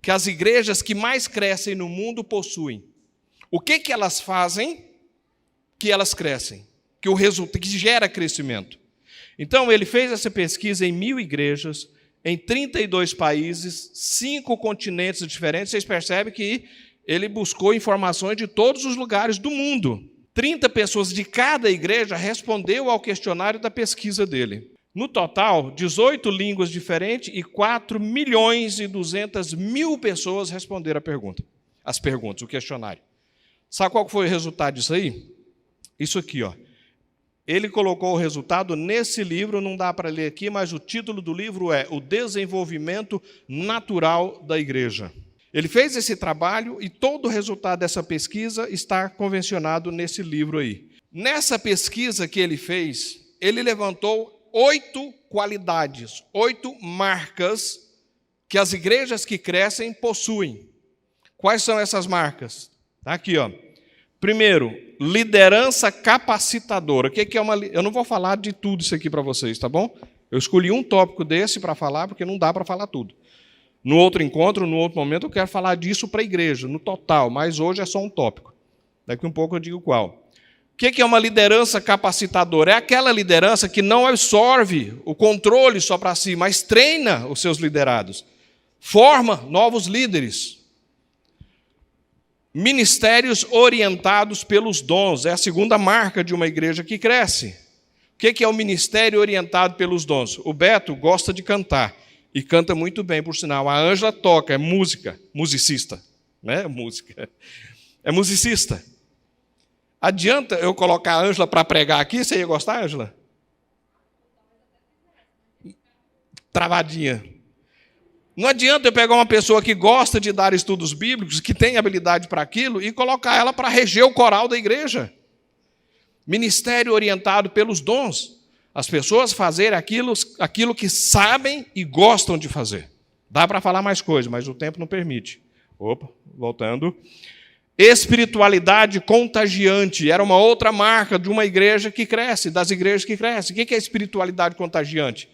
que as igrejas que mais crescem no mundo possuem? O que elas fazem que elas crescem? Que gera crescimento. Então, ele fez essa pesquisa em 1000 igrejas, em 32 países, 5 continentes diferentes. Vocês percebem que ele buscou informações de todos os lugares do mundo. 30 pessoas de cada igreja respondeu ao questionário da pesquisa dele. No total, 18 línguas diferentes e 4.200.000 pessoas responderam as perguntas, o questionário. Sabe qual foi o resultado disso aí? Isso aqui, ó. Ele colocou o resultado nesse livro, não dá para ler aqui, mas o título do livro é O Desenvolvimento Natural da Igreja. Ele fez esse trabalho e todo o resultado dessa pesquisa está convencionado nesse livro aí. Nessa pesquisa que ele fez, ele levantou 8 qualidades, 8 marcas que as igrejas que crescem possuem. Quais são essas marcas? Tá aqui, ó. Primeiro, liderança capacitadora. O que é uma? Eu não vou falar de tudo isso aqui para vocês, tá bom? Eu escolhi um tópico desse para falar, porque não dá para falar tudo. No outro encontro, no outro momento, eu quero falar disso para a igreja, no total, mas hoje é só um tópico. Daqui um pouco eu digo qual. O que é uma liderança capacitadora? É aquela liderança que não absorve o controle só para si, mas treina os seus liderados. Forma novos líderes. Ministérios orientados pelos dons. É a segunda marca de uma igreja que cresce. O que é o ministério orientado pelos dons? O Beto gosta de cantar. E canta muito bem, por sinal. A Ângela toca, é musicista. Né? Música. É musicista. Adianta eu colocar a Ângela para pregar aqui? Você ia gostar, Ângela? Travadinha. Não adianta eu pegar uma pessoa que gosta de dar estudos bíblicos, que tem habilidade para aquilo, e colocar ela para reger o coral da igreja. Ministério orientado pelos dons. As pessoas fazerem aquilo que sabem e gostam de fazer. Dá para falar mais coisas, mas o tempo não permite. Opa, voltando. Espiritualidade contagiante. Era uma outra marca de uma igreja que cresce, das igrejas que crescem. O que é espiritualidade contagiante?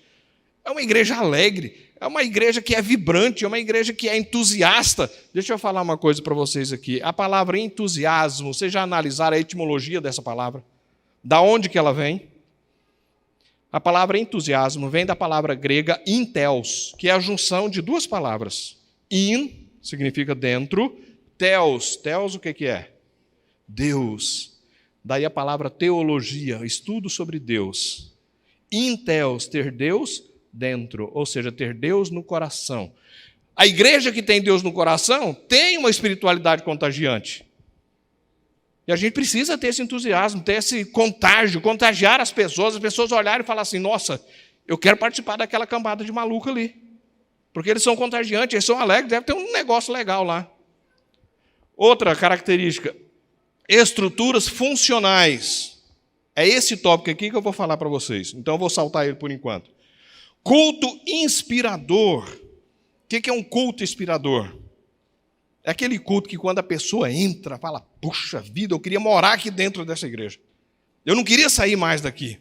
É uma igreja alegre, é uma igreja que é vibrante, é uma igreja que é entusiasta. Deixa eu falar uma coisa para vocês aqui. A palavra entusiasmo, vocês já analisaram a etimologia dessa palavra? Da onde que ela vem? A palavra entusiasmo vem da palavra grega entheos, que é a junção de duas palavras. In significa dentro, theos. Theos o que é? Deus. Daí a palavra teologia, estudo sobre Deus. Entheos, ter Deus dentro, ou seja, ter Deus no coração. A igreja que tem Deus no coração tem uma espiritualidade contagiante. E a gente precisa ter esse entusiasmo, ter esse contágio, contagiar as pessoas olharem e falar assim, nossa, eu quero participar daquela cambada de maluco ali. Porque eles são contagiantes, eles são alegres, deve ter um negócio legal lá. Outra característica, estruturas funcionais. É esse tópico aqui que eu vou falar para vocês. Então eu vou saltar ele por enquanto. Culto inspirador. O que é um culto inspirador? É aquele culto que quando a pessoa entra, fala, puxa vida, eu queria morar aqui dentro dessa igreja. Eu não queria sair mais daqui.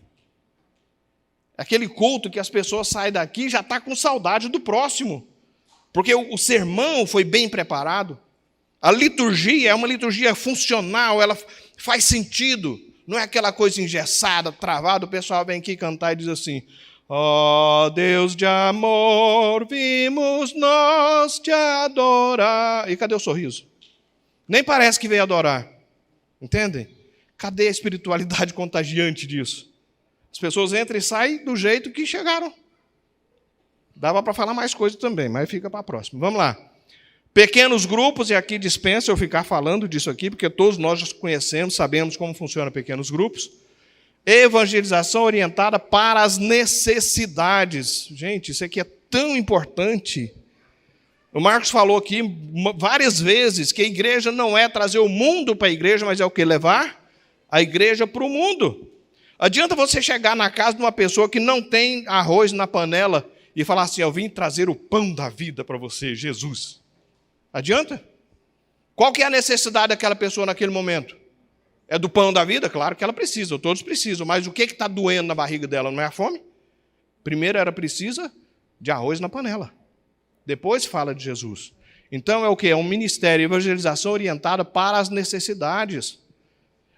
É aquele culto que as pessoas saem daqui e já estão com saudade do próximo. Porque o sermão foi bem preparado. A liturgia é uma liturgia funcional, ela faz sentido. Não é aquela coisa engessada, travada, o pessoal vem aqui cantar e diz assim, ó Deus de amor, vimos nós te adorar. E cadê o sorriso? Nem parece que veio adorar. Entendem? Cadê a espiritualidade contagiante disso? As pessoas entram e saem do jeito que chegaram. Dava para falar mais coisa também, mas fica para a próxima. Vamos lá. Pequenos grupos, e aqui dispensa eu ficar falando disso aqui, porque todos nós já conhecemos, sabemos como funcionam pequenos grupos. Evangelização orientada para as necessidades. Gente, isso aqui é tão importante. O Marcos falou aqui várias vezes que a igreja não é trazer o mundo para a igreja, mas é o que? Levar a igreja para o mundo. Adianta você chegar na casa de uma pessoa que não tem arroz na panela e falar assim, eu vim trazer o pão da vida para você, Jesus. Adianta? Qual que é a necessidade daquela pessoa naquele momento? É do pão da vida? Claro que ela precisa, todos precisam. Mas o que está doendo na barriga dela? Não é a fome? Primeiro ela precisa de arroz na panela. Depois fala de Jesus. Então é o quê? É um ministério de evangelização orientada para as necessidades.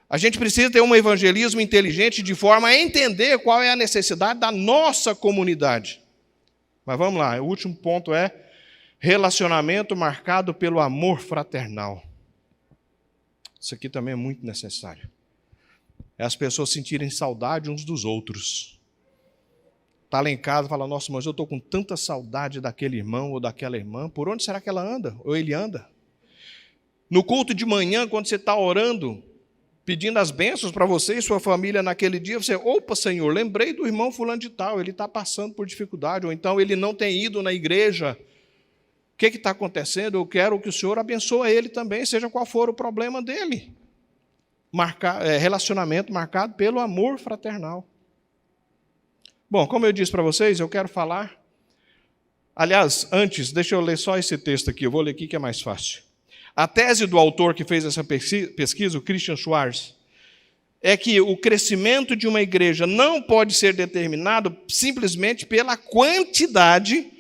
A gente precisa ter um evangelismo inteligente de forma a entender qual é a necessidade da nossa comunidade. Mas vamos lá, o último ponto é relacionamento marcado pelo amor fraternal. Isso aqui também é muito necessário. É as pessoas sentirem saudade uns dos outros. Está lá em casa e fala, nossa, mas eu estou com tanta saudade daquele irmão ou daquela irmã. Por onde será que ela anda? Ou ele anda? No culto de manhã, quando você está orando, pedindo as bênçãos para você e sua família naquele dia, você, opa, Senhor, lembrei do irmão fulano de tal, ele está passando por dificuldade, ou então ele não tem ido na igreja. O que está acontecendo? Eu quero que o Senhor abençoe ele também, seja qual for o problema dele. Relacionamento marcado pelo amor fraternal. Bom, como eu disse para vocês, eu quero falar... Aliás, antes, deixa eu ler só esse texto aqui, eu vou ler aqui que é mais fácil. A tese do autor que fez essa pesquisa, o Christian Schwarz, é que o crescimento de uma igreja não pode ser determinado simplesmente pela quantidade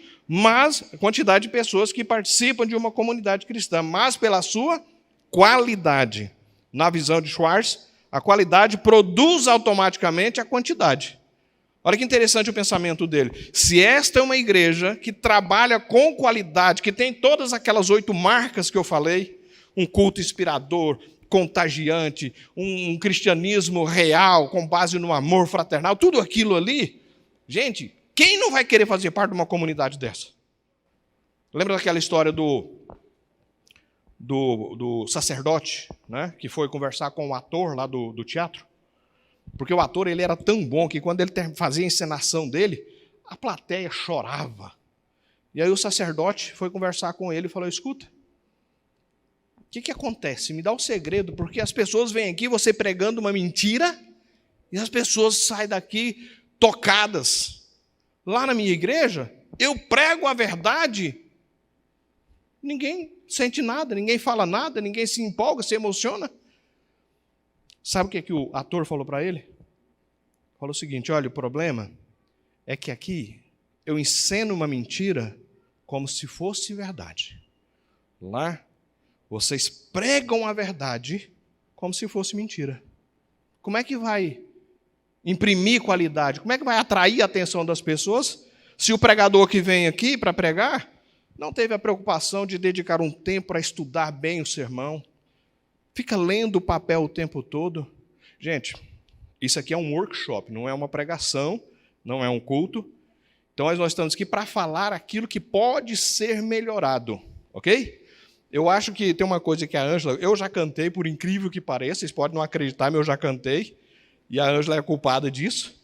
de pessoas que participam de uma comunidade cristã, mas pela sua qualidade. Na visão de Schwarz, a qualidade produz automaticamente a quantidade. Olha que interessante o pensamento dele. Se esta é uma igreja que trabalha com qualidade, que tem todas aquelas 8 marcas que eu falei, um culto inspirador, contagiante, um cristianismo real, com base no amor fraternal, tudo aquilo ali, gente, quem não vai querer fazer parte de uma comunidade dessa? Lembra daquela história do sacerdote, né, que foi conversar com o ator lá do teatro? Porque o ator ele era tão bom que quando ele fazia a encenação dele, a plateia chorava. E aí o sacerdote foi conversar com ele e falou, escuta, o que acontece? Me dá o segredo, porque as pessoas vêm aqui, você pregando uma mentira, e as pessoas saem daqui tocadas. Lá na minha igreja, eu prego a verdade, ninguém sente nada, ninguém fala nada, ninguém se empolga, se emociona. Sabe o que o ator falou para ele? Falou o seguinte, olha, o problema é que aqui eu enceno uma mentira como se fosse verdade. Lá, vocês pregam a verdade como se fosse mentira. Como é que vai imprimir qualidade? Como é que vai atrair a atenção das pessoas se o pregador que vem aqui para pregar não teve a preocupação de dedicar um tempo para estudar bem o sermão? Fica lendo o papel o tempo todo. Gente, isso aqui é um workshop, não é uma pregação, não é um culto. Então, nós estamos aqui para falar aquilo que pode ser melhorado, ok? Eu acho que tem uma coisa que a Ângela... Eu já cantei, por incrível que pareça, vocês podem não acreditar, mas eu já cantei, e a Ângela é culpada disso.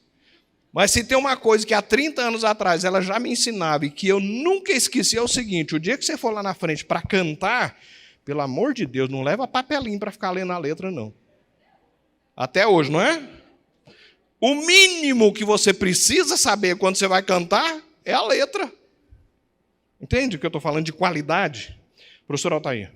Mas se tem uma coisa que há 30 anos atrás ela já me ensinava e que eu nunca esqueci, é o seguinte, o dia que você for lá na frente para cantar... Pelo amor de Deus, não leva papelinho para ficar lendo a letra, não. Até hoje, não é? O mínimo que você precisa saber quando você vai cantar é a letra. Entende o que eu estou falando de qualidade? Professor Altair.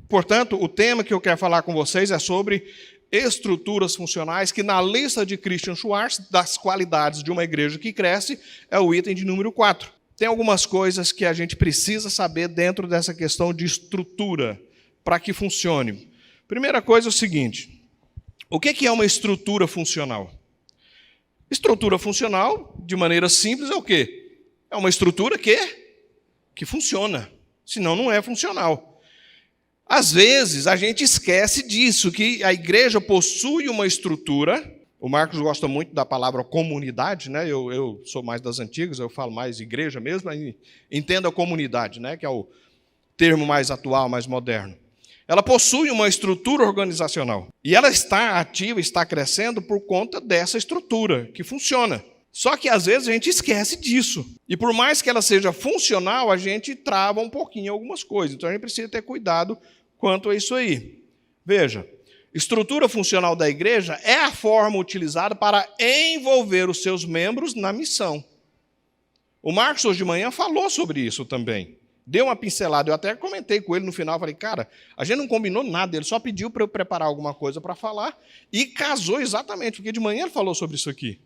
Portanto, o tema que eu quero falar com vocês é sobre estruturas funcionais, que na lista de Christian Schwarz, das qualidades de uma igreja que cresce, é o item de número 4. Tem algumas coisas que a gente precisa saber dentro dessa questão de estrutura, para que funcione. Primeira coisa é o seguinte, o que é uma estrutura funcional? Estrutura funcional, de maneira simples, é o quê? É uma estrutura que funciona, senão não é funcional. Às vezes, a gente esquece disso, que a igreja possui uma estrutura. O Marcos gosta muito da palavra comunidade, né? Eu sou mais das antigas, eu falo mais igreja mesmo, entenda a comunidade, né? Que é o termo mais atual, mais moderno. Ela possui uma estrutura organizacional. E ela está ativa, está crescendo por conta dessa estrutura, que funciona. Só que, às vezes, a gente esquece disso. E por mais que ela seja funcional, a gente trava um pouquinho algumas coisas. Então, a gente precisa ter cuidado quanto a isso aí. Veja, estrutura funcional da igreja é a forma utilizada para envolver os seus membros na missão. O Marcos, hoje de manhã, falou sobre isso também. Deu uma pincelada, eu até comentei com ele no final, falei, cara, a gente não combinou nada, ele só pediu para eu preparar alguma coisa para falar e casou exatamente, porque de manhã ele falou sobre isso aqui.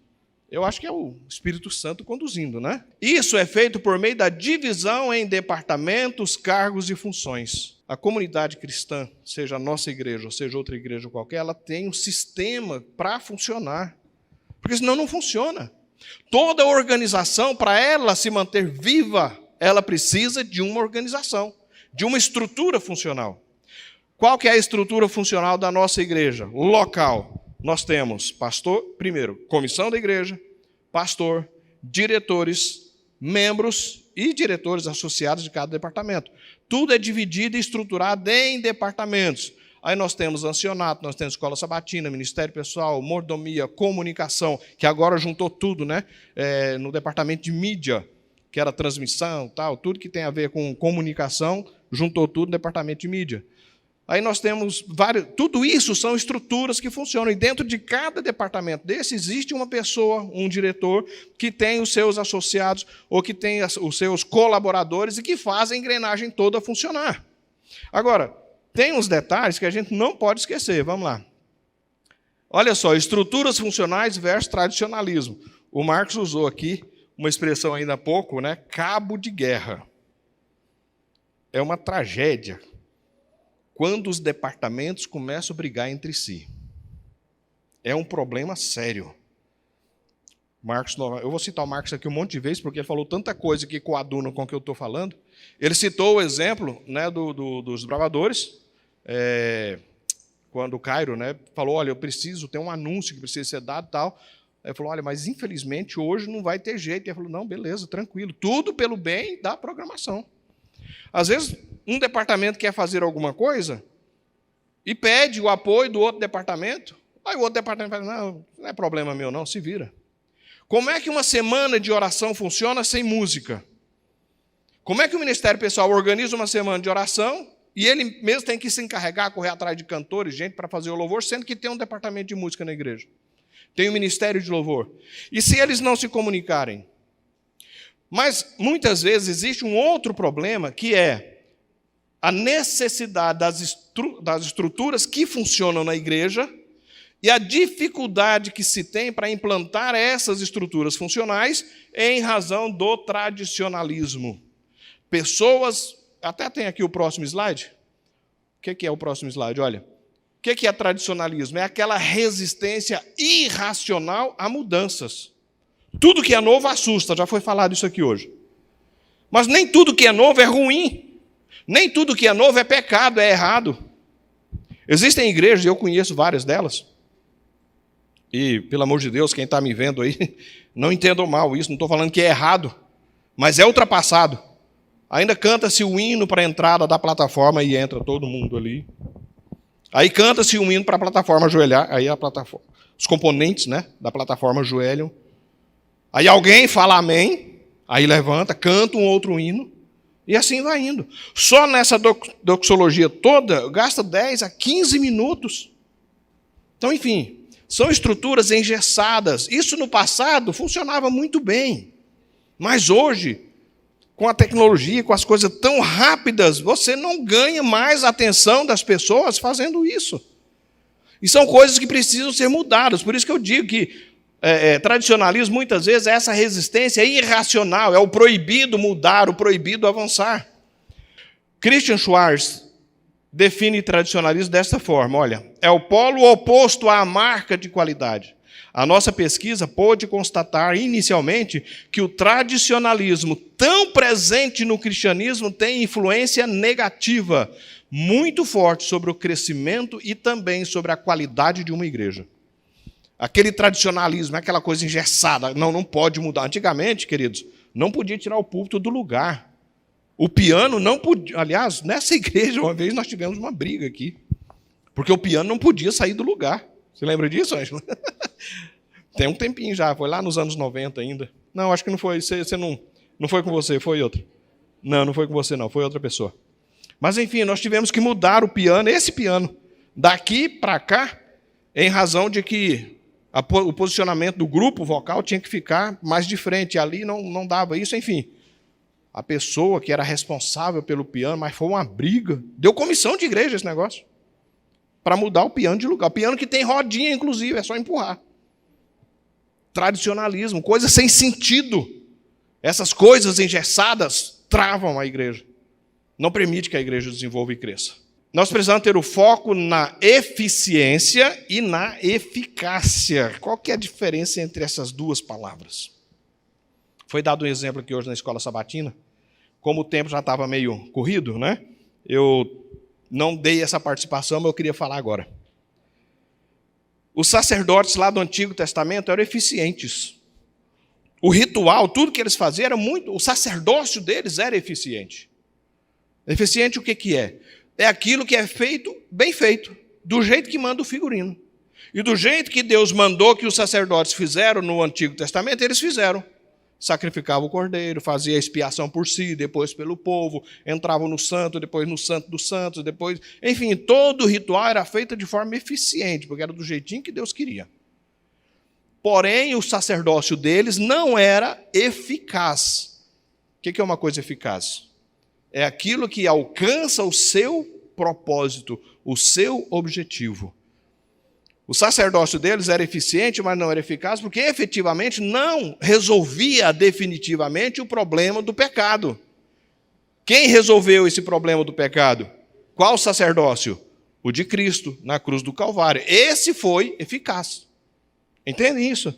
Eu acho que é o Espírito Santo conduzindo, né? Isso é feito por meio da divisão em departamentos, cargos e funções. A comunidade cristã, seja a nossa igreja ou seja outra igreja qualquer, ela tem um sistema para funcionar, porque senão não funciona. Toda organização, para ela se manter viva, ela precisa de uma organização, de uma estrutura funcional. Qual que é a estrutura funcional da nossa igreja? O local. Nós temos pastor, primeiro, comissão da igreja, pastor, diretores, membros e diretores associados de cada departamento. Tudo é dividido e estruturado em departamentos. Aí nós temos ancianato, nós temos escola sabatina, ministério pessoal, mordomia, comunicação, que agora juntou tudo, né? No departamento de mídia, que era transmissão, tal, tudo que tem a ver com comunicação, juntou tudo no departamento de mídia. Aí nós temos vários... Tudo isso são estruturas que funcionam. E dentro de cada departamento desse existe uma pessoa, um diretor, que tem os seus associados ou que tem os seus colaboradores e que fazem a engrenagem toda funcionar. Agora, tem uns detalhes que a gente não pode esquecer. Vamos lá. Olha só, estruturas funcionais versus tradicionalismo. O Marcos usou aqui uma expressão ainda há pouco, né? Cabo de guerra. É uma tragédia quando os departamentos começam a brigar entre si. É um problema sério. Marcos, eu vou citar o Marcos aqui um monte de vezes, porque ele falou tanta coisa que coaduna com o que eu estou falando. Ele citou o exemplo, né, dos bravadores, quando o Cairo, né, falou, olha, eu preciso ter um anúncio que precisa ser dado e tal. Ele falou, olha, mas infelizmente hoje não vai ter jeito. E ele falou, não, beleza, tranquilo. Tudo pelo bem da programação. Às vezes, um departamento quer fazer alguma coisa e pede o apoio do outro departamento. Aí o outro departamento fala, não é problema meu, não, se vira. Como é que uma semana de oração funciona sem música? Como é que o Ministério Pessoal organiza uma semana de oração e ele mesmo tem que se encarregar, correr atrás de cantores, gente, para fazer o louvor, sendo que tem um departamento de música na igreja? Tem um ministério de louvor. E se eles não se comunicarem? Mas, muitas vezes, existe um outro problema, que é a necessidade das estruturas que funcionam na igreja e a dificuldade que se tem para implantar essas estruturas funcionais em razão do tradicionalismo. Pessoas... Até tem aqui o próximo slide. O que é o próximo slide? Olha, o que é tradicionalismo? É aquela resistência irracional a mudanças. Tudo que é novo assusta, já foi falado isso aqui hoje. Mas nem tudo que é novo é ruim. Nem tudo que é novo é pecado, é errado. Existem igrejas, eu conheço várias delas. E, pelo amor de Deus, quem está me vendo aí, não entendam mal isso, não estou falando que é errado, mas é ultrapassado. Ainda canta-se o hino para a entrada da plataforma e entra todo mundo ali. Aí canta-se um hino para a plataforma ajoelhar, aí a plataforma, os componentes, né, da plataforma ajoelham. Aí alguém fala amém, aí levanta, canta um outro hino, e assim vai indo. Só nessa doxologia toda, gasta 10 a 15 minutos. Então, enfim, são estruturas engessadas. Isso no passado funcionava muito bem. Mas hoje, com a tecnologia, com as coisas tão rápidas, você não ganha mais a atenção das pessoas fazendo isso. E são coisas que precisam ser mudadas. Por isso que eu digo que tradicionalismo, muitas vezes, é essa resistência irracional, é o proibido mudar, o proibido avançar. Christian Schwarz define tradicionalismo desta forma, olha, é o polo oposto à marca de qualidade. A nossa pesquisa pôde constatar, inicialmente, que o tradicionalismo, tão presente no cristianismo, tem influência negativa, muito forte sobre o crescimento e também sobre a qualidade de uma igreja. Aquele tradicionalismo, aquela coisa engessada, não pode mudar. Antigamente, queridos, não podia tirar o púlpito do lugar. O piano não podia... Aliás, nessa igreja, uma vez nós tivemos uma briga aqui, porque o piano não podia sair do lugar. Você lembra disso, Ângela? Tem um tempinho já, foi lá nos anos 90 ainda. Não, acho que não foi, você não foi com você, foi outra. Não foi com você não, foi outra pessoa. Mas enfim, nós tivemos que mudar o piano, esse piano, daqui para cá, em razão de que o posicionamento do grupo vocal tinha que ficar mais de frente, e ali não dava isso, enfim. A pessoa que era responsável pelo piano, mas foi uma briga, deu comissão de igreja esse negócio, para mudar o piano de lugar. O piano que tem rodinha, inclusive, é só empurrar. Tradicionalismo, coisa sem sentido. Essas coisas engessadas travam a igreja. Não permite que a igreja desenvolva e cresça. Nós precisamos ter o foco na eficiência e na eficácia. Qual que é a diferença entre essas duas palavras? Foi dado um exemplo aqui hoje na escola sabatina. Como o tempo já estava meio corrido, né? Eu não dei essa participação, mas eu queria falar agora. Os sacerdotes lá do Antigo Testamento eram eficientes. O ritual, tudo que eles faziam era muito... O sacerdócio deles era eficiente. Eficiente o que é? É aquilo que é feito, bem feito, do jeito que manda o figurino. E do jeito que Deus mandou que os sacerdotes fizeram no Antigo Testamento, eles fizeram. Sacrificavam o cordeiro, fazia a expiação por si, depois pelo povo, entravam no santo, depois no santo dos santos, depois... Enfim, todo o ritual era feito de forma eficiente, porque era do jeitinho que Deus queria. Porém, o sacerdócio deles não era eficaz. O que é uma coisa eficaz? É aquilo que alcança o seu propósito, o seu objetivo. O sacerdócio deles era eficiente, mas não era eficaz, porque efetivamente não resolvia definitivamente o problema do pecado. Quem resolveu esse problema do pecado? Qual sacerdócio? O de Cristo, na cruz do Calvário. Esse foi eficaz. Entendem isso?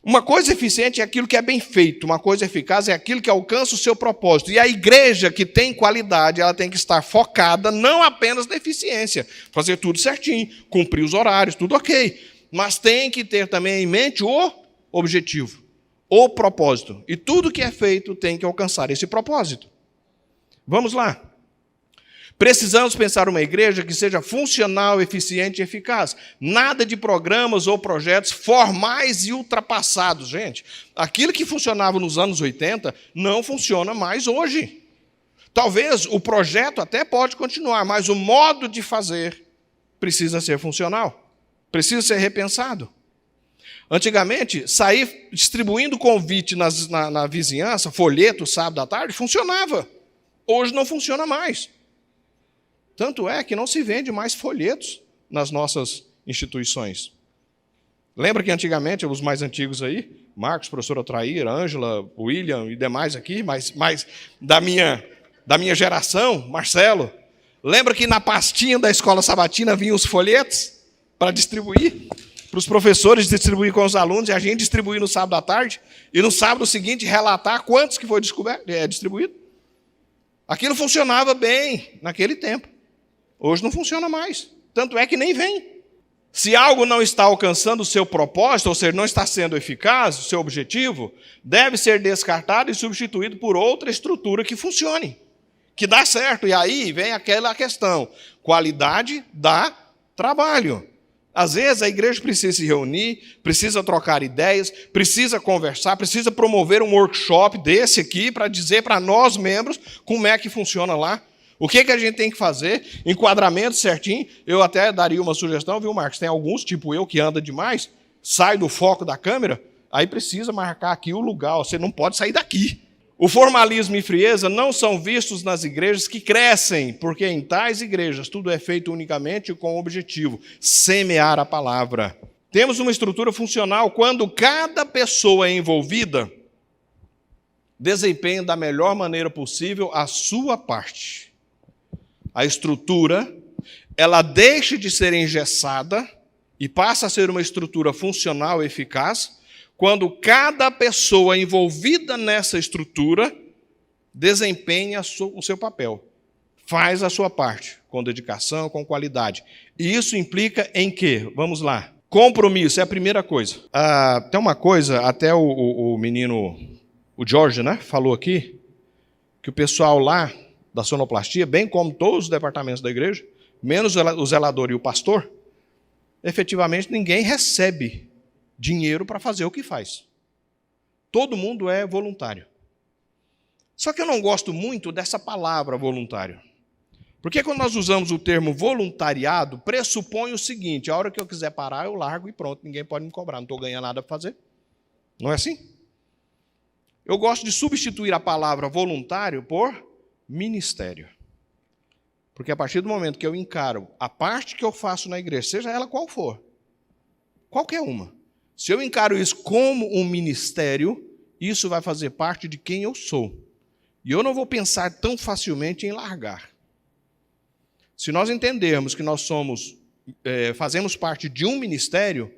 Uma coisa eficiente é aquilo que é bem feito, uma coisa eficaz é aquilo que alcança o seu propósito. E a igreja que tem qualidade, ela tem que estar focada não apenas na eficiência, fazer tudo certinho, cumprir os horários, tudo ok. Mas tem que ter também em mente o objetivo, o propósito. E tudo que é feito tem que alcançar esse propósito. Vamos lá. Precisamos pensar uma igreja que seja funcional, eficiente e eficaz. Nada de programas ou projetos formais e ultrapassados, gente. Aquilo que funcionava nos anos 80 não funciona mais hoje. Talvez o projeto até pode continuar, mas o modo de fazer precisa ser funcional. Precisa ser repensado. Antigamente, sair distribuindo convite na vizinhança, folheto, sábado à tarde, funcionava. Hoje não funciona mais. Tanto é que não se vende mais folhetos nas nossas instituições. Lembra que antigamente, os mais antigos aí, Marcos, professora Traíra, Ângela, William e demais aqui, mas da minha geração, Marcelo, lembra que na pastinha da escola sabatina vinham os folhetos para distribuir? Para os professores distribuir com os alunos e a gente distribuir no sábado à tarde e no sábado seguinte relatar quantos que foi distribuído? Aquilo funcionava bem naquele tempo. Hoje não funciona mais. Tanto é que nem vem. Se algo não está alcançando o seu propósito, ou seja, não está sendo eficaz, o seu objetivo, deve ser descartado e substituído por outra estrutura que funcione, que dá certo. E aí vem aquela questão, qualidade dá trabalho. Às vezes a igreja precisa se reunir, precisa trocar ideias, precisa conversar, precisa promover um workshop desse aqui para dizer para nós, membros, como é que funciona lá. O que a gente tem que fazer? Enquadramento certinho. Eu até daria uma sugestão, viu, Marcos? Tem alguns, tipo eu, que anda demais, sai do foco da câmera, aí precisa marcar aqui o lugar. Você não pode sair daqui. O formalismo e frieza não são vistos nas igrejas que crescem, porque em tais igrejas tudo é feito unicamente com o objetivo, semear a palavra. Temos uma estrutura funcional quando cada pessoa envolvida desempenha da melhor maneira possível a sua parte. A estrutura, ela deixa de ser engessada e passa a ser uma estrutura funcional e eficaz quando cada pessoa envolvida nessa estrutura desempenha o seu papel, faz a sua parte, com dedicação, com qualidade. E isso implica em quê? Vamos lá. Compromisso é a primeira coisa. Tem uma coisa, até o menino, o Jorge, né, falou aqui, que o pessoal lá da sonoplastia, bem como todos os departamentos da igreja, menos o zelador e o pastor, efetivamente ninguém recebe dinheiro para fazer o que faz. Todo mundo é voluntário. Só que eu não gosto muito dessa palavra voluntário. Porque quando nós usamos o termo voluntariado, pressupõe o seguinte, a hora que eu quiser parar, eu largo e pronto, ninguém pode me cobrar, não estou ganhando nada para fazer. Não é assim? Eu gosto de substituir a palavra voluntário por ministério. Porque a partir do momento que eu encaro a parte que eu faço na igreja, seja ela qual for, qualquer uma, se eu encaro isso como um ministério, isso vai fazer parte de quem eu sou. E eu não vou pensar tão facilmente em largar. Se nós entendermos que nós fazemos parte de um ministério,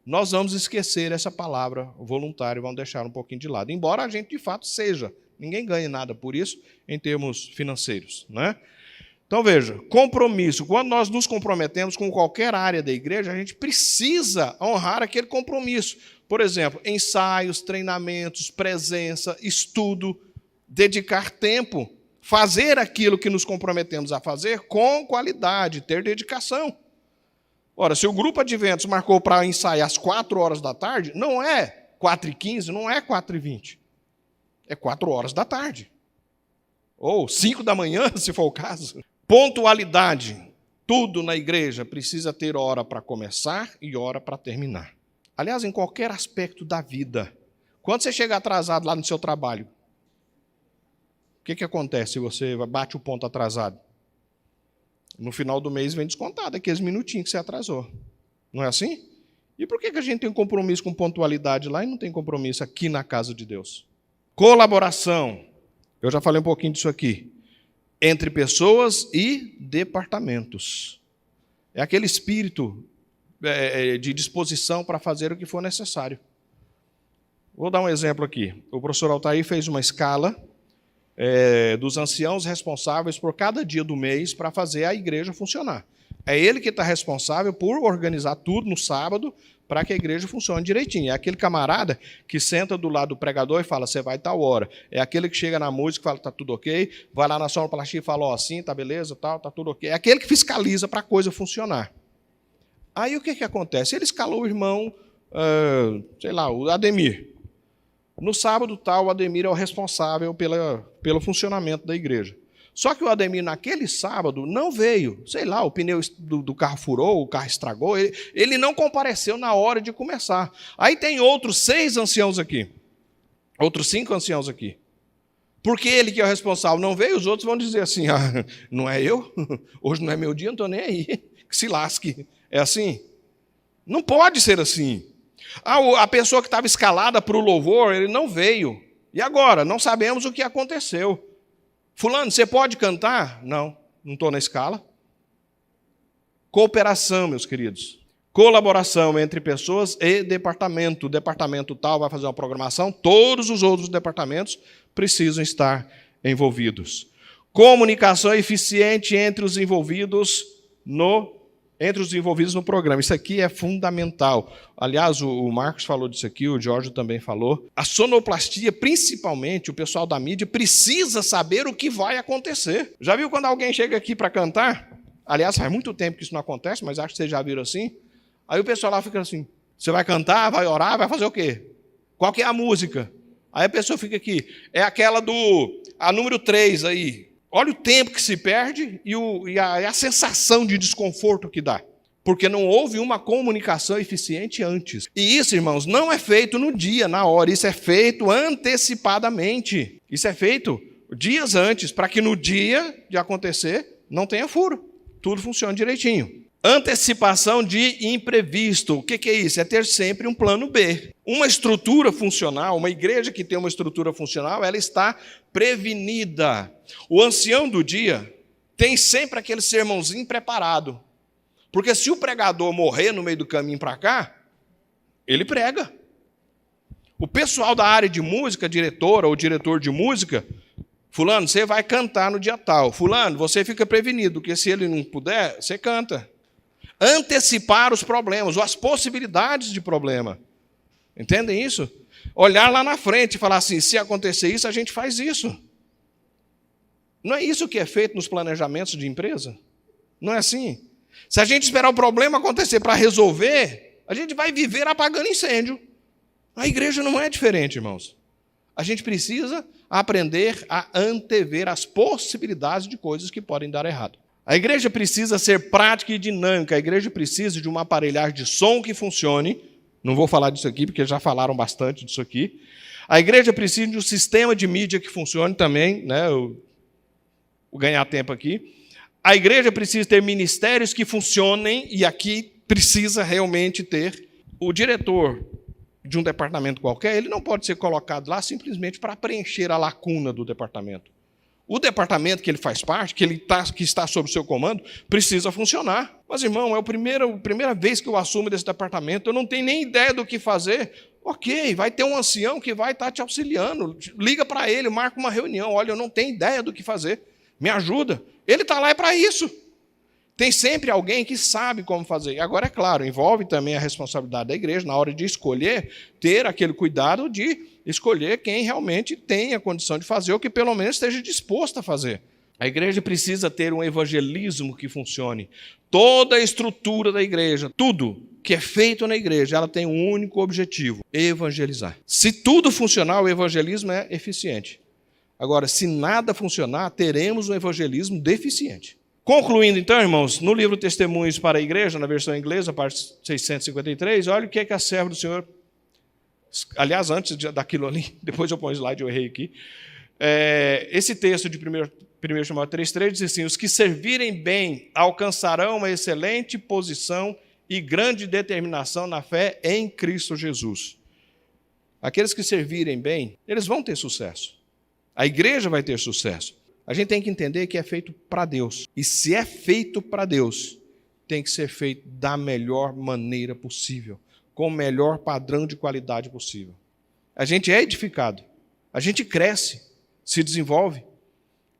nós vamos esquecer essa palavra voluntário, vamos deixar um pouquinho de lado. Embora a gente, de fato, seja. Ninguém ganha nada por isso em termos financeiros, né? Então, Então veja, compromisso. Quando nós nos comprometemos com qualquer área da igreja, a gente precisa honrar aquele compromisso. Por exemplo, ensaios, treinamentos, presença, estudo, dedicar tempo, fazer aquilo que nos comprometemos a fazer com qualidade, ter dedicação. Ora, se o grupo Adventos marcou para ensaiar às 4 horas da tarde, não é 4h15, não é 4h20. É 4 horas da tarde. Ou 5 da manhã, se for o caso. Pontualidade. Tudo na igreja precisa ter hora para começar e hora para terminar. Aliás, em qualquer aspecto da vida. Quando você chega atrasado lá no seu trabalho, o que acontece se você bate o ponto atrasado? No final do mês vem descontado aqueles minutinhos que você atrasou. Não é assim? E por que a gente tem compromisso com pontualidade lá e não tem compromisso aqui na casa de Deus? Colaboração. Eu já falei um pouquinho disso aqui. Entre pessoas e departamentos. É aquele espírito de disposição para fazer o que for necessário. Vou dar um exemplo aqui. O professor Altair fez uma escala dos anciãos responsáveis por cada dia do mês para fazer a igreja funcionar. É ele que está responsável por organizar tudo no sábado para que a igreja funcione direitinho. É aquele camarada que senta do lado do pregador e fala, você vai tal hora. É aquele que chega na música e fala, está tudo ok. Vai lá na sonoplastia e fala, assim, tá beleza, tal, tá tudo ok. É aquele que fiscaliza para a coisa funcionar. Aí o que acontece? Ele escalou o irmão, o Ademir. No sábado tal, o Ademir é o responsável pelo funcionamento da igreja. Só que o Ademir, naquele sábado, não veio. O pneu do carro furou, o carro estragou. Ele não compareceu na hora de começar. Aí tem outros 6 anciãos aqui. Outros 5 anciãos aqui. Porque ele que é o responsável não veio, os outros vão dizer assim, não é eu? Hoje não é meu dia, não estou nem aí. Que se lasque. É assim? Não pode ser assim. A pessoa que estava escalada para o louvor, ele não veio. E agora? Não sabemos o que aconteceu. Fulano, você pode cantar? Não estou na escala. Cooperação, meus queridos. Colaboração entre pessoas e departamento. O departamento tal vai fazer uma programação, todos os outros departamentos precisam estar envolvidos. Comunicação eficiente entre os envolvidos no programa. Isso aqui é fundamental. Aliás, o Marcos falou disso aqui, o Jorge também falou. A sonoplastia, principalmente, o pessoal da mídia, precisa saber o que vai acontecer. Já viu quando alguém chega aqui para cantar? Aliás, faz muito tempo que isso não acontece, mas acho que vocês já viram assim. Aí o pessoal lá fica assim, você vai cantar, vai orar, vai fazer o quê? Qual que é a música? Aí a pessoa fica aqui, é aquela a número 3 aí. Olha o tempo que se perde e a sensação de desconforto que dá. Porque não houve uma comunicação eficiente antes. E isso, irmãos, não é feito no dia, na hora. Isso é feito antecipadamente. Isso é feito dias antes, para que no dia de acontecer não tenha furo. Tudo funcione direitinho. Antecipação de imprevisto. O que é isso? É ter sempre um plano B. Uma estrutura funcional, uma igreja que tem uma estrutura funcional, ela está prevenida. O ancião do dia tem sempre aquele sermãozinho preparado. Porque se o pregador morrer no meio do caminho para cá, ele prega. O pessoal da área de música, diretora ou diretor de música, fulano, você vai cantar no dia tal. Fulano, você fica prevenido, porque se ele não puder, você canta. Antecipar os problemas, ou as possibilidades de problema. Entendem isso? Olhar lá na frente e falar assim, se acontecer isso, a gente faz isso. Não é isso que é feito nos planejamentos de empresa? Não é assim? Se a gente esperar o problema acontecer para resolver, a gente vai viver apagando incêndio. A igreja não é diferente, irmãos. A gente precisa aprender a antever as possibilidades de coisas que podem dar errado. A igreja precisa ser prática e dinâmica. A igreja precisa de uma aparelhagem de som que funcione. Não vou falar disso aqui, porque já falaram bastante disso aqui. A igreja precisa de um sistema de mídia que funcione também, né? Vou ganhar tempo aqui. A igreja precisa ter ministérios que funcionem, e aqui precisa realmente ter o diretor de um departamento qualquer, ele não pode ser colocado lá simplesmente para preencher a lacuna do departamento. O departamento que ele faz parte, que está sob o seu comando, precisa funcionar. Mas, irmão, é a primeira vez que eu assumo desse departamento, eu não tenho nem ideia do que fazer. Ok, vai ter um ancião que vai estar te auxiliando. Liga para ele, marca uma reunião. Olha, eu não tenho ideia do que fazer. Me ajuda. Ele está lá para isso. Tem sempre alguém que sabe como fazer. Agora, é claro, envolve também a responsabilidade da igreja, na hora de escolher, ter aquele cuidado de escolher quem realmente tem a condição de fazer, ou que pelo menos esteja disposto a fazer. A igreja precisa ter um evangelismo que funcione. Toda a estrutura da igreja, tudo que é feito na igreja, ela tem um único objetivo: evangelizar. Se tudo funcionar, o evangelismo é eficiente. Agora, se nada funcionar, teremos um evangelismo deficiente. Concluindo então, irmãos, no livro Testemunhos para a Igreja, na versão inglesa, parte 653, olha o que é que a serva do Senhor... Aliás, antes daquilo ali, depois eu ponho o slide, eu errei aqui. Esse texto de 1 Timóteo 3,3 diz assim: os que servirem bem alcançarão uma excelente posição e grande determinação na fé em Cristo Jesus. Aqueles que servirem bem, eles vão ter sucesso. A igreja vai ter sucesso. A gente tem que entender que é feito para Deus. E se é feito para Deus, tem que ser feito da melhor maneira possível, com o melhor padrão de qualidade possível. A gente é edificado, a gente cresce, se desenvolve.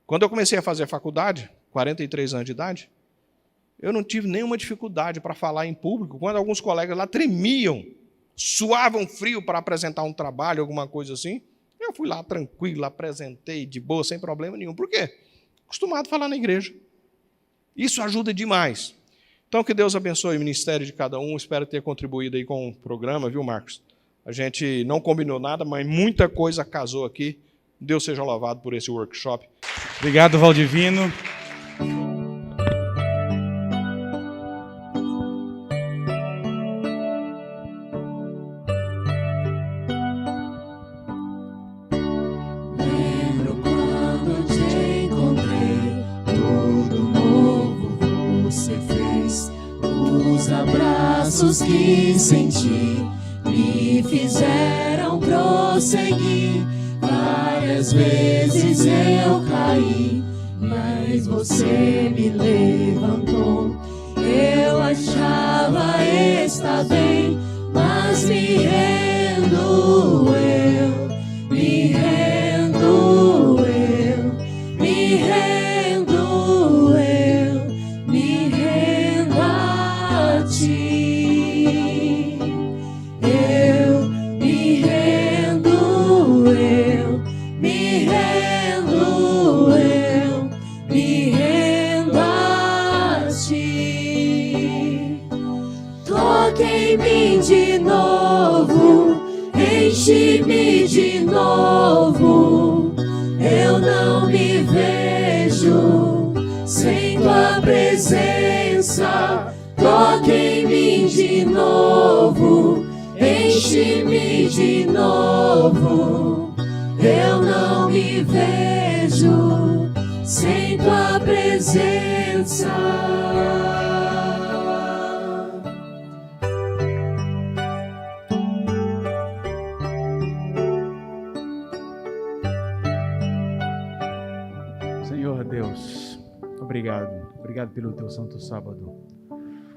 Quando eu comecei a fazer a faculdade, 43 anos de idade, eu não tive nenhuma dificuldade para falar em público, quando alguns colegas lá tremiam, suavam frio para apresentar um trabalho, alguma coisa assim. Eu fui lá tranquilo, apresentei de boa, sem problema nenhum. Por quê? Acostumado a falar na igreja. Isso ajuda demais. Então, que Deus abençoe o ministério de cada um. Espero ter contribuído aí com o programa, viu, Marcos? A gente não combinou nada, mas muita coisa casou aqui. Deus seja louvado por esse workshop. Obrigado, Valdivino. Que senti me fizeram prosseguir. Várias vezes eu caí, mas você me levantou. Eu achava estar bem, mas me rendo eu, me rendo eu, me rendo eu, me rendo a ti. De novo, enche-me de novo. Eu não me vejo sem tua presença. Toque em mim de novo, enche-me de novo. Eu não me vejo sem tua presença. Obrigado pelo teu santo sábado.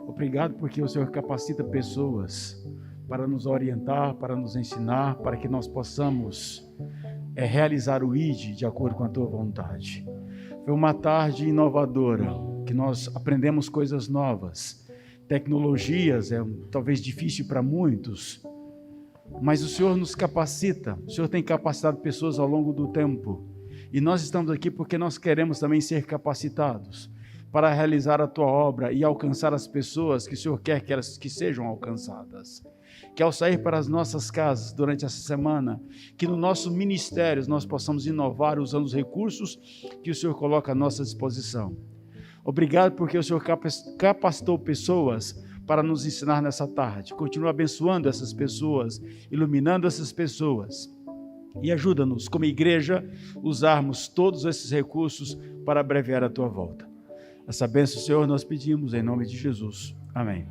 Obrigado porque o Senhor capacita pessoas para nos orientar, para nos ensinar, para que nós possamos realizar o ID de acordo com a tua vontade. Foi uma tarde inovadora, que nós aprendemos coisas novas. Tecnologias talvez difícil para muitos, mas o Senhor nos capacita. O Senhor tem capacitado pessoas ao longo do tempo. E nós estamos aqui porque nós queremos também ser capacitados para realizar a tua obra e alcançar as pessoas que o Senhor quer que elas que sejam alcançadas. Que ao sair para as nossas casas durante essa semana, que no nosso ministério nós possamos inovar usando os recursos que o Senhor coloca à nossa disposição. Obrigado porque o Senhor capacitou pessoas para nos ensinar nessa tarde. Continua abençoando essas pessoas, iluminando essas pessoas. E ajuda-nos, como igreja, usarmos todos esses recursos para abreviar a tua volta. Essa bênção, Senhor, nós pedimos em nome de Jesus. Amém.